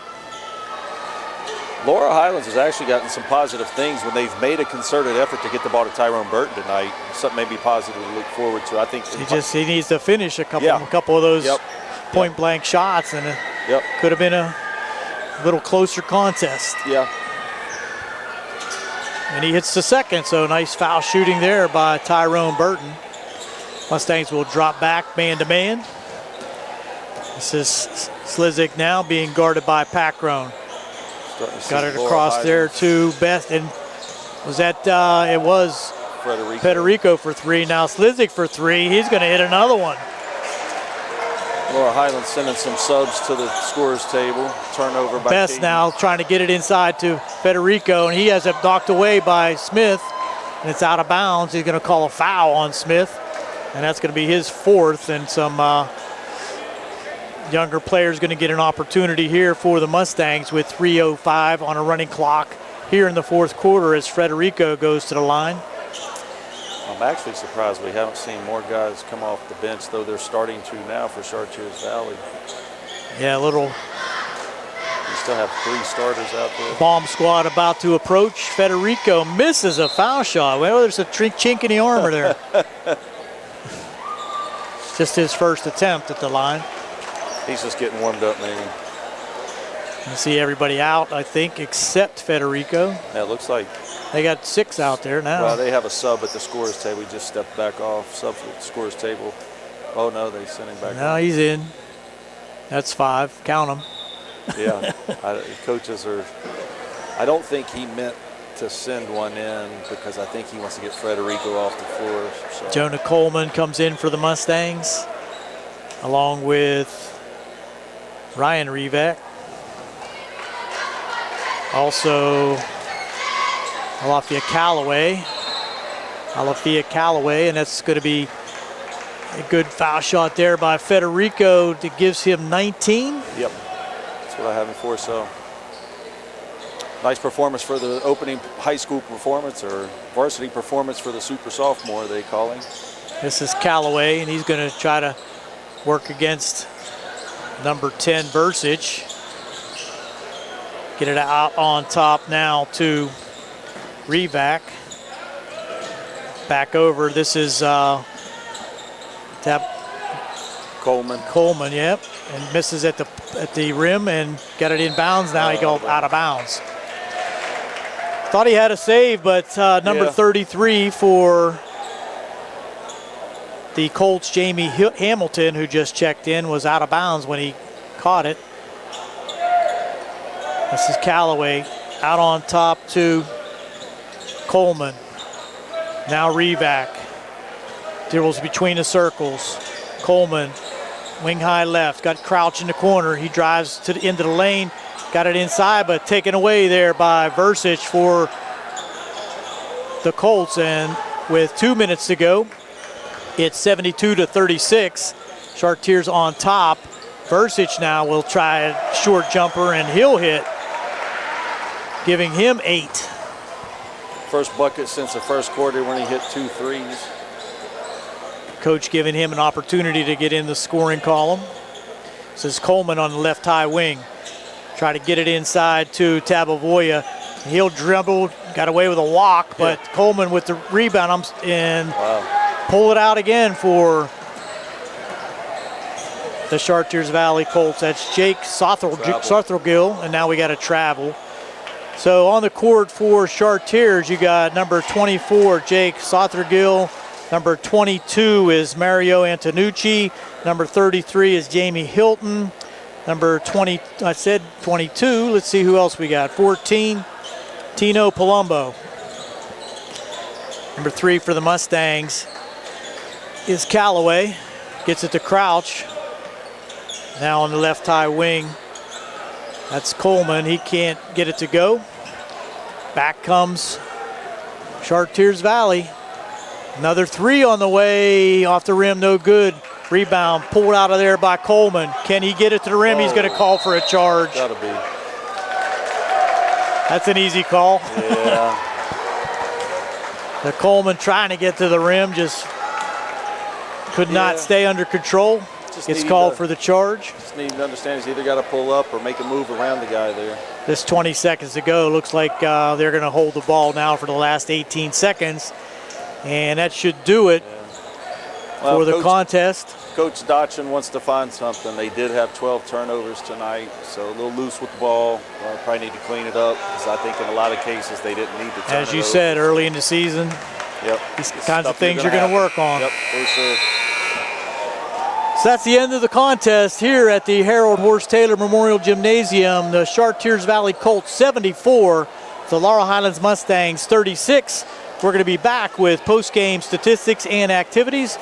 Laurel Highlands has actually gotten some positive things when they've made a concerted effort to get the ball to Tyrone Burton tonight. Something maybe positive to look forward to. I think he needs to finish a couple of those point blank shots, and it could have been a little closer contest. Yeah. And he hits the second, so nice foul shooting there by Tyrone Burton. Mustangs will drop back man to man. This is Slizik now being guarded by Packrone. Got it across there to Best, and was that, it was Federico for three. Now Slizik for three. He's going to hit another one. Laurel Highlands sending some subs to the scorer's table. Turnover by Best now trying to get it inside to Federico, and he has it knocked away by Smith, and it's out of bounds. He's going to call a foul on Smith, and that's going to be his fourth, and some younger players going to get an opportunity here for the Mustangs with 3:05 on a running clock here in the fourth quarter as Federico goes to the line. I'm actually surprised we haven't seen more guys come off the bench, though they're starting to now for Chartiers Valley. Yeah, a little. You still have 3 starters out there. Bomb squad about to approach. Federico misses a foul shot. Well, there's a chink in the armor there. Just his first attempt at the line. He's just getting warmed up, maybe. You see everybody out, I think, except Federico. Yeah, it looks like they got 6 out there now. Well, they have a sub at the scorer's table. He just stepped back off. Sub at the scorer's table. Oh, no, they sent him back. No, he's in. That's 5. Count them. Yeah, coaches are. I don't think he meant to send one in because I think he wants to get Federico off the floor. So. Jonah Coleman comes in for the Mustangs, along with Ryan Revac. Also, Alafia Callaway, and that's going to be a good foul shot there by Federico that gives him 19. Yep, that's what I have him for. So nice performance for the opening high school performance, or varsity performance for the super sophomore, they call him. This is Callaway, and he's going to try to work against number 10 Versich. Get it out on top now to Revac. Back over. This is Coleman, yep, and misses at the rim and got it in bounds. Now he goes out of bounds. Thought he had a save, but number 33 for the Colts, Jamie Hamilton, who just checked in, was out of bounds when he caught it. This is Callaway out on top to Coleman. Now Revac. Dribbles between the circles. Coleman, wing high left, got Crouch in the corner. He drives to the into the lane, got it inside, but taken away there by Versich for the Colts. And with 2 minutes to go, it's 72-36. Chartiers on top. Versich now will try a short jumper, and he'll hit, giving him 8. First bucket since the first quarter when he hit 2 threes. Coach giving him an opportunity to get in the scoring column. This is Coleman on the left high wing. Try to get it inside to Tabovoya. He'll dribble, got away with a walk, but Coleman with the rebound and pull it out again for the Chartiers Valley Colts. That's Jake Sothergill, and now we got a travel. So on the court for Chartiers, you got number 24, Jake Sothergill. Number 22 is Mario Antonucci. Number 33 is Jamie Hilton. Number 20, I said 22. Let's see who else we got. 14, Tino Palumbo. Number 3 for the Mustangs is Callaway. Gets it to Crouch. Now on the left high wing, that's Coleman. He can't get it to go. Back comes Chartiers Valley. Another 3 on the way, off the rim, no good. Rebound pulled out of there by Coleman. Can he get it to the rim? He's going to call for a charge. Gotta be. That's an easy call. Yeah. The Coleman trying to get to the rim, just could not stay under control. Gets called for the charge. Just need to understand he's either got to pull up or make a move around the guy there. This 20 seconds to go. Looks like they're going to hold the ball now for the last 18 seconds. And that should do it for the contest. Coach Dotchin wants to find something. They did have 12 turnovers tonight, so a little loose with the ball. Probably need to clean it up because I think in a lot of cases they didn't need to turn As you said, early in the season. Yep. These kinds of things you're going to work on. Yep, for sure. So that's the end of the contest here at the Harold Horse Taylor Memorial Gymnasium. The Chartiers Valley Colts 74, the Laurel Highlands Mustangs 36. We're going to be back with post-game statistics and activities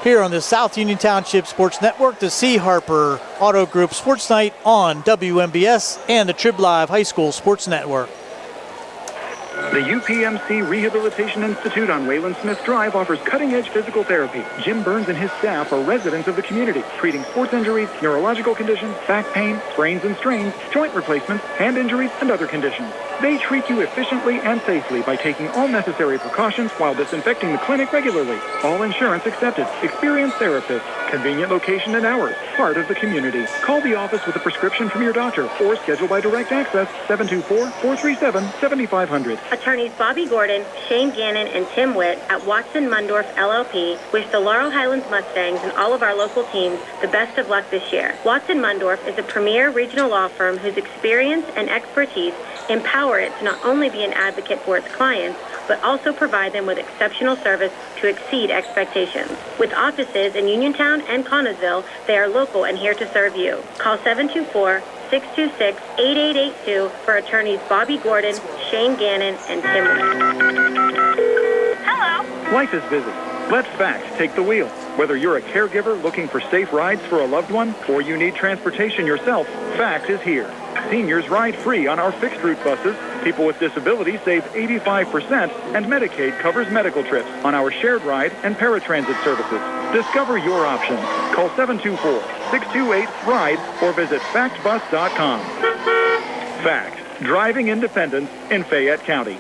here on the South Union Township Sports Network, the C. Harper Auto Group Sports Night on WMBS and the Trib Live High School Sports Network. The UPMC Rehabilitation Institute on Wayland Smith Drive offers cutting-edge physical therapy. Jim Burns and his staff are residents of the community, treating sports injuries, neurological conditions, back pain, sprains and strains, joint replacements, hand injuries, and other conditions. They treat you efficiently and safely by taking all necessary precautions while disinfecting the clinic regularly. All insurance accepted. Experienced therapists. Convenient location and hours. Part of the community. Call the office with a prescription from your doctor or schedule by direct access 724-437-7500. Attorneys Bobby Gordon, Shane Gannon, and Tim Witt at Watson Mundorf LLP wish the Laurel Highlands Mustangs and all of our local teams the best of luck this year. Watson Mundorf is a premier regional law firm whose experience and expertise empower it to not only be an advocate for its clients, but also provide them with exceptional service to exceed expectations. With offices in Uniontown and Connellsville, they are local and here to serve you. Call 724-626-8882 for attorneys Bobby Gordon, Shane Gannon, and Tim Witt. Hello. Life is busy. Let FACT take the wheel. Whether you're a caregiver looking for safe rides for a loved one or you need transportation yourself, FACT is here. Seniors ride free on our fixed route buses. People with disabilities save 85%, and Medicaid covers medical trips on our shared ride and paratransit services. Discover your options. Call 724-628-RIDE or visit factbus.com. FACT, driving independence in Fayette County.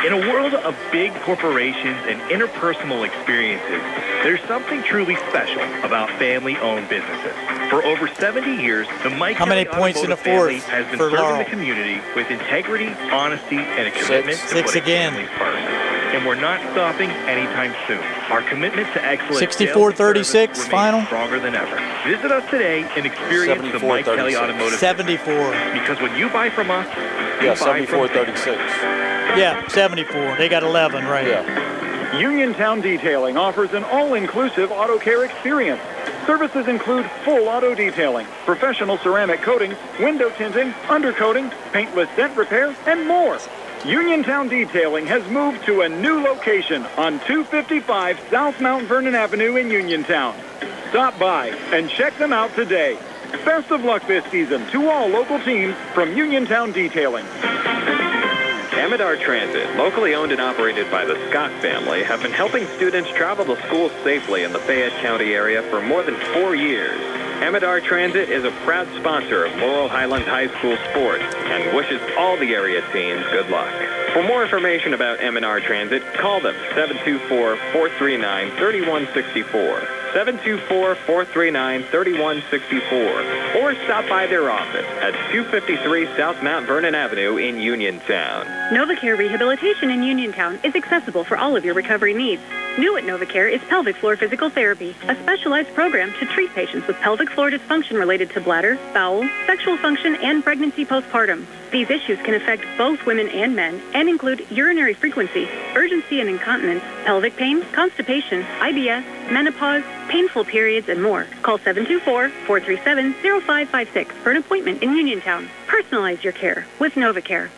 In a world of big corporations and interpersonal experiences, there's something truly special about family-owned businesses. For over 70 years, the Mike How many Kelly points in the Automotive family fourth has been for serving Laurel? the community with integrity, honesty, and a commitment to Six putting again. families first. And we're not stopping anytime soon. Our commitment to excellence 64-36 final. stronger than ever. Visit us today and experience the Mike Kelly Automotive 74. Because when you buy from us, you Yeah, buy from 74-36. Yeah, 74. They got 11 right. Yeah. Uniontown Detailing offers an all-inclusive auto care experience. Services include full auto detailing, professional ceramic coatings, window tinting, undercoating, paintless dent repair, and more. Uniontown Detailing has moved to a new location on 255 South Mount Vernon Avenue in Uniontown. Stop by and check them out today. Best of luck this season to all local teams from Uniontown Detailing. Amador Transit, locally owned and operated by the Scott family, have been helping students travel to school safely in the Fayette County area for more than 4 years. Amador Transit is a proud sponsor of Laurel Highlands High School sports and wishes all the area teams good luck. For more information about Amador Transit, call them 724-439-3164. 724-439-3164, or stop by their office at 253 South Mount Vernon Avenue in Uniontown. NovaCare Rehabilitation in Uniontown is accessible for all of your recovery needs. New at NovaCare is pelvic floor physical therapy, a specialized program to treat patients with pelvic floor dysfunction related to bladder, bowel, sexual function, and pregnancy postpartum. These issues can affect both women and men and include urinary frequency, urgency and incontinence, pelvic pain, constipation, IBS, menopause, painful periods, and more. Call 724-437-0556 for an appointment in Uniontown. Personalize your care with NovaCare.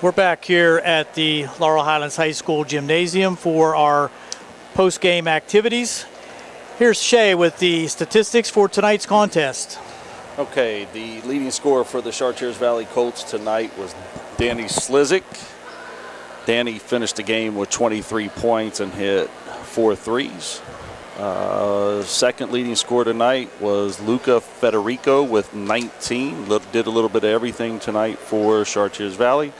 We're back here at the Laurel Highlands High School Gymnasium for our post-game activities. Here's Shay with the statistics for tonight's contest. Okay, the leading scorer for the Chartiers Valley Colts tonight was Danny Slizik. Danny finished the game with 23 points and hit 4 threes. Second leading scorer tonight was Luca Federico with 19. Did a little bit of everything tonight for Chartiers Valley.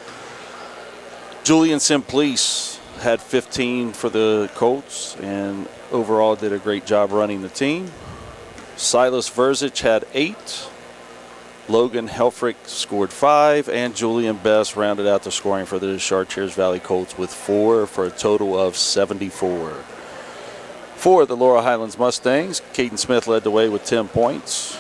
Julian Simplice had 15 for the Colts and overall did a great job running the team. Silas Verzic had 8. Logan Helfrich scored 5, and Julian Best rounded out the scoring for the Chartiers Valley Colts with 4 for a total of 74. For the Laurel Highlands Mustangs, Caden Smith led the way with 10 points.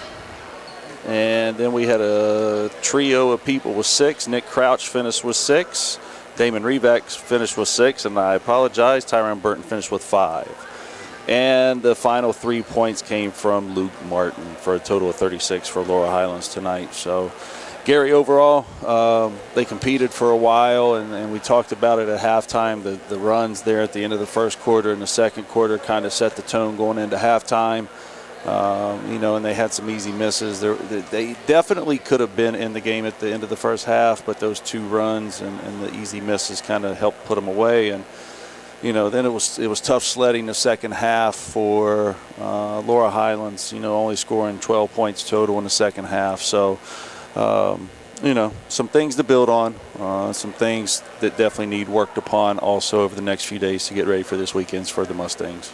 And then we had a trio of people with 6. Nick Crouch finished with 6. Damon Revac finished with 6, and I apologize, Tyron Burton finished with 5. And the final 3 points came from Luke Martin for a total of 36 for Laurel Highlands tonight. So, Gary, overall, they competed for a while, and we talked about it at halftime. The runs there at the end of the first quarter and the second quarter kind of set the tone going into halftime. And they had some easy misses. They definitely could have been in the game at the end of the first half, but those 2 runs and the easy misses kind of helped put them away. And then it was tough sledding the second half for Laurel Highlands. Only scoring 12 points total in the second half. So, some things to build on, some things that definitely need worked upon also over the next few days to get ready for this weekend for the Mustangs.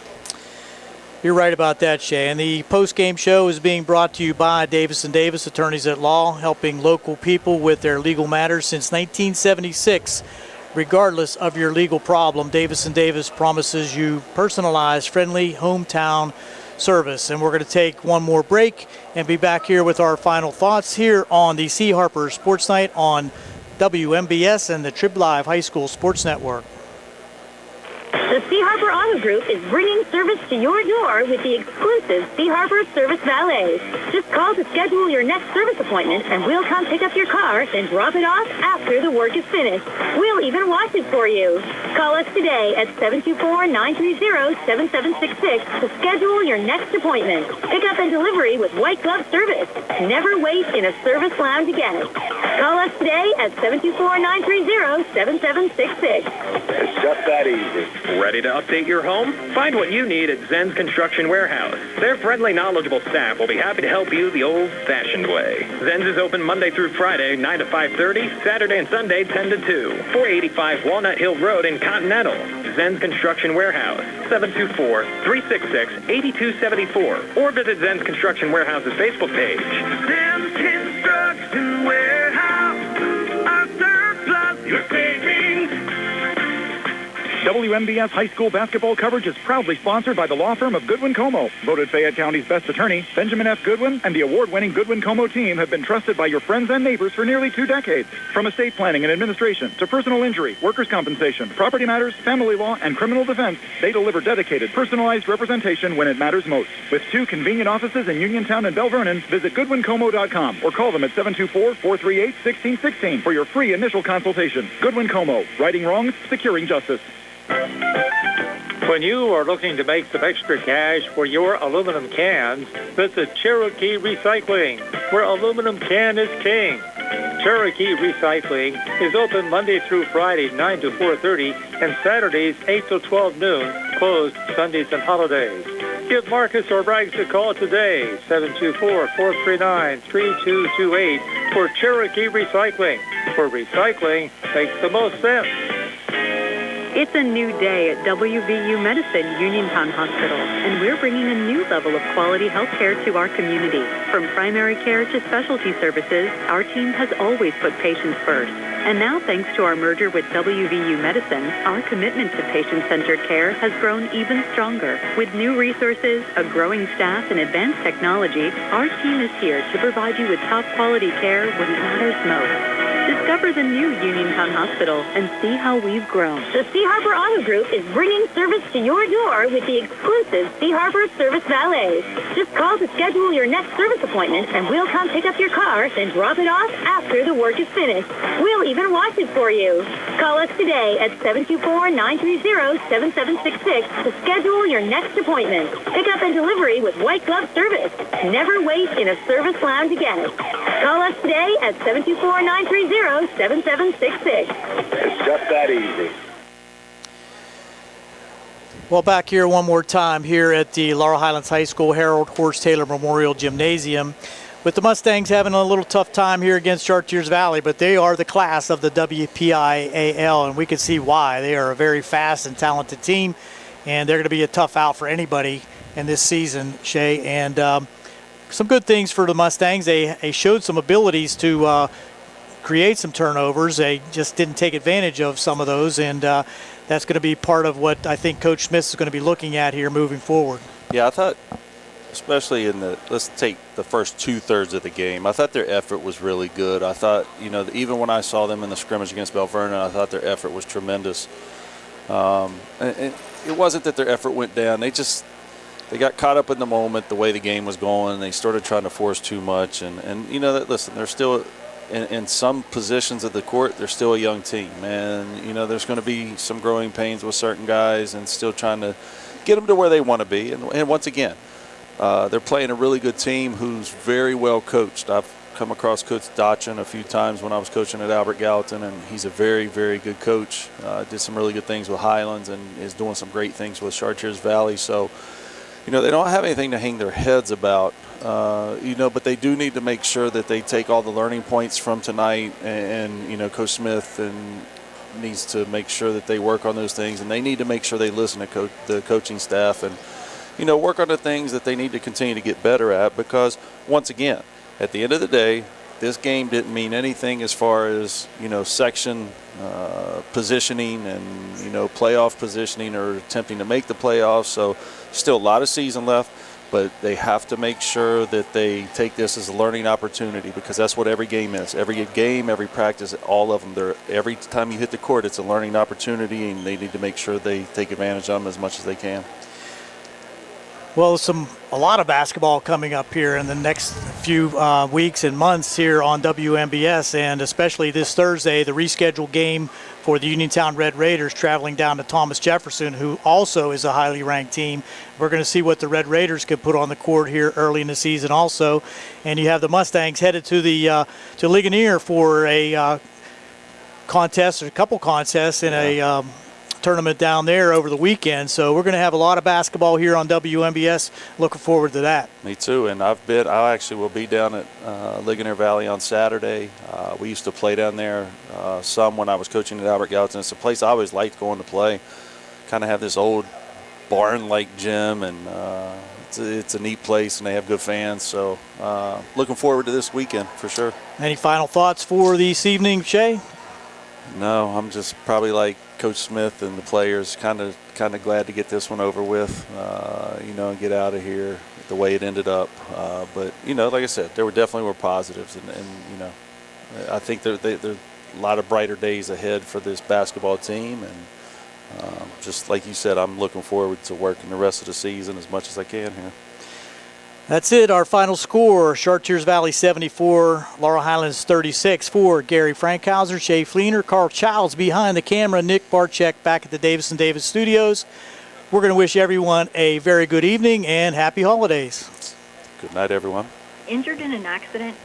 You're right about that, Shay. And the post-game show is being brought to you by Davis & Davis, attorneys at law, helping local people with their legal matters since 1976. Regardless of your legal problem, Davis & Davis promises you personalized, friendly, hometown service. And we're going to take one more break and be back here with our final thoughts here on the C. Harper Sports Night on WMBS and the Trib Live High School Sports Network. The C. Harper Auto Group is bringing service to your door with the exclusive C. Harper Service Valet. Just call to schedule your next service appointment, and we'll come pick up your car, then drop it off after the work is finished. We'll even wash it for you. Call us today at 724-930-7766 to schedule your next appointment. Pickup and delivery with white glove service. Never wait in a service lounge again. Call us today at 724-930-7766. It's just that easy. Ready to update your home? Find what you need at Zen's Construction Warehouse. Their friendly, knowledgeable staff will be happy to help you the old-fashioned way. Zen's is open Monday through Friday, 9 to 5:30, Saturday and Sunday, 10 to 2. 485 Walnut Hill Road in Continental. Zen's Construction Warehouse, 724-366-8274. Or visit Zen's Construction Warehouse's Facebook page. Zen's Construction Warehouse, our surplus, your savings. WMBS high school basketball coverage is proudly sponsored by the law firm of Goodwin Como. Voted Fayette County's best attorney, Benjamin F. Goodwin, and the award-winning Goodwin Como team have been trusted by your friends and neighbors for nearly 2 decades. From estate planning and administration to personal injury, workers' compensation, property matters, family law, and criminal defense, they deliver dedicated, personalized representation when it matters most. With 2 convenient offices in Uniontown and Bell Vernon, visit GoodwinComo.com or call them at 724-438-1616 for your free initial consultation. Goodwin Como, righting wrongs, securing justice. When you are looking to make some extra cash for your aluminum cans, visit Cherokee Recycling, where aluminum can is king. Cherokee Recycling is open Monday through Friday, 9 to 4:30, and Saturdays, 8 to 12 noon, closed Sundays and holidays. Give Marcus or Rags a call today, 724-439-3228, for Cherokee Recycling, where recycling makes the most sense. It's a new day at WVU Medicine Uniontown Hospital, and we're bringing a new level of quality health care to our community. From primary care to specialty services, our team has always put patients first. And now, thanks to our merger with WVU Medicine, our commitment to patient-centered care has grown even stronger. With new resources, a growing staff, and advanced technology, our team is here to provide you with top-quality care when it matters most. Discover the new Uniontown Hospital and see how we've grown. The C. Harper Auto Group is bringing service to your door with the exclusive C. Harper Service Valet. Just call to schedule your next service appointment, and we'll come pick up your car, then drop it off after the work is finished. We'll even wash it for you. Call us today at 724-930-7766 to schedule your next appointment. Pickup and delivery with white glove service. Never wait in a service lounge again. Call us today at 724-930-7766. It's just that easy. Well, back here one more time here at the Laurel Highlands High School Harold Horst Taylor Memorial Gymnasium, with the Mustangs having a little tough time here against Chartiers Valley, but they are the class of the WPIAL, and we can see why. They are a very fast and talented team, and they're going to be a tough out for anybody in this season, Shay. And some good things for the Mustangs. They showed some abilities to create some turnovers. They just didn't take advantage of some of those, and that's going to be part of what I think Coach Smith is going to be looking at here moving forward. Yeah, I thought especially let's take the first 2/3 of the game. I thought their effort was really good. I thought, even when I saw them in the scrimmage against Bell Vernon, I thought their effort was tremendous. And it wasn't that their effort went down. They got caught up in the moment, the way the game was going. They started trying to force too much. And listen, they're still in some positions of the court, they're still a young team. And, there's going to be some growing pains with certain guys and still trying to get them to where they want to be. And once again, they're playing a really good team who's very well coached. I've come across Coach Dotchin a few times when I was coaching at Albert Gallatin, and he's a very, very good coach. Did some really good things with Highlands and is doing some great things with Chartiers Valley. So, they don't have anything to hang their heads about, but they do need to make sure that they take all the learning points from tonight, and Coach Smith needs to make sure that they work on those things, and they need to make sure they listen to the coaching staff and, work on the things that they need to continue to get better at, because once again, at the end of the day, this game didn't mean anything as far as, section positioning and, playoff positioning or attempting to make the playoffs. So still a lot of season left, but they have to make sure that they take this as a learning opportunity, because that's what every game is. Every game, every practice, all of them, every time you hit the court, it's a learning opportunity, and they need to make sure they take advantage of them as much as they can. Well, a lot of basketball coming up here in the next few weeks and months here on WMBS, and especially this Thursday, the rescheduled game for the Uniontown Red Raiders traveling down to Thomas Jefferson, who also is a highly ranked team. We're going to see what the Red Raiders could put on the court here early in the season also. And you have the Mustangs headed to the to Ligonier for a contest, or a couple contests in a tournament down there over the weekend. So we're going to have a lot of basketball here on WMBS. Looking forward to that. Me too. And I actually will be down at Ligonier Valley on Saturday. We used to play down there some when I was coaching at Albert Gallatin. It's a place I always liked going to play. Kind of have this old barn-like gym, and it's a neat place, and they have good fans. So looking forward to this weekend for sure. Any final thoughts for this evening, Shay? No, I'm just probably like Coach Smith and the players, kind of glad to get this one over with, and get out of here the way it ended up. But like I said, there definitely were positives, and I think there are a lot of brighter days ahead for this basketball team, and just like you said, I'm looking forward to working the rest of the season as much as I can here. That's it. Our final score: Chartiers Valley 74, Laurel Highlands 36. For Gary Frankhauser, Shay Fleener, Carl Childs behind the camera, Nick Barczyk back at the Davis & Davis studios. We're going to wish everyone a very good evening and happy holidays. Good night, everyone. Injured in an accident?